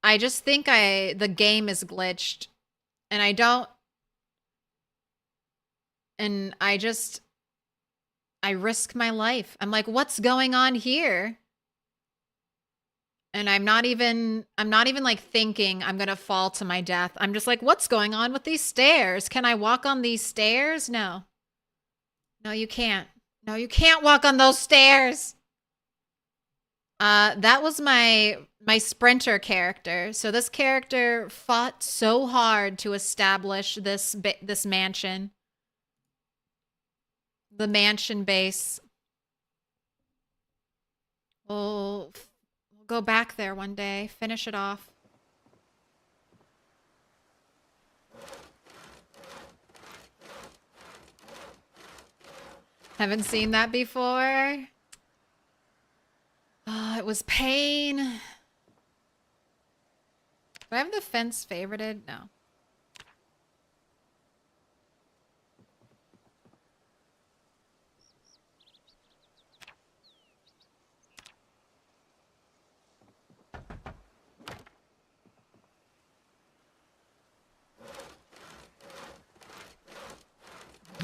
I just think the game is glitched. And I risk my life. I'm like, what's going on here? And I'm not even like thinking I'm going to fall to my death. I'm just like, what's going on with these stairs? Can I walk on these stairs? No. No, you can't. No, you can't walk on those stairs. That was my sprinter character. So this character fought so hard to establish this mansion. The mansion base. We'll go back there one day, finish it off. Haven't seen that before. Oh, it was pain. Do I have the fence favorited? No.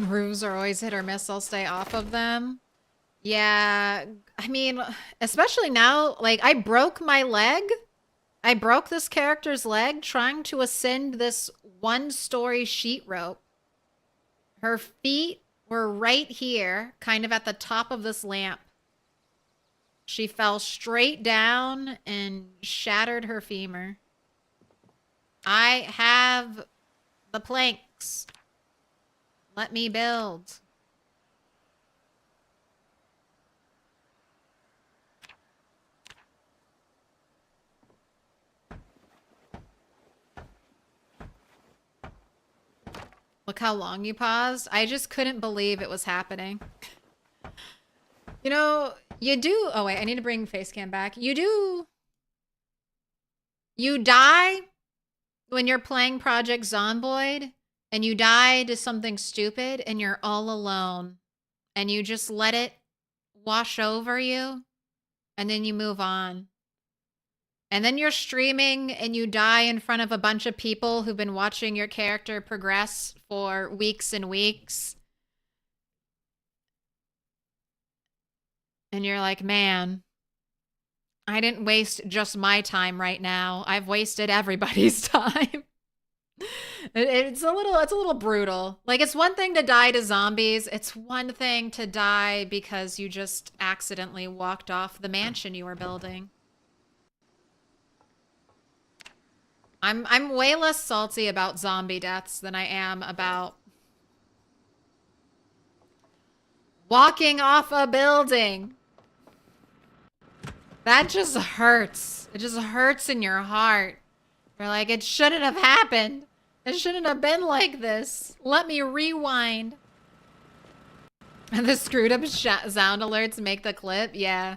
Roofs are always hit or miss. I'll stay off of them. Yeah, I mean, especially now, like, I broke my leg. I broke this character's leg trying to ascend this one-story sheet rope. Her feet were right here, kind of at the top of this lamp. She fell straight down and shattered her femur. I have the planks. Let me build. Look how long you paused. I just couldn't believe it was happening. You know, you do... Oh, wait. I need to bring Facecam back. You die when you're playing Project Zomboid, and you die to something stupid, and you're all alone. And you just let it wash over you, and then you move on. And then you're streaming and you die in front of a bunch of people who've been watching your character progress for weeks and weeks. And you're like, man, I didn't waste just my time right now. I've wasted everybody's time. It's a little brutal. Like, it's one thing to die to zombies. It's one thing to die because you just accidentally walked off the mansion you were building. I'm way less salty about zombie deaths than I am about walking off a building. That just hurts. It just hurts in your heart. You're like, it shouldn't have happened. It shouldn't have been like this. Let me rewind. And the screwed up sound alerts make the clip. Yeah.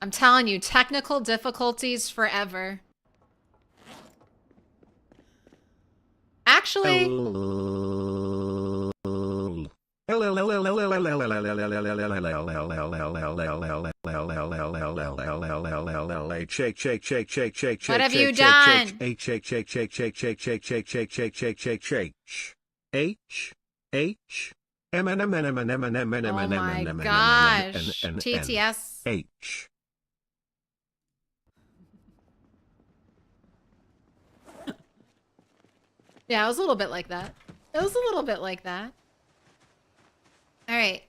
I'm telling you, technical difficulties forever. Actually, what have you done? H Oh my gosh. TTS. H. Yeah, it was a little bit like that. It was a little bit like that. All right.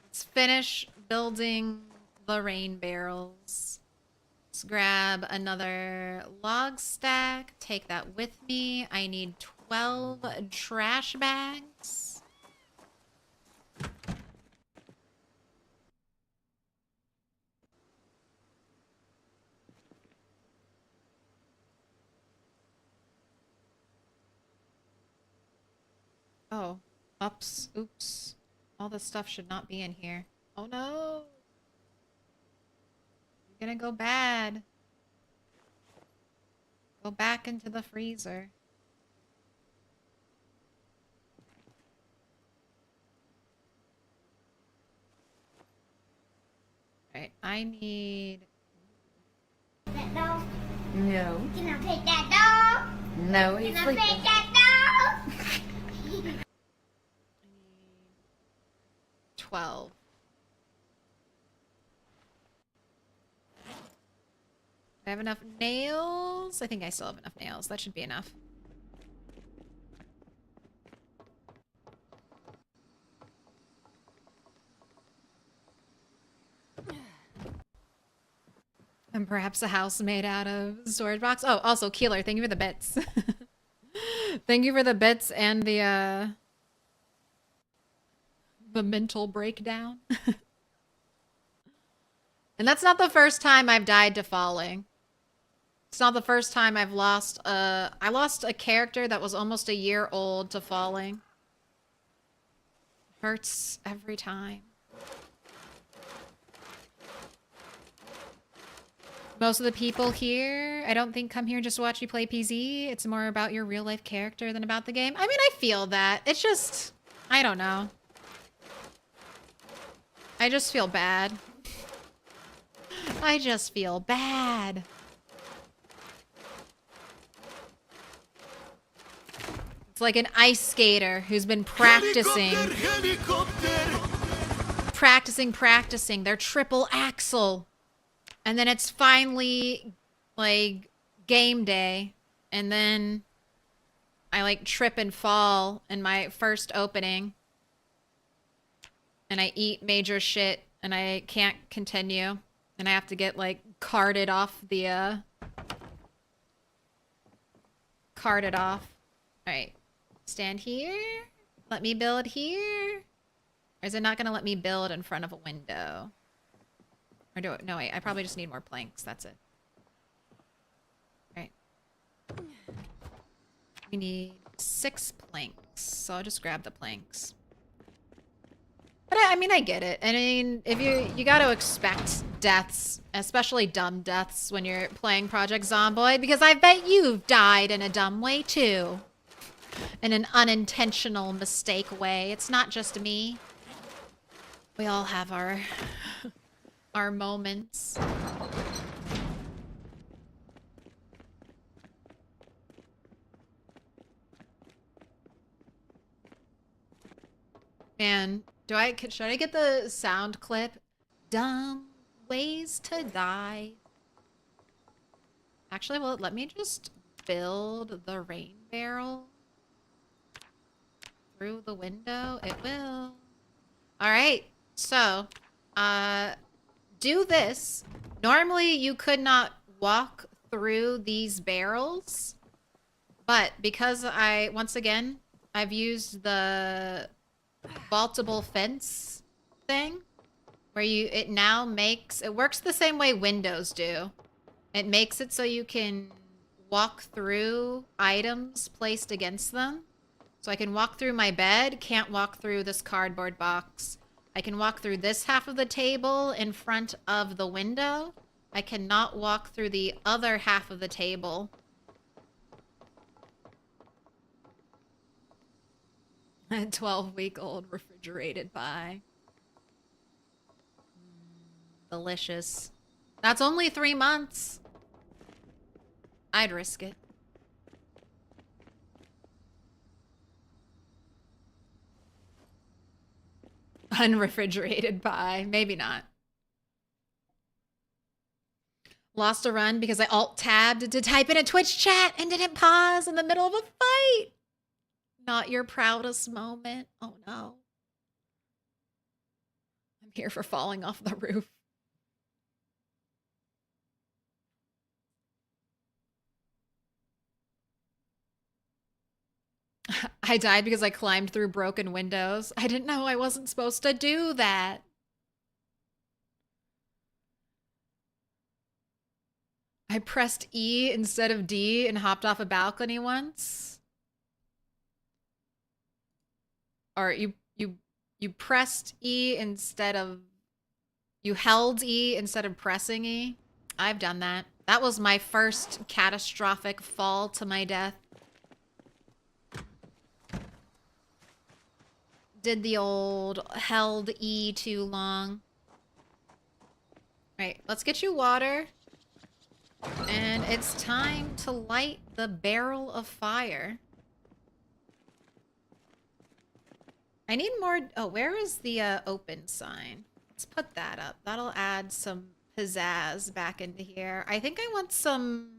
Let's finish building the rain barrels. Let's grab another log stack. Take that with me. I need 12 trash bags. Oh, ups, oops. All this stuff should not be in here. Oh no. You're gonna go bad. Go back into the freezer. Alright, I need... That dog? No. Can I pet that dog? No, he's Can I sleeping. pet that dog? 12. I have enough nails? I think I still have enough nails. That should be enough. And perhaps a house made out of storage box. Oh, also, Keeler, thank you for the bits. Thank you for the bits and the mental breakdown. And that's not the first time I've died to falling. It's not the first time I've lost I lost a character that was almost a year old to falling. Hurts every time. Most of the people here, I don't think, come here just to watch you play PZ. It's more about your real life character than about the game. I mean, I feel that. It's just, I don't know. I just feel bad. I just feel bad. It's like an ice skater who's been practicing. Practicing their triple axel. And then it's finally, like, game day. And then I, like, trip and fall in my first opening. And I eat major shit. And I can't continue. And I have to get, like, carted off the, carted off. Alright. Stand here. Let me build here. Or is it not going to let me build in front of a window? Or do it? No, wait. I probably just need more planks. That's it. Alright. We need 6 planks. So I'll just grab the planks. But I mean, I get it. I mean, if you got to expect deaths, especially dumb deaths when you're playing Project Zomboid, because I bet you've died in a dumb way too. In an unintentional mistake way. It's not just me. We all have our our moments. Man, should I get the sound clip? Dumb ways to die. Actually, well, let me just build the rain barrel through the window. It will. All right. So, do this. Normally, you could not walk through these barrels, but because once again, I've used the vaultable fence thing, where it now makes, it works the same way Windows do. It makes it so you can walk through items placed against them. So I can walk through my bed, can't walk through this cardboard box. I can walk through this half of the table in front of the window. I cannot walk through the other half of the table. A 12-week-old refrigerated pie. Delicious. That's only 3 months. I'd risk it. Unrefrigerated pie. Maybe not. Lost a run because I alt-tabbed to type in a Twitch chat and didn't pause in the middle of a fight. Not your proudest moment. Oh no. I'm here for falling off the roof. I died because I climbed through broken windows. I didn't know I wasn't supposed to do that. I pressed E instead of D and hopped off a balcony once. Or you pressed E instead of... You held E instead of pressing E. I've done that. That was my first catastrophic fall to my death. Did the old held E too long. Right, let's get you water. And it's time to light the barrel of fire. I need more... Oh, where is the open sign? Let's put that up. That'll add some pizzazz back into here. I think I want some...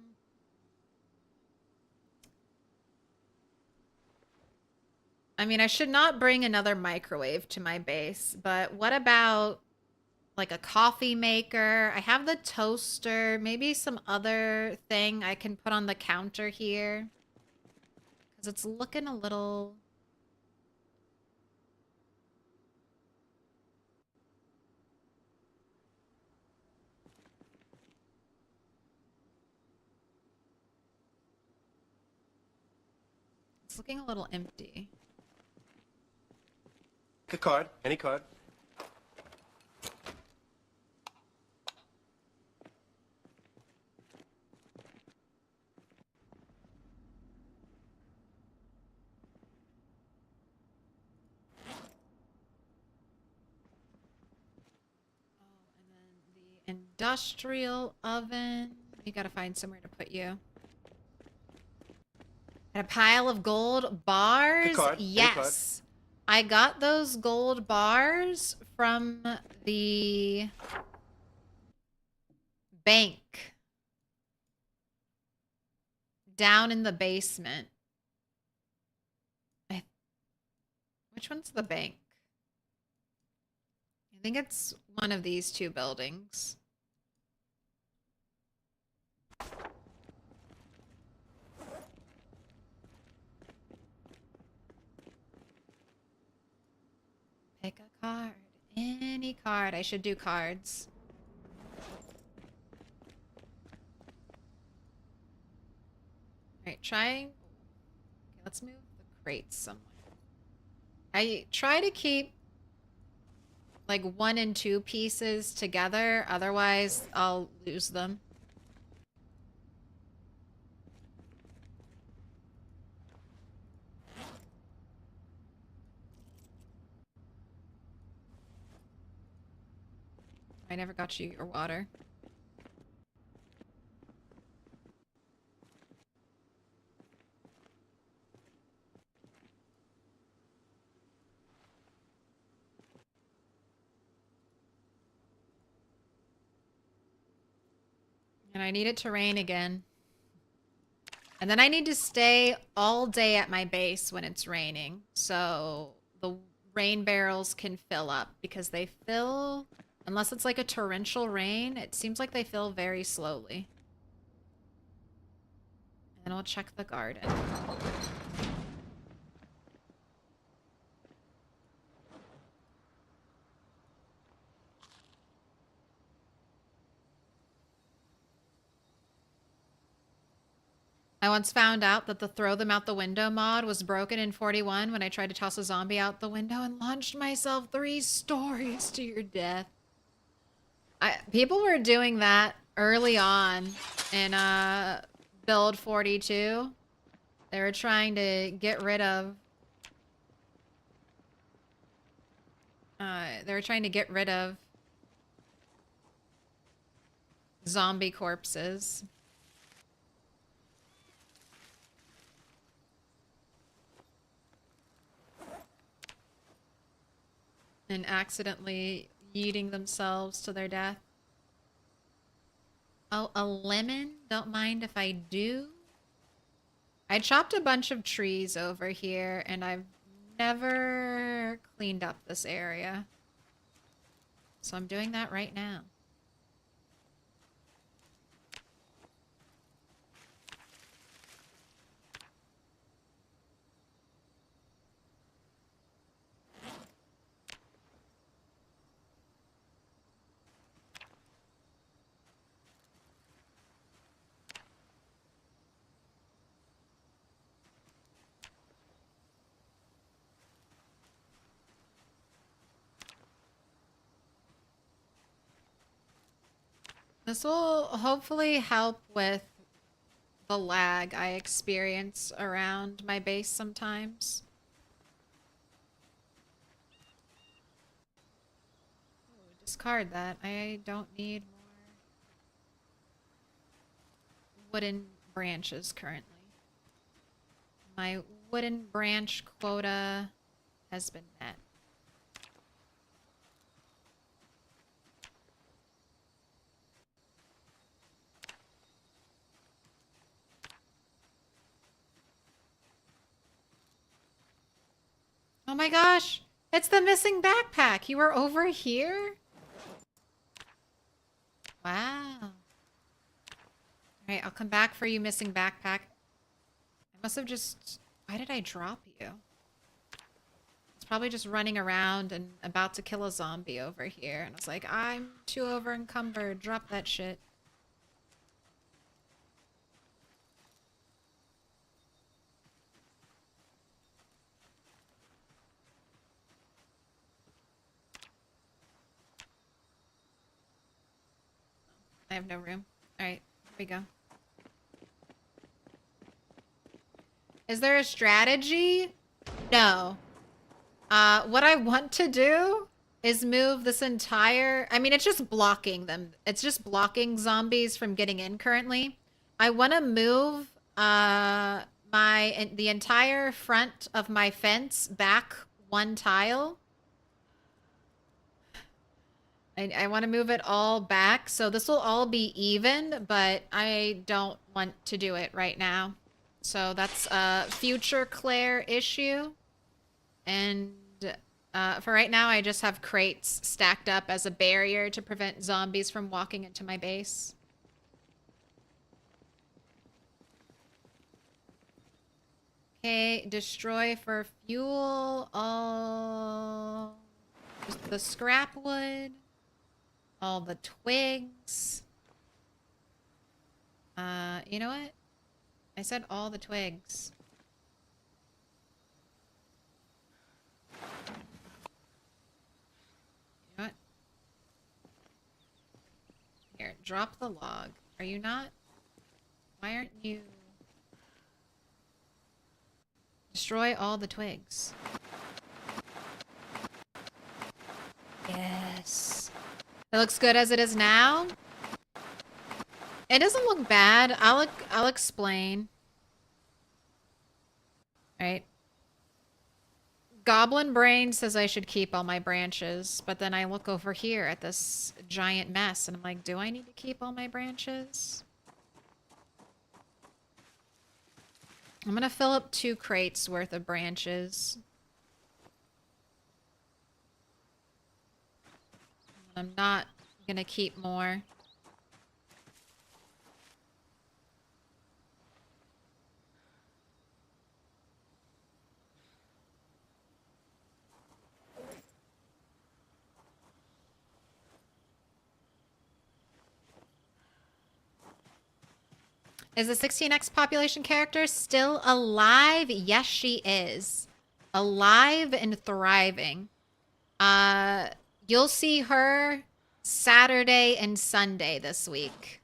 I mean, I should not bring another microwave to my base, but what about like a coffee maker? I have the toaster, maybe some other thing I can put on the counter here. Because it's looking a little... It's looking a little empty. A card, any card. Industrial oven. You gotta find somewhere to put you. And a pile of gold bars? Card. Yes. I got those gold bars from the bank down in the basement. Which one's the bank? I think it's one of these two buildings. Pick a card. Any card. I should do cards. Alright, try... Okay, let's move the crates somewhere. I try to keep like 1 and 2 pieces together, otherwise I'll lose them. I never got you your water. And I need it to rain again. And then I need to stay all day at my base when it's raining. So the rain barrels can fill up because they fill, unless it's like a torrential rain, it seems like they fill very slowly. And I'll check the garden. I once found out that the throw them out the window mod was broken in 41 when I tried to toss a zombie out the window and launched myself 3 stories to your death. People were doing that early on in build 42. They were trying to get rid of zombie corpses. and accidentally yeeting themselves to their death. Oh, a lemon? Don't mind if I do. I chopped a bunch of trees over here, and I've never cleaned up this area. So I'm doing that right now. This will hopefully help with the lag I experience around my base sometimes. Ooh, discard that. I don't need more wooden branches currently. My wooden branch quota has been met. Oh my gosh, it's the missing backpack. You were over here? Wow. All right, I'll come back for you, missing backpack. I must have just... Why did I drop you? It's probably just running around and about to kill a zombie over here. And I was like, I'm too over encumbered. Drop that shit. I have no room. Alright, here we go. Is there a strategy? No. What I want to do is move this entire... I mean, it's just blocking them. It's just blocking zombies from getting in currently. I want to move the entire front of my fence back one tile. I want to move it all back, so this will all be even, but I don't want to do it right now. So that's a future Claire issue. And for right now, I just have crates stacked up as a barrier to prevent zombies from walking into my base. Okay, destroy for fuel all just the scrap wood. All the twigs. You know what? I said all the twigs. You know what? Here, drop the log. Are you not? Why aren't you? Destroy all the twigs. Yes. It looks good as it is now. It doesn't look bad. I'll explain. Right. Goblin Brain says I should keep all my branches, but then I look over here at this giant mess and I'm like, do I need to keep all my branches? I'm gonna fill up 2 crates worth of branches. I'm not gonna keep more. Is the 16X population character still alive? Yes, she is. Alive and thriving. You'll see her Saturday and Sunday this week.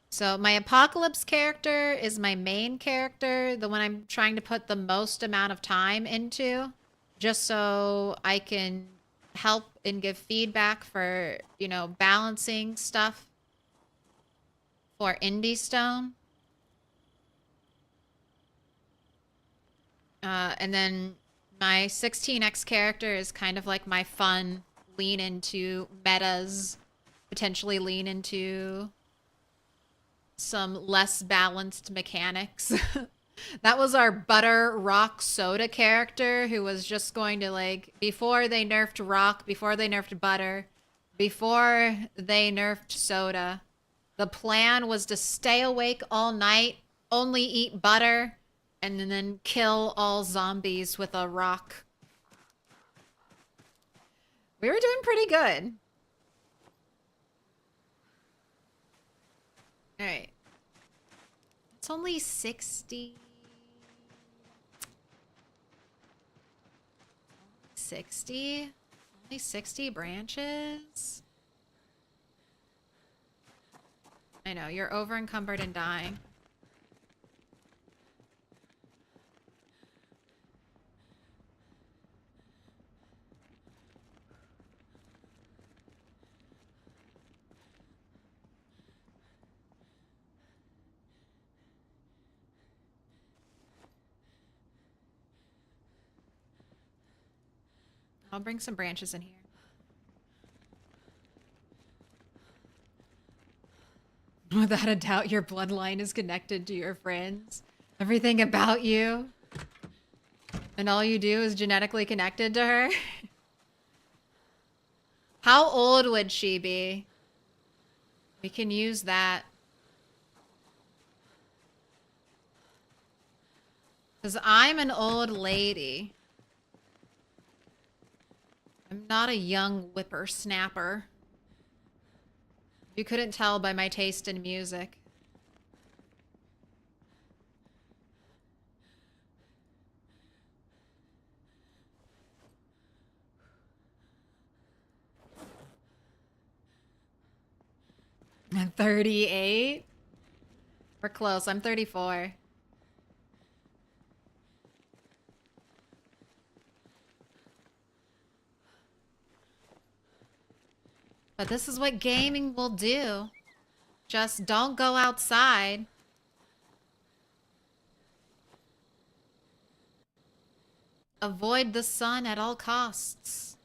So my Apocalypse character is my main character, the one I'm trying to put the most amount of time into, just so I can help and give feedback for, you know, balancing stuff for Indie Stone. And then My 16x character is kind of like my fun lean into metas, potentially lean into some less balanced mechanics. That was our butter rock soda character who was just going to, like, before they nerfed rock, before they nerfed butter, before they nerfed soda, the plan was to stay awake all night, only eat butter, and then kill all zombies with a rock. We were doing pretty good. All right. It's only 60. 60? Only 60 branches? I know, you're over encumbered and dying. I'll bring some branches in here. Without a doubt, your bloodline is connected to your friends. Everything about you. And all you do is genetically connected to her. How old would she be? We can use that. Because I'm an old lady. I'm not a young whippersnapper. You couldn't tell by my taste in music. I'm 38. We're close. I'm 34. But this is what gaming will do. Just don't go outside. Avoid the sun at all costs.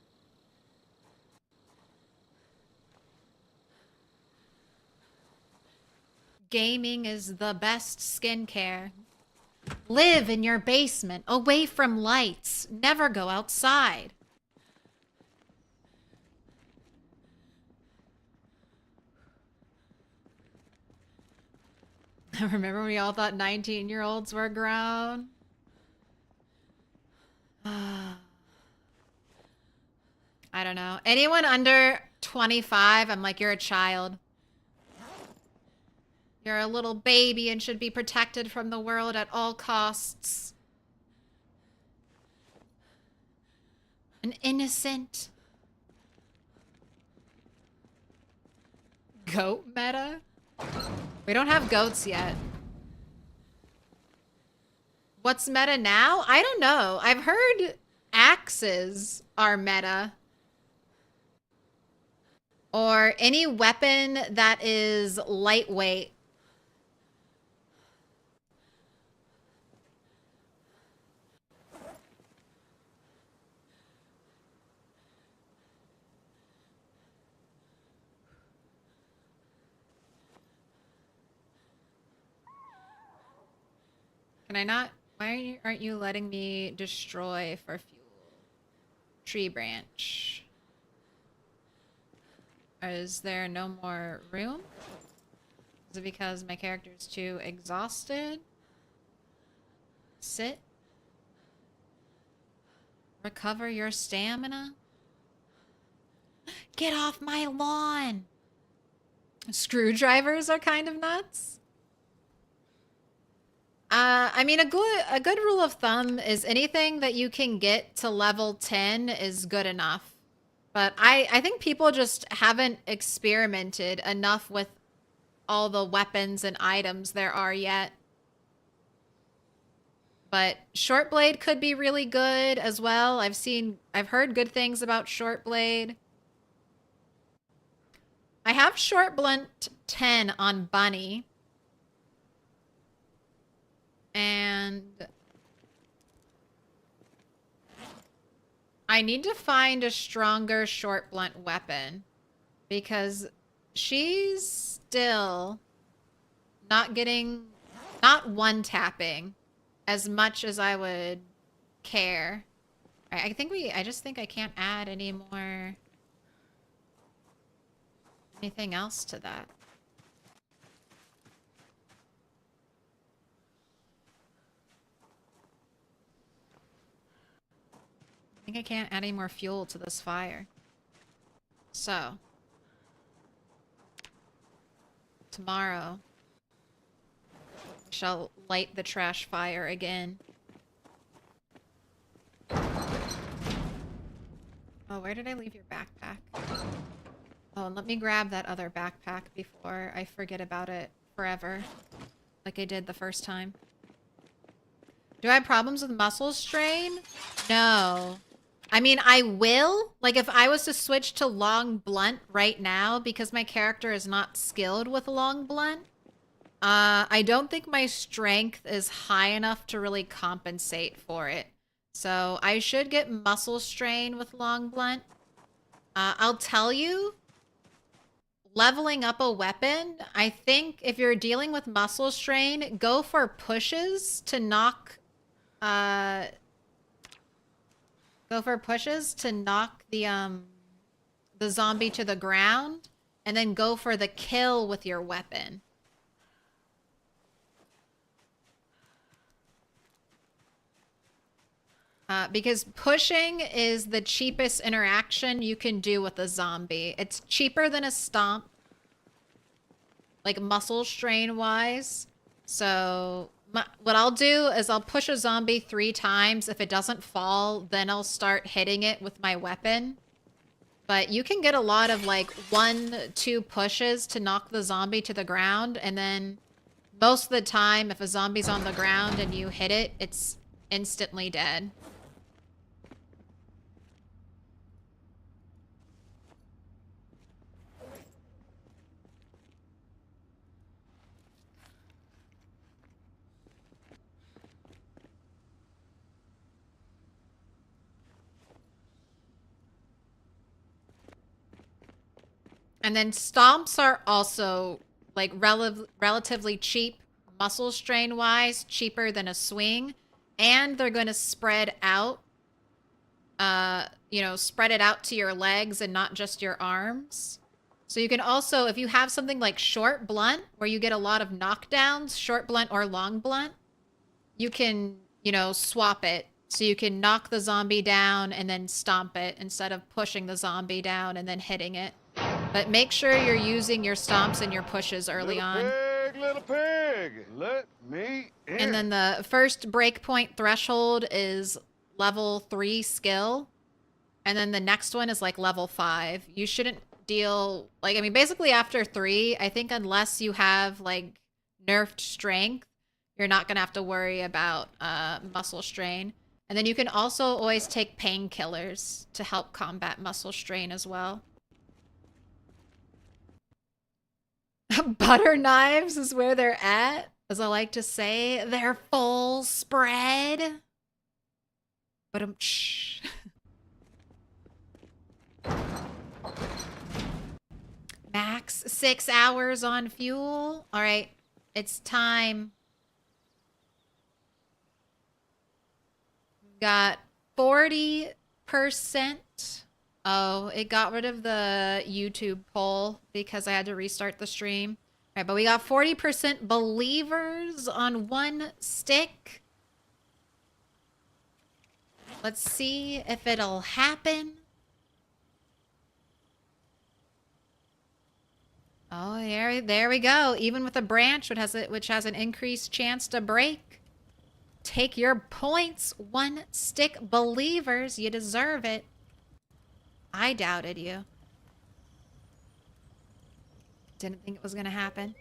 Gaming is the best skincare. Live in your basement, away from lights. Never go outside. Remember when we all thought 19-year-olds were grown? I don't know. Anyone under 25, I'm like, you're a child. You're a little baby and should be protected from the world at all costs. An innocent goat meta? We don't have goats yet. What's meta now? I don't know. I've heard axes are meta. Or any weapon that is lightweight. Can I not? Why aren't you letting me destroy for fuel? Tree branch. Is there no more room? Is it because my character is too exhausted? Sit. Recover your stamina. Get off my lawn! Screwdrivers are kind of nuts. I mean, a good rule of thumb is anything that you can get to level 10 is good enough. But I think people just haven't experimented enough with all the weapons and items there are yet. But short blade could be really good as well. I've heard good things about short blade. I have short blunt 10 on Bunny. I need to find a stronger short blunt weapon because she's still not one tapping as much as I would care. I just think I can't add anything else to that. I think I can't add any more fuel to this fire. So, tomorrow, I shall light the trash fire again. Oh, where did I leave your backpack? Oh, and let me grab that other backpack before I forget about it forever, like I did the first time. Do I have problems with muscle strain? No. I mean, I will. Like, if I was to switch to long blunt right now, because my character is not skilled with long blunt, I don't think my strength is high enough to really compensate for it. So I should get muscle strain with long blunt. I'll tell you, leveling up a weapon, I think if you're dealing with muscle strain, go for pushes to knock the zombie to the ground, and then go for the kill with your weapon. Because pushing is the cheapest interaction you can do with a zombie. It's cheaper than a stomp, like muscle strain wise. So what I'll do is I'll push a zombie 3 times. If it doesn't fall, then I'll start hitting it with my weapon. But you can get a lot of like 1-2 pushes to knock the zombie to the ground. And then most of the time, if a zombie's on the ground and you hit it, it's instantly dead. And then stomps are also like relatively cheap, muscle strain wise, cheaper than a swing, and they're going to spread out. Spread it out to your legs and not just your arms. So you can also, if you have something like short blunt, where you get a lot of knockdowns, short blunt or long blunt, you can, swap it. So you can knock the zombie down and then stomp it instead of pushing the zombie down and then hitting it. But make sure you're using your stomps and your pushes early on. Little pig, let me in. And then the first breakpoint threshold is level 3 skill. And then the next one is like level 5. You shouldn't deal, basically after 3, I think unless you have like nerfed strength, you're not going to have to worry about muscle strain. And then you can also always take painkillers to help combat muscle strain as well. Butter knives is where they're at. As I like to say, they're full spread. But max 6 hours on fuel. All right, it's time. We've got 40%. Oh, it got rid of the YouTube poll because I had to restart the stream. All right, but we got 40% believers on 1 stick. Let's see if it'll happen. Oh, there we go. Even with a branch, which has an increased chance to break. Take your points, 1 stick believers. You deserve it. I doubted you. Didn't think it was going to happen.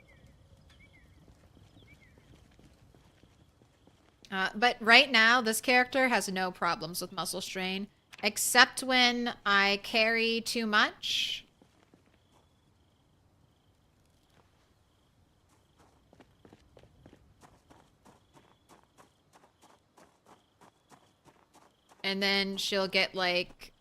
But right now, this character has no problems with muscle strain, except when I carry too much. And then she'll get like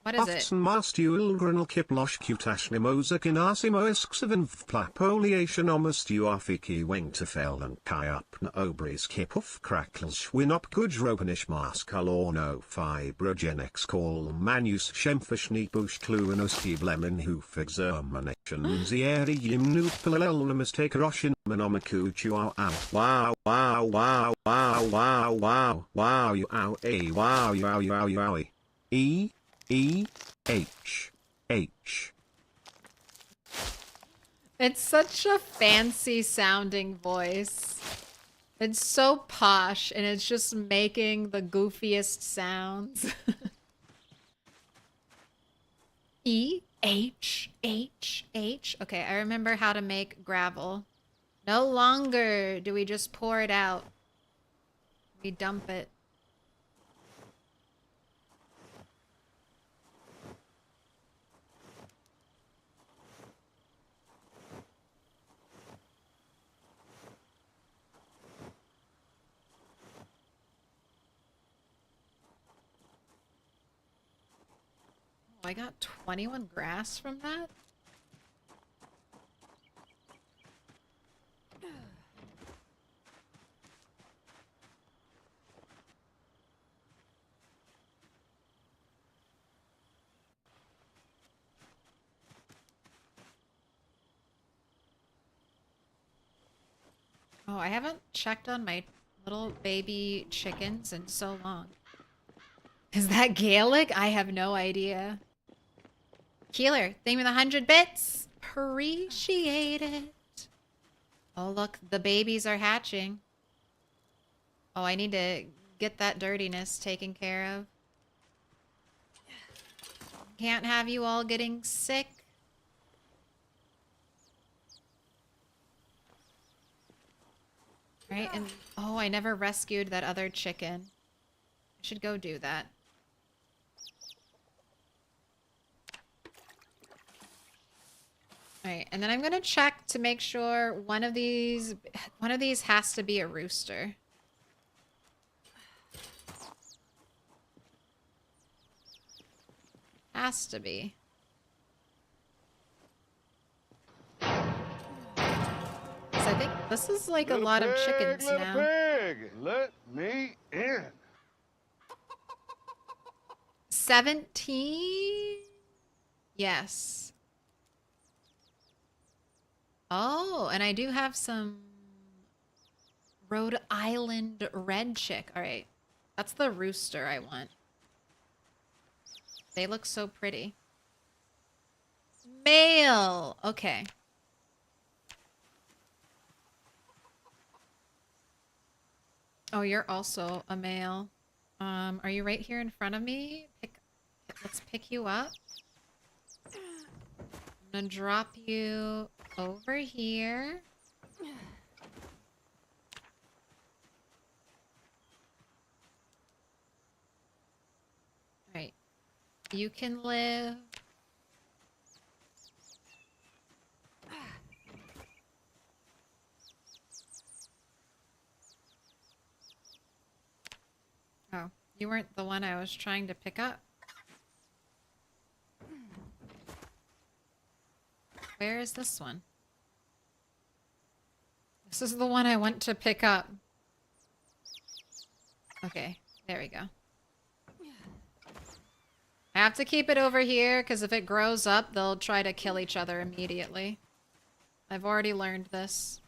what is it? Often mastuel granal kiplosh kutashni mozak in asimoisksevin vplapoliation omastu afiki wengtefel and kayapna obris kipuf crackles winop kujropanish maskalorno fibrogenics call manus shemfishni bush kluanoski blemin hoof exermination zieri yimnu palelnamas take roshin manomiku chuau wow wow wow wow wow wow wow you ow a wow you ow you ow you owie E H H. It's such a fancy sounding voice. It's so posh and it's just making the goofiest sounds. E H H H. Okay, I remember how to make gravel. No longer do we just pour it out. We dump it. I got 21 grass from that? Oh, I haven't checked on my little baby chickens in so long. Is that Gaelic? I have no idea. Keeler, thank you for the 100 bits. Appreciate it. Oh, look, the babies are hatching. Oh, I need to get that dirtiness taken care of. Can't have you all getting sick. Right, and oh, I never rescued that other chicken. I should go do that. Alright, and then I'm gonna check to make sure one of these has to be a rooster. Has to be. So I think this is like a lot of chickens little now. pig, let me in. 17? Yes. Oh, and I do have some Rhode Island red chick. All right. That's the rooster I want. They look so pretty. Male. Okay. Oh, you're also a male. Are you right here in front of me? Let's pick you up. I'm gonna drop you over here. Alright. You can live. Oh, you weren't the one I was trying to pick up. Where is this one? This is the one I want to pick up. Okay, there we go. I have to keep it over here because if it grows up, they'll try to kill each other immediately. I've already learned this.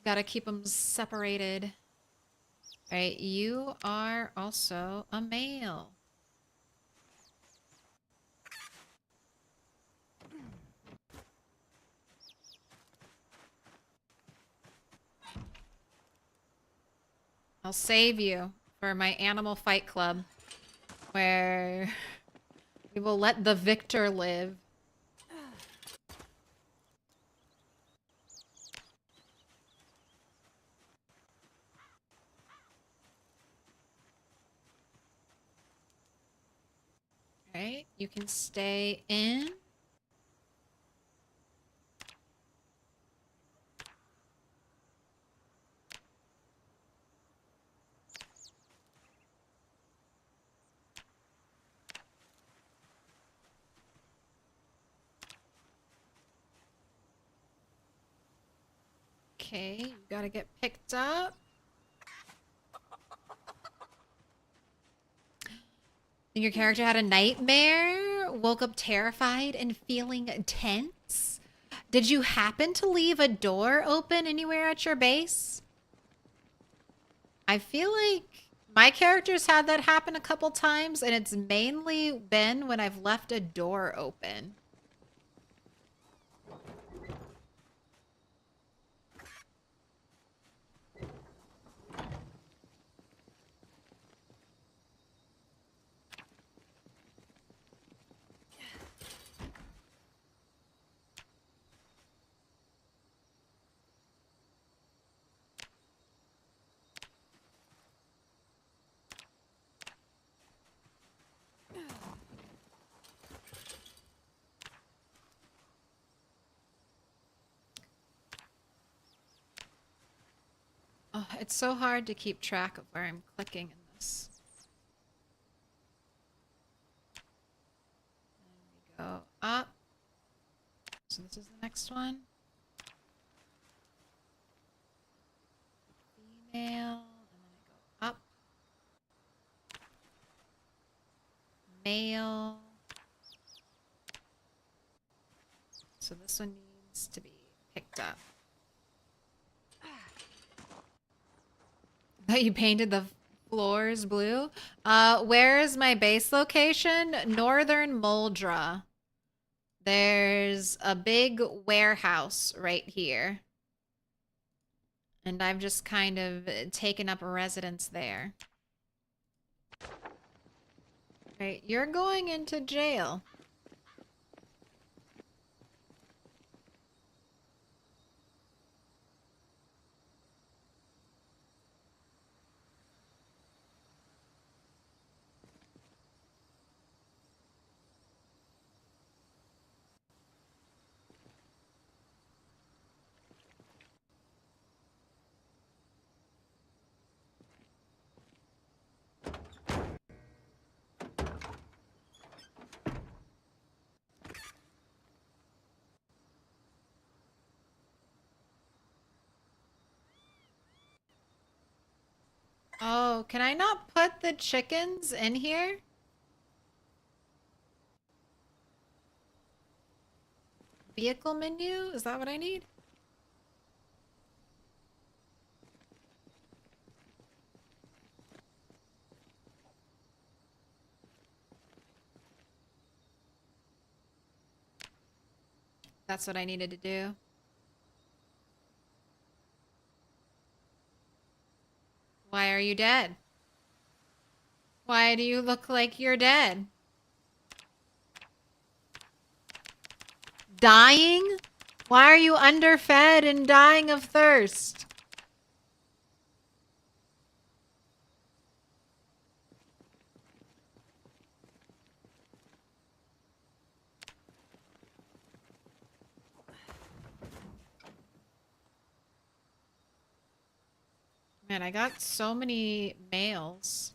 Gotta keep them separated. Alright, you are also a male. I'll save you for my animal fight club, where we will let the victor live. Alright, you can stay in. Okay, you gotta get picked up. Think your character had a nightmare? Woke up terrified and feeling tense? Did you happen to leave a door open anywhere at your base? I feel like my character's had that happen a couple times, and it's mainly been when I've left a door open. Oh, it's so hard to keep track of where I'm clicking in this. And we go up. So this is the next one. Female, and then I go up. Male. So this one needs to be picked up. That you painted the floors blue. Where is my base location? Northern Muldraugh. There's a big warehouse right here. And I've just kind of taken up a residence there. Right, you're going into jail. Oh, can I not put the chickens in here? Vehicle menu? Is that what I need? That's what I needed to do. Why are you dead? Why do you look like you're dead? Dying? Why are you underfed and dying of thirst? Man, I got so many mails.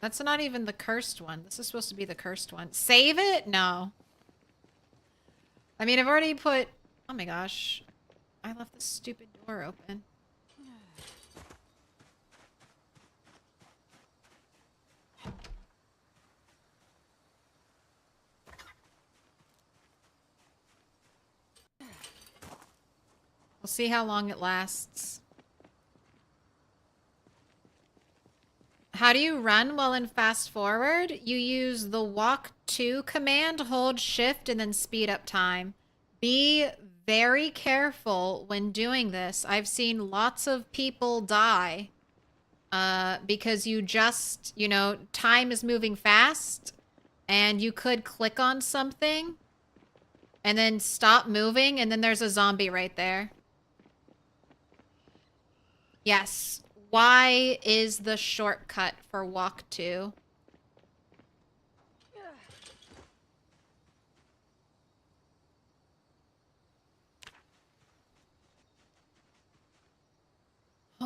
That's not even the cursed one. This is supposed to be the cursed one. Save it? No. I mean, I've already put... Oh my gosh. I left this stupid door open. We'll see how long it lasts. How do you run while in fast forward? You use the walk to command, hold shift, and then speed up time. Be very careful when doing this. I've seen lots of people die because you just, you know, time is moving fast and you could click on something and then stop moving and then there's a zombie right there. Yes. Y is the shortcut for walk to.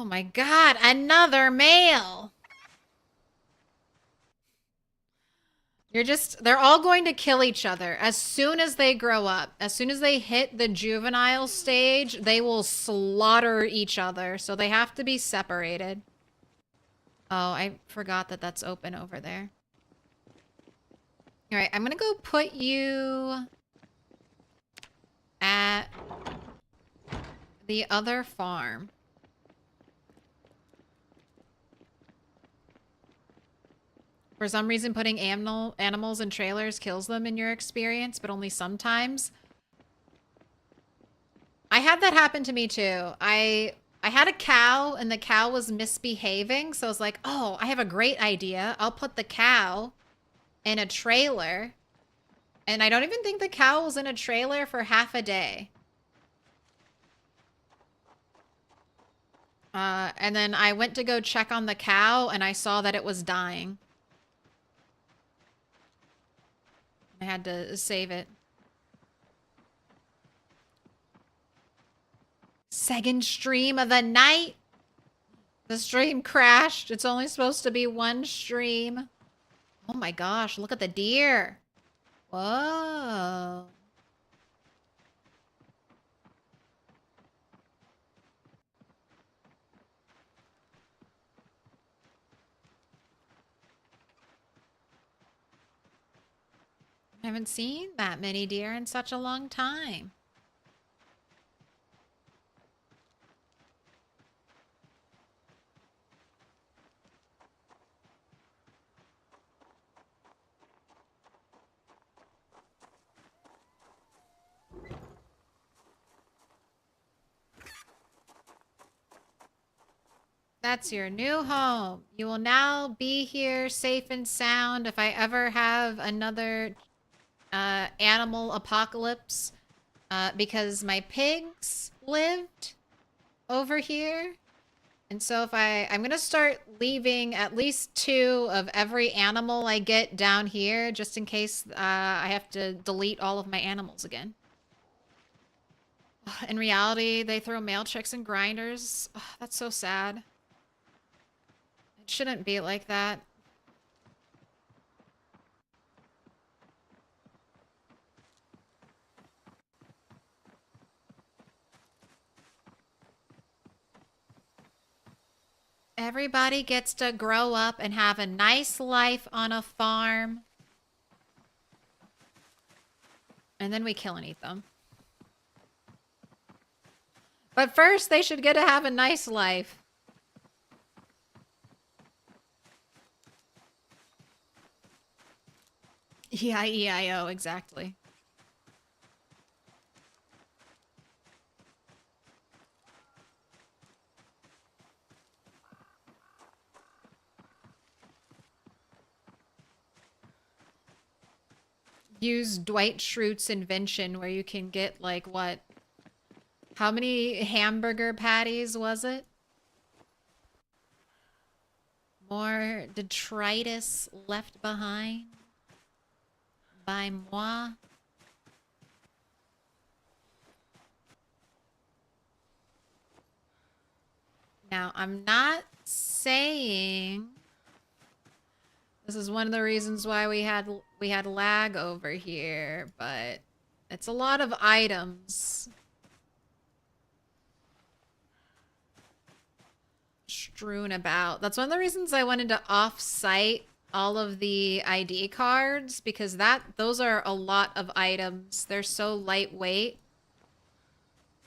Oh my god, another male! They're all going to kill each other as soon as they grow up. As soon as they hit the juvenile stage, they will slaughter each other. So they have to be separated. Oh, I forgot that that's open over there. All right, I'm gonna go put you at the other farm. For some reason, putting animals in trailers kills them in your experience, but only sometimes. I had that happen to me too. I had a cow and the cow was misbehaving, so I was like, oh, I have a great idea. I'll put the cow in a trailer. And I don't even think the cow was in a trailer for half a day. And then I went to go check on the cow and I saw that it was dying. I had to save it. Second stream of the night. The stream crashed. It's only supposed to be one stream. Oh my gosh, look at the deer. Whoa. I haven't seen that many deer in such a long time. That's your new home. You will now be here safe and sound if I ever have another animal apocalypse, because my pigs lived over here. And so if I'm going to start leaving at least 2 of every animal I get down here, just in case I have to delete all of my animals again. In reality, they throw mail checks in grinders. Oh, that's so sad. It shouldn't be like that. Everybody gets to grow up and have a nice life on a farm. And then we kill and eat them. But first, they should get to have a nice life. E-I-E-I-O, exactly. Use Dwight Schrute's invention where you can get, like, what? How many hamburger patties was it? More detritus left behind by moi. Now, I'm not saying this is one of the reasons why we had lag over here, but it's a lot of items strewn about. That's one of the reasons I wanted to off-site all of the ID cards, because those are a lot of items. They're so lightweight.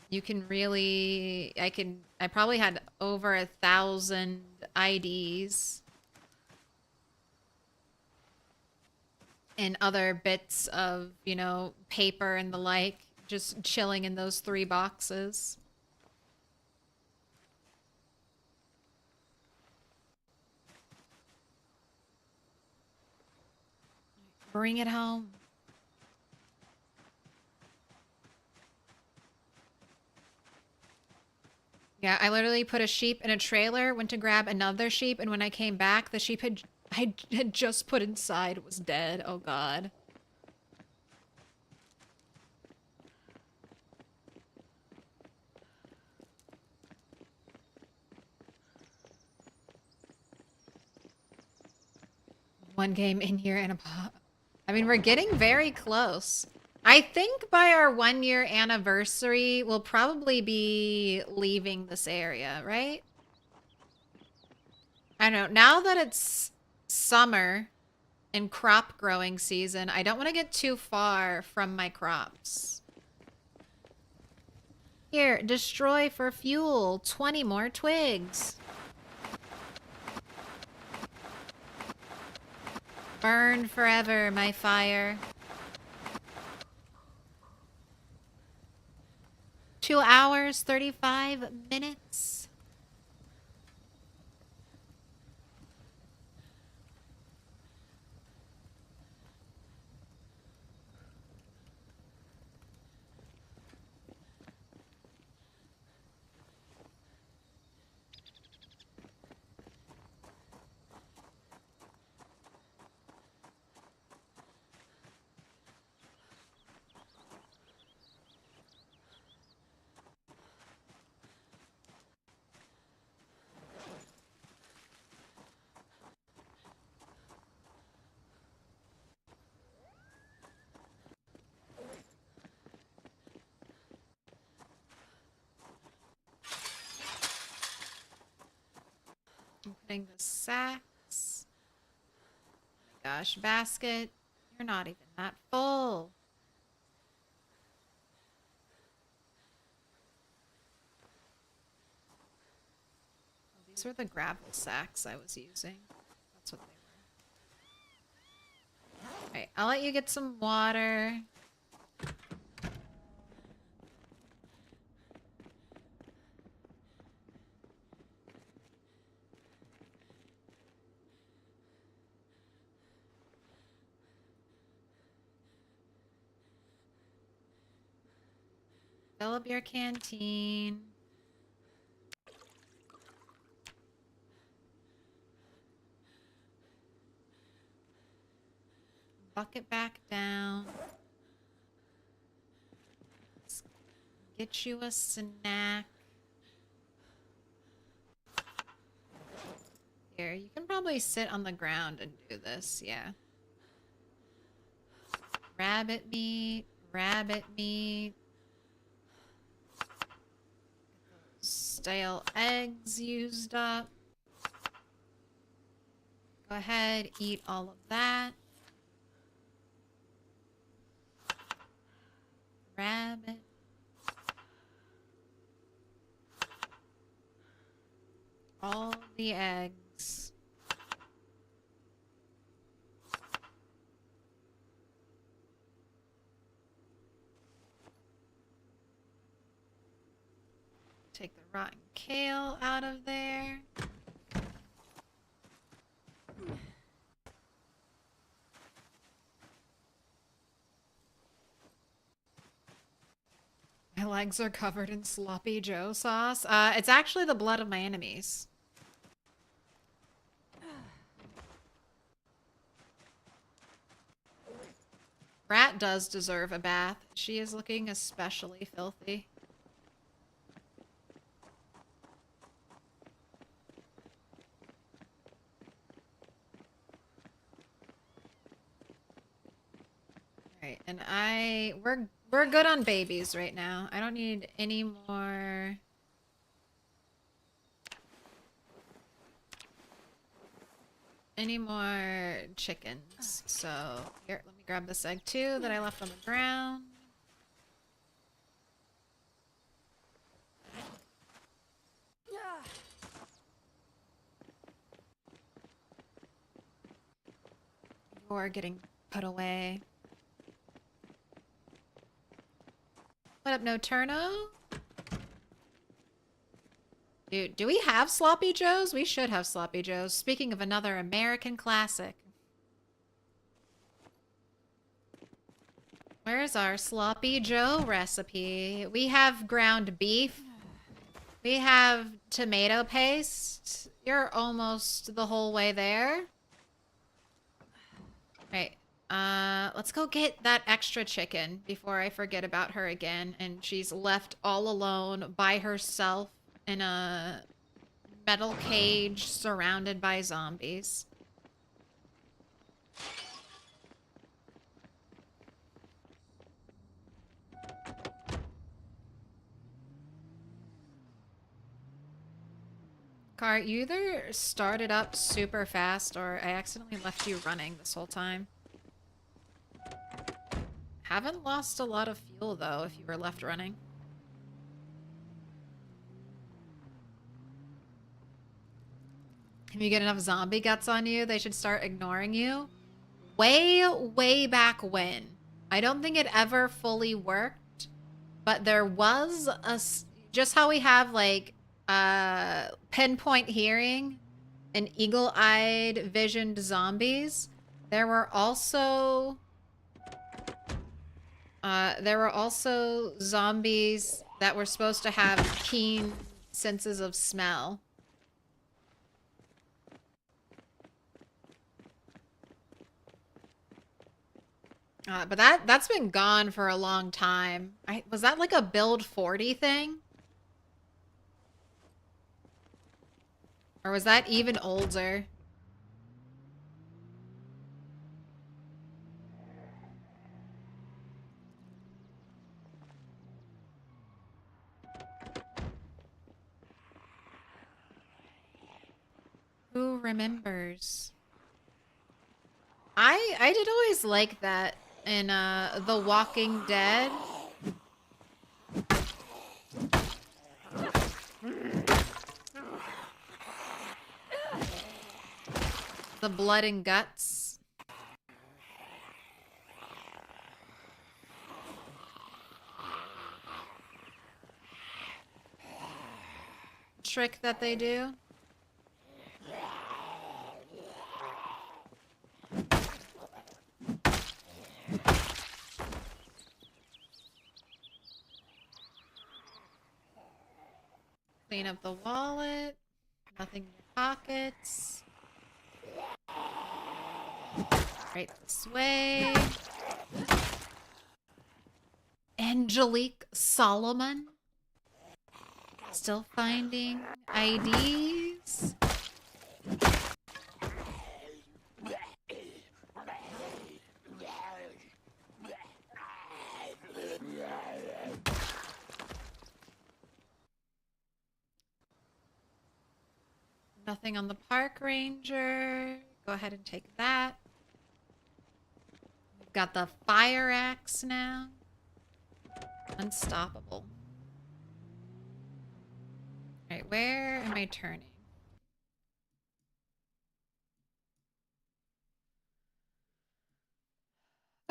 You can really, I probably had over 1,000 IDs. And other bits of, you know, paper and the like, just chilling in those 3 boxes. Bring it home. Yeah, I literally put a sheep in a trailer, went to grab another sheep, and when I came back, the sheep I had just put inside was dead. Oh god. One game in year and I mean, we're getting very close. I think by our 1-year anniversary, we'll probably be leaving this area, right? I don't know. Now that it's summer and crop growing season, I don't want to get too far from my crops. Here, destroy for fuel. 20 more twigs. Burn forever, my fire. 2 hours, 35 minutes. Putting the sacks. Oh my gosh, basket. You're not even that full. Oh, these were the gravel sacks I was using. That's what they were. Alright, I'll let you get some water. Fill up your canteen. Bucket back down. Let's get you a snack. Here, you can probably sit on the ground and do this, yeah. Rabbit meat, rabbit meat. Stale eggs used up. Go ahead, eat all of that. Rabbit. All the eggs. Take the rotten kale out of there. My legs are covered in sloppy Joe sauce. It's actually the blood of my enemies. Rat does deserve a bath. She is looking especially filthy. Alright, and we're good on babies right now. I don't need any more. Any more chickens. So here, let me grab this egg too that I left on the ground. You're getting put away. What up, No Turno? Dude, do we have Sloppy Joes? We should have Sloppy Joes. Speaking of another American classic. Where's our Sloppy Joe recipe? We have ground beef. We have tomato paste. You're almost the whole way there. Right. Let's go get that extra chicken before I forget about her again and she's left all alone by herself in a metal cage surrounded by zombies. Car, you either started up super fast or I accidentally left you running this whole time. Haven't lost a lot of fuel though if you were left running. If you get enough zombie guts on you, they should start ignoring you. Way back when. I don't think it ever fully worked, but there was a... Just how we have, like, pinpoint hearing and eagle-eyed visioned zombies, there were also zombies that were supposed to have keen senses of smell. But that's been gone for a long time. Was that like a build 40 thing? Or was that even older? Who remembers? I did always like that in The Walking Dead. The blood and guts. Trick that they do. Clean up the wallet. Nothing in your pockets. Right this way. Angelique Solomon. Still finding IDs. Nothing on the park ranger. Go ahead and take that. We've got the fire axe now. Unstoppable. Alright, where am I turning?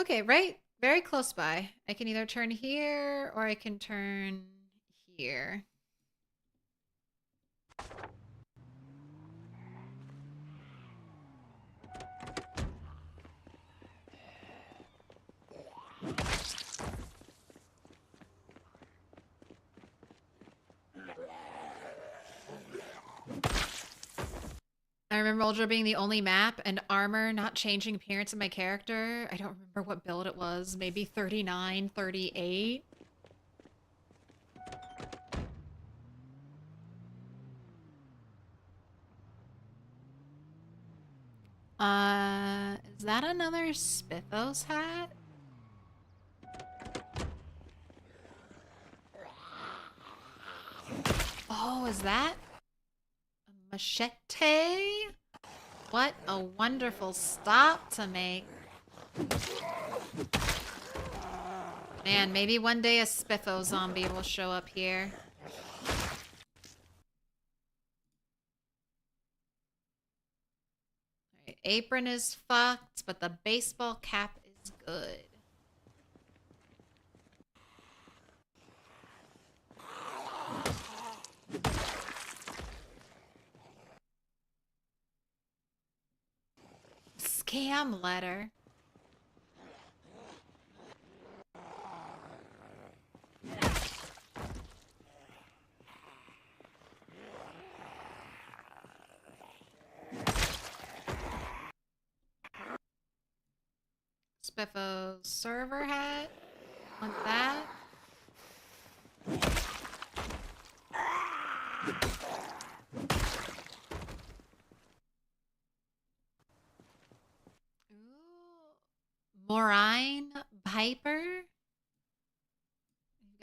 Okay, right? Very close by. I can either turn here or I can turn here. I remember Muldraugh being the only map and armor not changing appearance of my character. I don't remember what build it was. Maybe 39, 38. Is that another Spithos hat? Oh, is that a machete? What a wonderful stop to make. Man, maybe one day a Spitho zombie will show up here. Alright, apron is fucked, but the baseball cap is good. Scam letter. Spiffo server hat. Want that?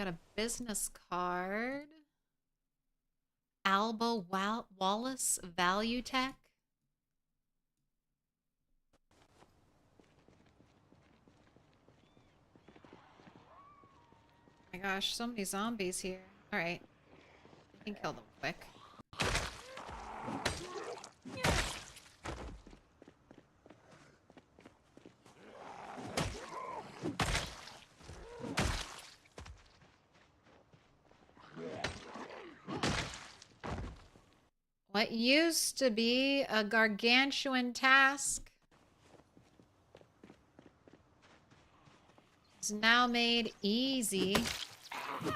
Got a business card. Alba Wallace Value Tech. Oh my gosh, so many zombies here. Alright. I can kill them quick. What used to be a gargantuan task is now made easy with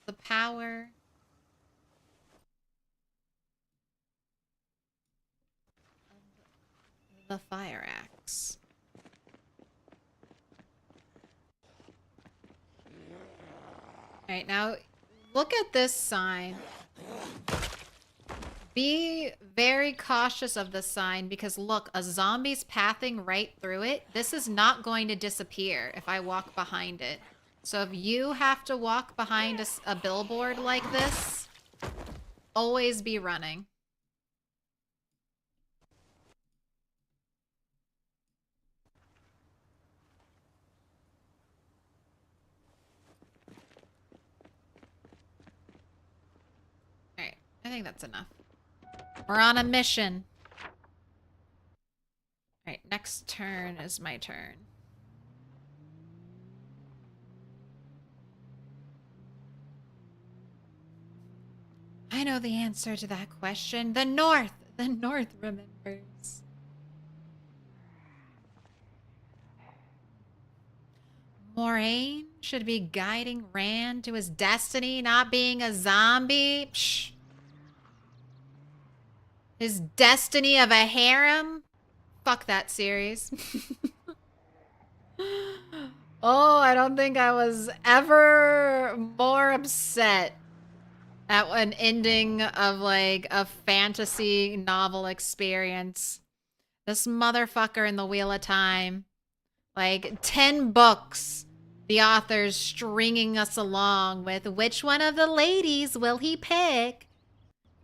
the power of the fire axe. Alright, now look at this sign. Be very cautious of the sign because look, a zombie's pathing right through it. This is not going to disappear if I walk behind it. So if you have to walk behind a billboard like this, always be running. Alright, I think that's enough. We're on a mission. Alright, next turn is my turn. I know the answer to that question. The North! The North remembers. Moraine should be guiding Rand to his destiny, not being a zombie. Psh. His destiny of a harem? Fuck that series. Oh, I don't think I was ever more upset at an ending of like a fantasy novel experience. This motherfucker in the Wheel of Time. Like 10 books. The author's stringing us along with which one of the ladies will he pick?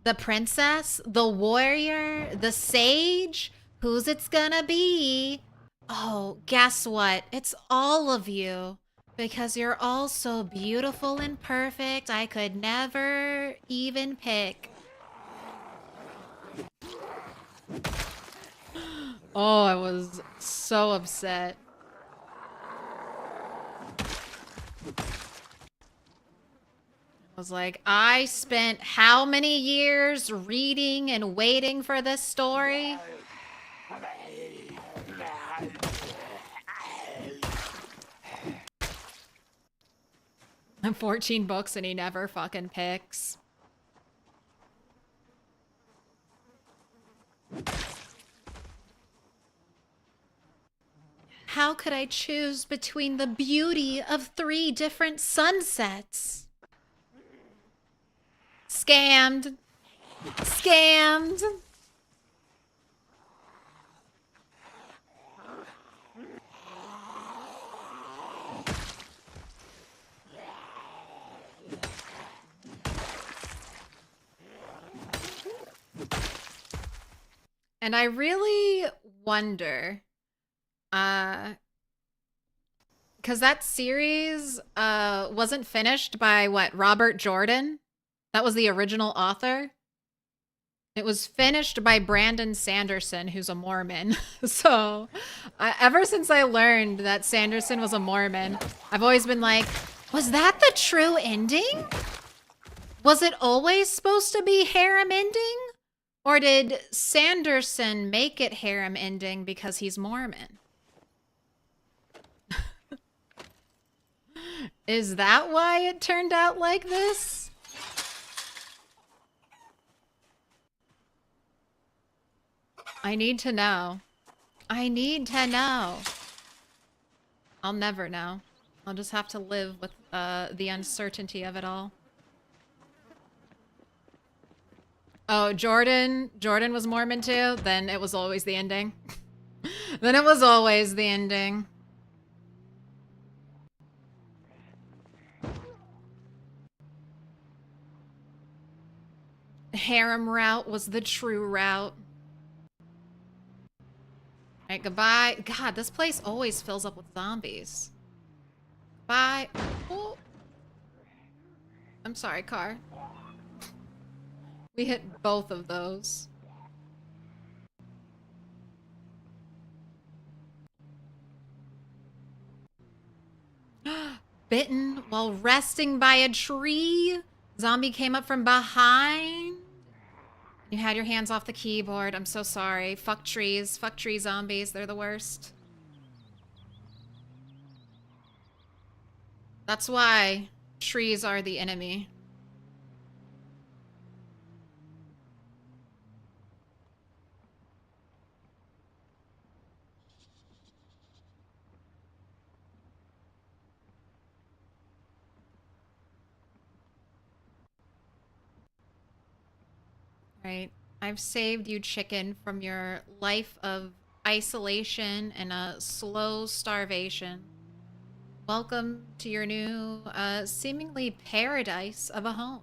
The princess? The warrior? The sage? Who's it's gonna be? Oh, guess what? It's all of you. Because you're all so beautiful and perfect, I could never even pick. Oh, I was so upset. I was like, I spent how many years reading and waiting for this story? I'm 14 books and he never fucking picks. How could I choose between the beauty of 3 different sunsets? Scammed. Scammed. And I really wonder, because that series wasn't finished by what, Robert Jordan? That was the original author. It was finished by Brandon Sanderson, who's a Mormon. So ever since I learned that Sanderson was a Mormon, I've always been like, was that the true ending? Was it always supposed to be harem ending? Or did Sanderson make it harem ending because he's Mormon? Is that why it turned out like this? I need to know. I need to know. I'll never know. I'll just have to live with the uncertainty of it all. Oh, Jordan was Mormon too? Then it was always the ending. Then it was always the ending. harem route was the true route. Alright, goodbye. God, this place always fills up with zombies. Bye. Oh. I'm sorry, car. We hit both of those. Bitten while resting by a tree. Zombie came up from behind. You had your hands off the keyboard. I'm so sorry. Fuck trees. Fuck tree zombies. They're the worst. That's why trees are the enemy. Right. I've saved you, chicken, from your life of isolation and a slow starvation. Welcome to your new, seemingly paradise of a home.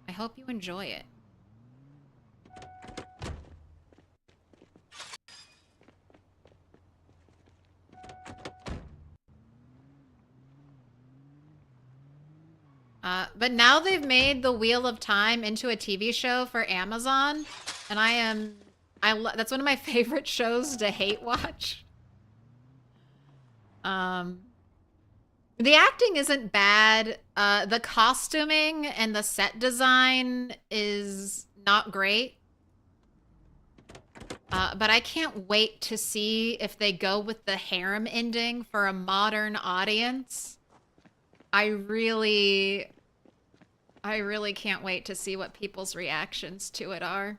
I hope you enjoy it. But now they've made the Wheel of Time into a TV show for Amazon, and that's one of my favorite shows to hate watch. The acting isn't bad. The costuming and the set design is not great. But I can't wait to see if they go with the harem ending for a modern audience. I really can't wait to see what people's reactions to it are.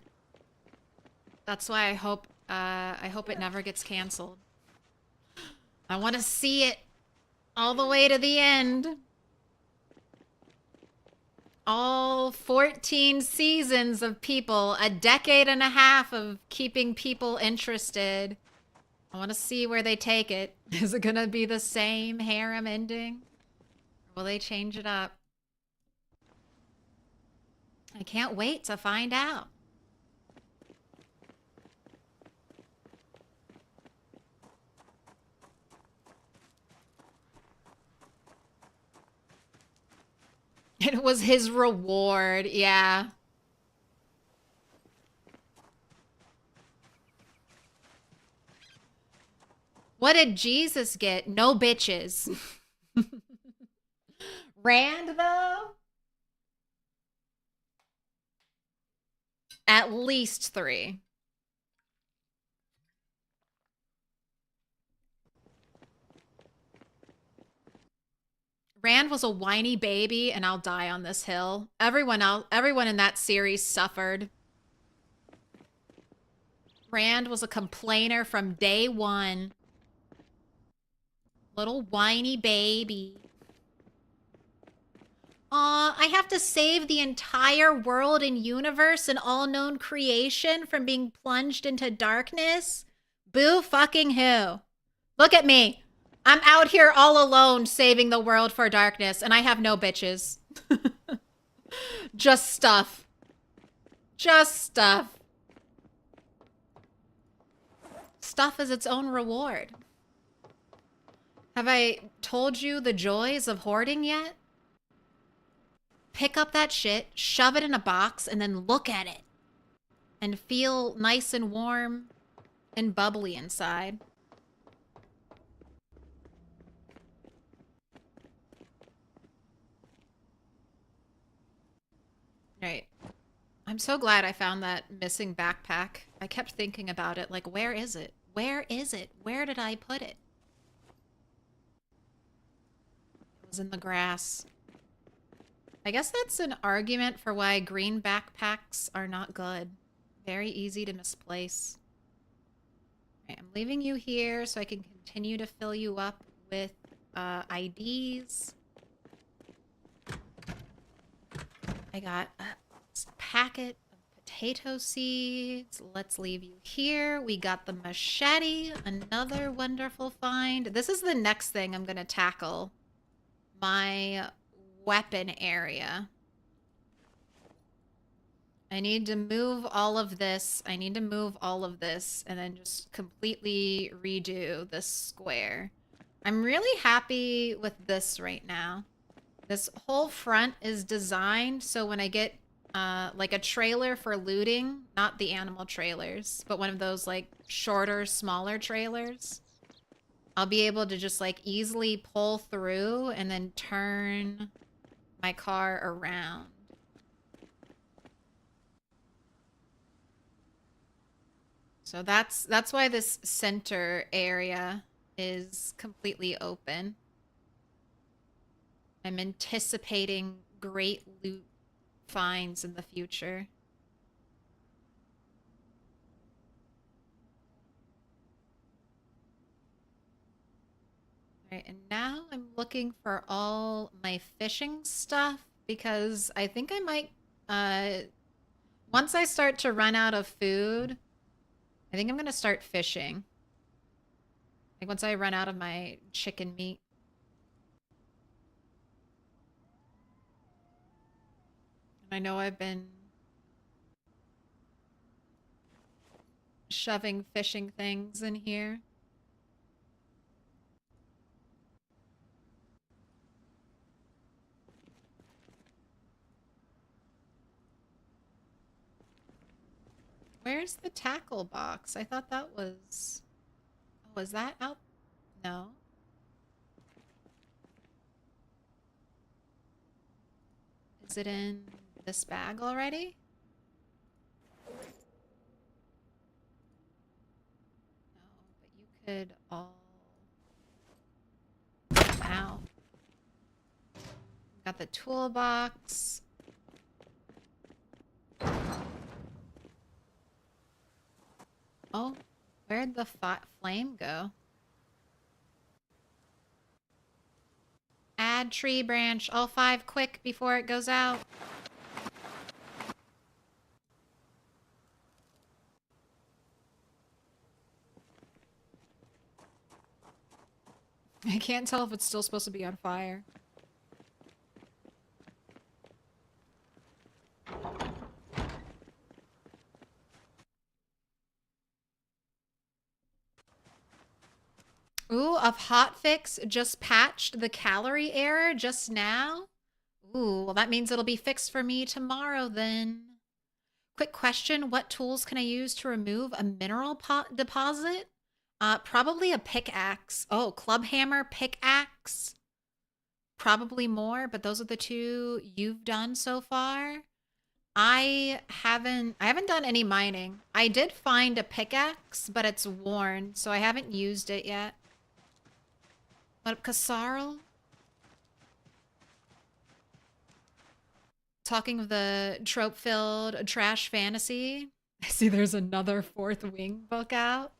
That's why I hope it never gets canceled. I want to see it all the way to the end. All 14 seasons of people, a decade and a half of keeping people interested. I want to see where they take it. Is it going to be the same harem ending? Or will they change it up? I can't wait to find out. It was his reward, yeah. What did Jesus get? No bitches. Rand, though? At least 3. Rand was a whiny baby, and I'll die on this hill. Everyone in that series suffered. Rand was a complainer from day one. Little whiny baby. Aw, I have to save the entire world and universe and all known creation from being plunged into darkness? Boo fucking who? Look at me. I'm out here all alone saving the world for darkness, and I have no bitches. Just stuff. Just stuff. Stuff is its own reward. Have I told you the joys of hoarding yet? Pick up that shit, shove it in a box, and then look at it. And feel nice and warm and bubbly inside. Right. I'm so glad I found that missing backpack. I kept thinking about it, like, where is it? Where is it? Where did I put it? It was in the grass. I guess that's an argument for why green backpacks are not good. Very easy to misplace. Right, I'm leaving you here so I can continue to fill you up with IDs. I got a packet of potato seeds. Let's leave you here. We got the machete, another wonderful find. This is the next thing I'm going to tackle. My weapon area. I need to move all of this. I need to move all of this and then just completely redo this square. I'm really happy with this right now. This whole front is designed so when I get like a trailer for looting, not the animal trailers, but one of those like shorter, smaller trailers, I'll be able to just like easily pull through and then turn my car around. So that's why this center area is completely open. I'm anticipating great loot finds in the future. All right, and now I'm looking for all my fishing stuff because I think I might, once I start to run out of food, I think I'm gonna start fishing. Like once I run out of my chicken meat. And I know I've been shoving fishing things in here. Where's the tackle box? I thought that was... Oh, was that out? No. Is it in this bag already? No, but you could all... Ow. Got the toolbox. Oh, where'd the flame go? Add tree branch, all 5 quick before it goes out. I can't tell if it's still supposed to be on fire. Ooh, a hotfix just patched the calorie error just now. Ooh, well that means it'll be fixed for me tomorrow then. Quick question, what tools can I use to remove a mineral deposit? Probably a pickaxe. Oh, club hammer, pickaxe. Probably more, but those are the 2 you've done so far. I haven't done any mining. I did find a pickaxe, but it's worn, so I haven't used it yet. What up, Kasarl? Talking of the trope-filled trash fantasy. I see there's another 4th Wing book out.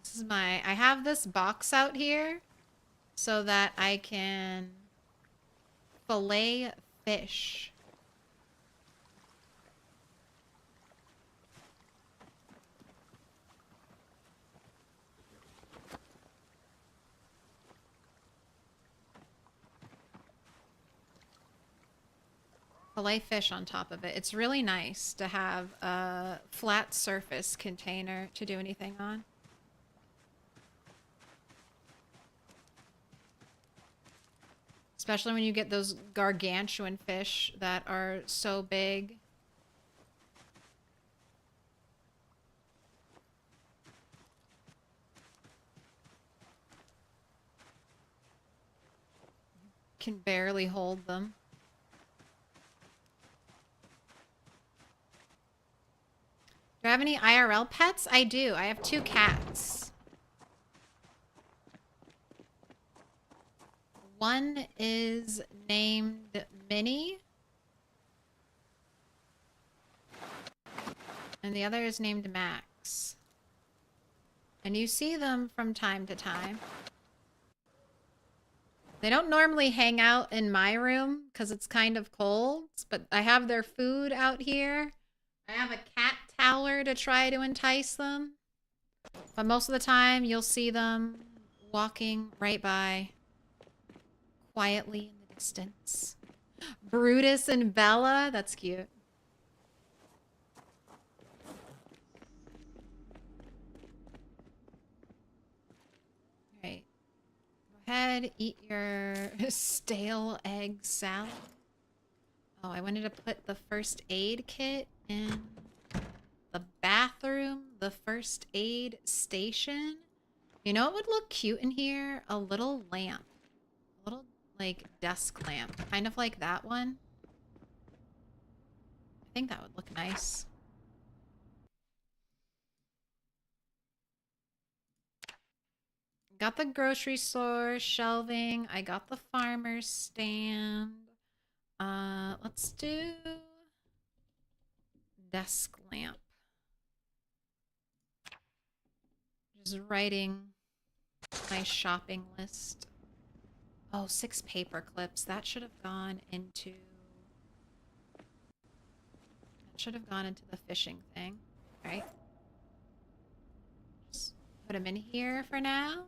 This is I have this box out here so that I can fillet fish. Fillet fish on top of it. It's really nice to have a flat surface container to do anything on. Especially when you get those gargantuan fish that are so big. Can barely hold them. Do I have any IRL pets? I do. I have 2 cats. One is named Minnie. And the other is named Max. And you see them from time to time. They don't normally hang out in my room because it's kind of cold, but I have their food out here. I have a cat tower to try to entice them. But most of the time, you'll see them walking right by, quietly in the distance. Brutus and Bella, that's cute. Right. Go ahead, eat your stale egg salad. Oh, I wanted to put the first aid kit in the bathroom, the first aid station. You know what would look cute in here? A little lamp. A little, like, desk lamp. Kind of like that one. I think that would look nice. Got the grocery store shelving. I got the farmer's stand. Let's do desk lamp. Just writing my shopping list. Oh, 6 paper clips. That should have gone into... That should have gone into the fishing thing. Right? Just put them in here for now.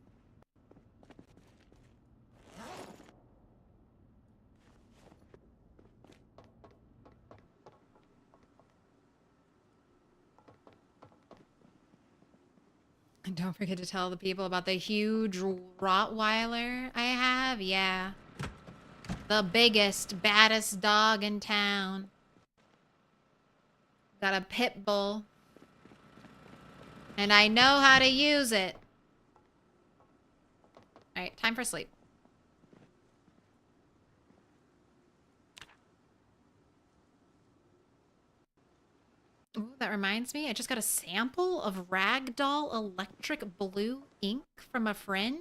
And don't forget to tell the people about the huge Rottweiler I have. Yeah. The biggest, baddest dog in town. Got a pit bull. And I know how to use it. Alright, time for sleep. Ooh, that reminds me, I just got a sample of Ragdoll Electric Blue ink from a friend.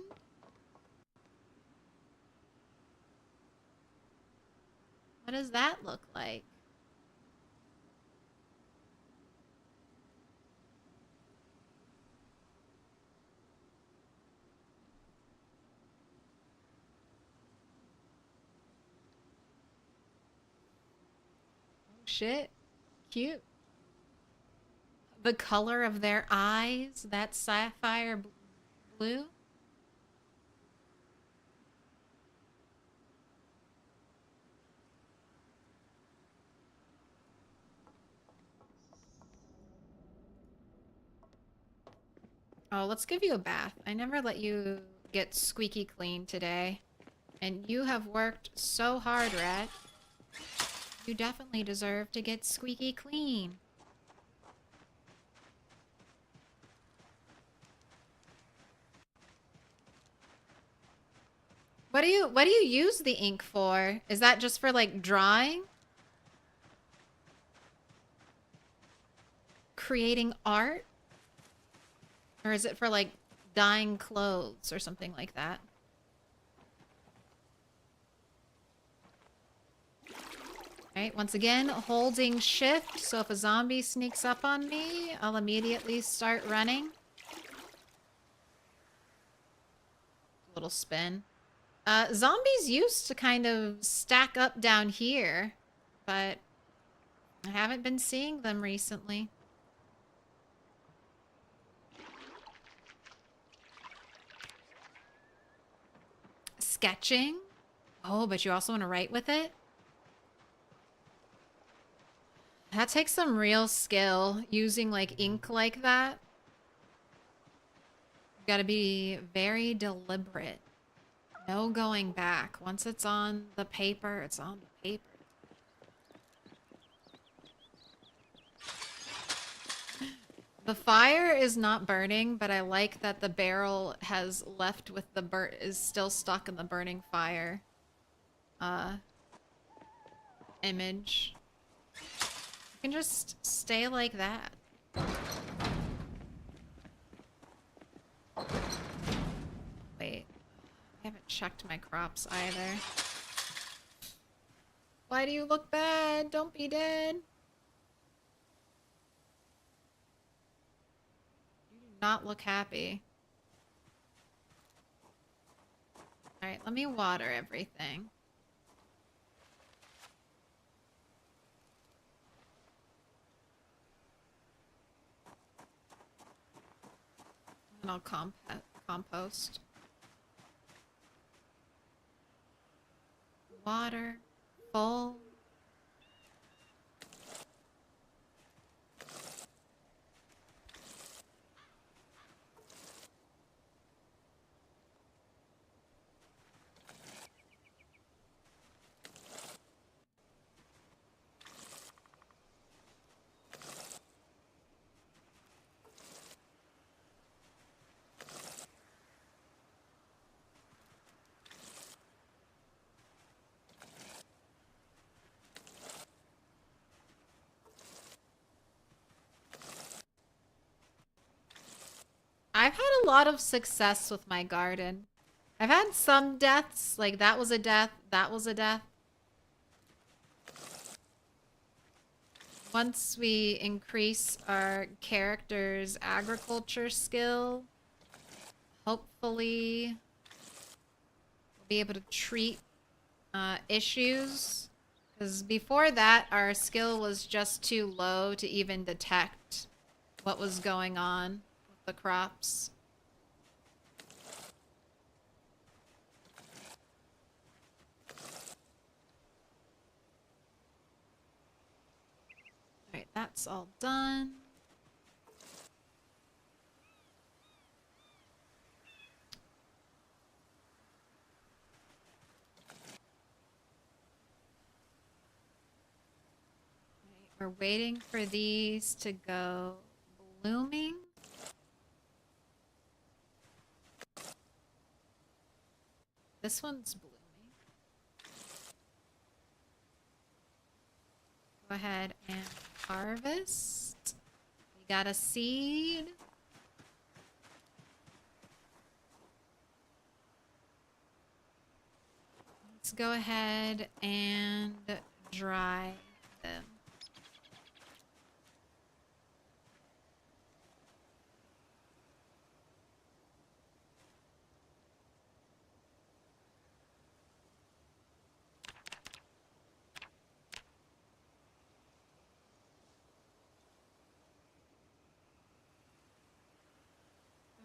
What does that look like? Oh shit. Cute. The color of their eyes, that sapphire blue. Oh, let's give you a bath. I never let you get squeaky clean today. And you have worked so hard, Rat. You definitely deserve to get squeaky clean. What do you use the ink for? Is that just for like drawing? Creating art? Or is it for like dyeing clothes or something like that? Alright, once again, holding shift, so if a zombie sneaks up on me, I'll immediately start running. Little spin. Zombies used to kind of stack up down here, but I haven't been seeing them recently. Sketching? Oh, but you also want to write with it? That takes some real skill, using like ink like that. You gotta be very deliberate. No going back. Once it's on the paper, it's on the paper. The fire is not burning, but I like that the barrel has left with the is still stuck in the burning fire image. You can just stay like that. Wait. I haven't checked my crops either. Why do you look bad? Don't be dead. You do not look happy. Alright, let me water everything. And I'll compost. Water. Full. I've had a lot of success with my garden. I've had some deaths, like that was a death, that was a death. Once we increase our character's agriculture skill, hopefully we'll be able to treat issues. Because before that, our skill was just too low to even detect what was going on with the crops. Alright, that's all done. We're waiting for these to go blooming. This one's blooming. Go ahead and harvest. We got a seed. Let's go ahead and dry them.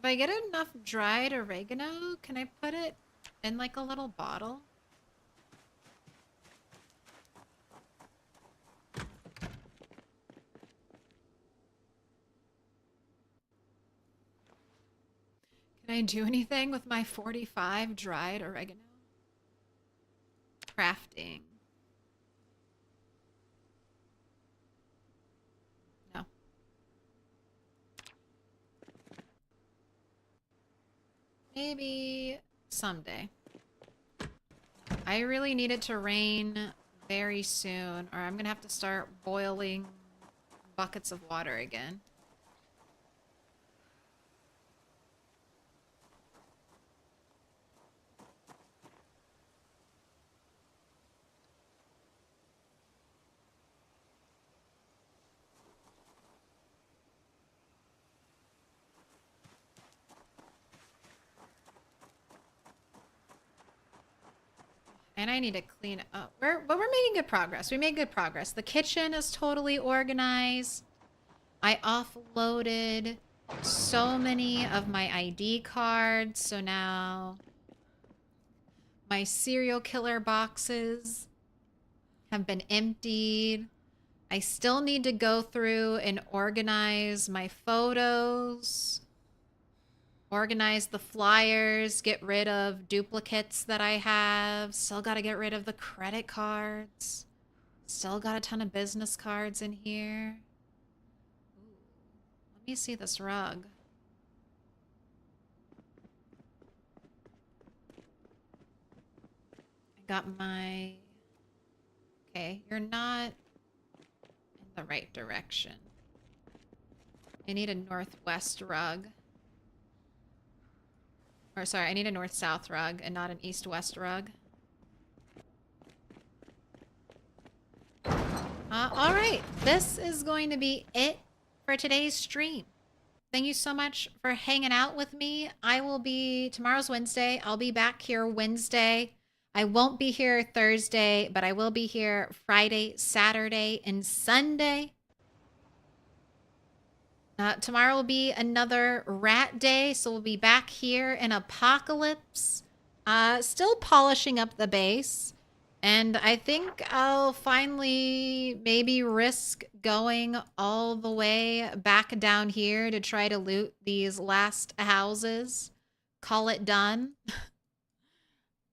If I get enough dried oregano, can I put it in like a little bottle? Can I do anything with my 45 dried oregano? Crafting. No. Maybe someday. I really need it to rain very soon, or I'm gonna have to start boiling buckets of water again. And I need to clean up. But we're making good progress. We made good progress. The kitchen is totally organized. I offloaded so many of my ID cards. So now my serial killer boxes have been emptied. I still need to go through and organize my photos. Organize the flyers, get rid of duplicates that I have. Still got to get rid of the credit cards. Still got a ton of business cards in here. Ooh, let me see this rug. I got my... Okay, you're not in the right direction. I need a northwest rug. Or sorry, I need a north-south rug and not an east-west rug. Alright, this is going to be it for today's stream. Thank you so much for hanging out with me. Tomorrow's Wednesday. I'll be back here Wednesday. I won't be here Thursday, but I will be here Friday, Saturday, and Sunday. Tomorrow will be another rat day, so we'll be back here in Apocalypse. Still polishing up the base. And I think I'll finally maybe risk going all the way back down here to try to loot these last houses. Call it done.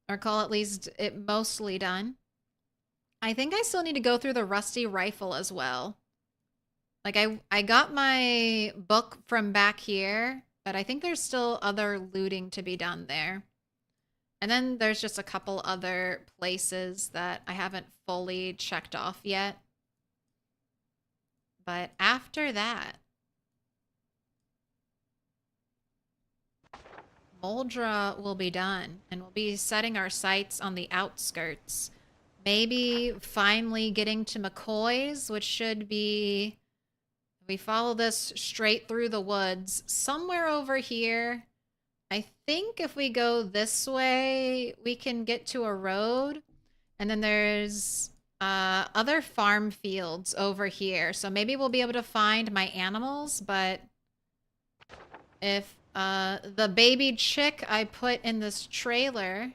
Or call at least it mostly done. I think I still need to go through the rusty rifle as well. Like I got my book from back here, but I think there's still other looting to be done there. And then there's just a couple other places that I haven't fully checked off yet. But after that, Muldraugh will be done, and we'll be setting our sights on the outskirts. Maybe finally getting to McCoy's, which should be, if we follow this straight through the woods, somewhere over here. I think if we go this way, we can get to a road. And then there's other farm fields over here. So maybe we'll be able to find my animals. But if the baby chick I put in this trailer,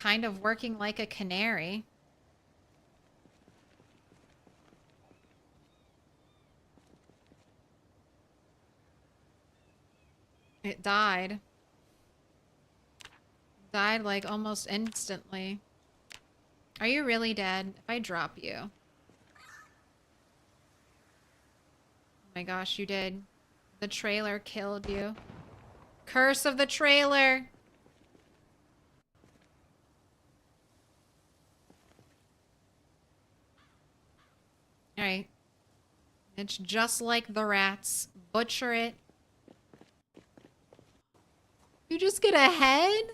kind of working like a canary. It died. Died like almost instantly. Are you really dead? If I drop you. Oh my gosh, you did. The trailer killed you. Curse of the trailer! Alright. It's just like the rats. Butcher it. You just get a head?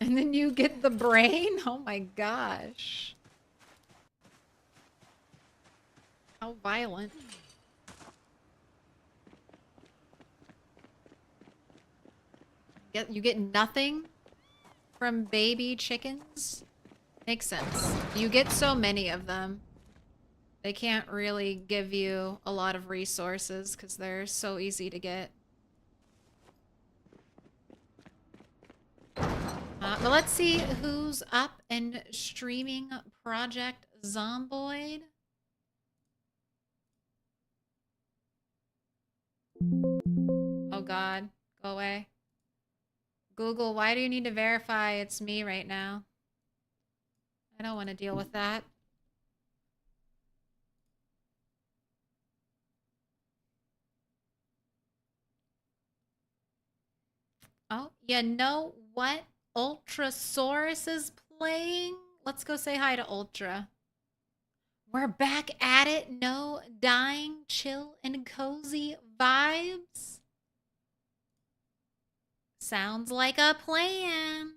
And then you get the brain? Oh my gosh. How violent. You get nothing from baby chickens? Makes sense. You get so many of them. They can't really give you a lot of resources because they're so easy to get. But let's see who's up and streaming Project Zomboid. Oh god, go away. Google, why do you need to verify it's me right now? I don't want to deal with that. Oh, you know what? Ultrasaurus is playing. Let's go say hi to Ultra. We're back at it. No dying, chill, and cozy vibes. Sounds like a plan.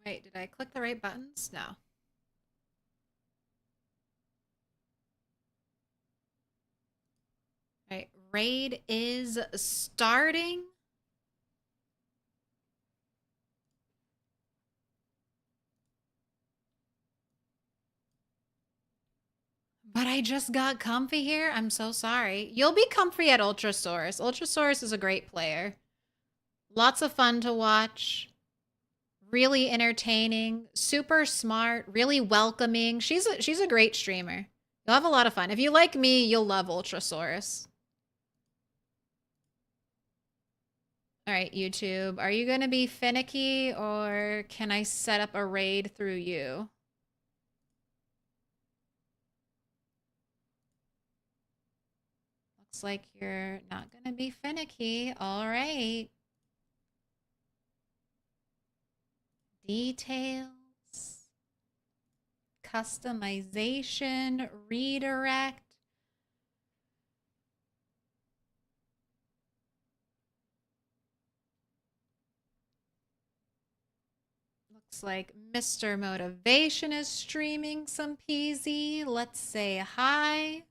Wait, did I click the right buttons? No. Right, raid is starting. But I just got comfy here. I'm so sorry. You'll be comfy at Ultrasaurus. Ultrasaurus is a great player. Lots of fun to watch. Really entertaining. Super smart. Really welcoming. She's a great streamer. You'll have a lot of fun. If you like me, you'll love Ultrasaurus. All right, YouTube. Are you going to be finicky or can I set up a raid through you? Looks like you're not gonna be finicky. All right. Details. Customization. Redirect. Looks like Mr. Motivation is streaming some PZ. Let's say hi.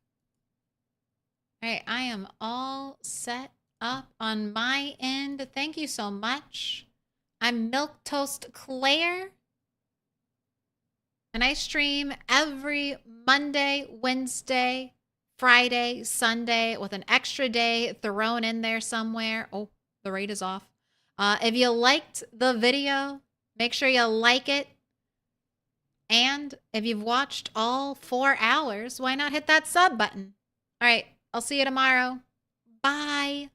All right, I am all set up on my end. Thank you so much. I'm Milquetoast Claire. And I stream every Monday, Wednesday, Friday, Sunday with an extra day thrown in there somewhere. Oh, the rate is off. If you liked the video, make sure you like it. And if you've watched all 4 hours, why not hit that sub button? All right, I'll see you tomorrow. Bye.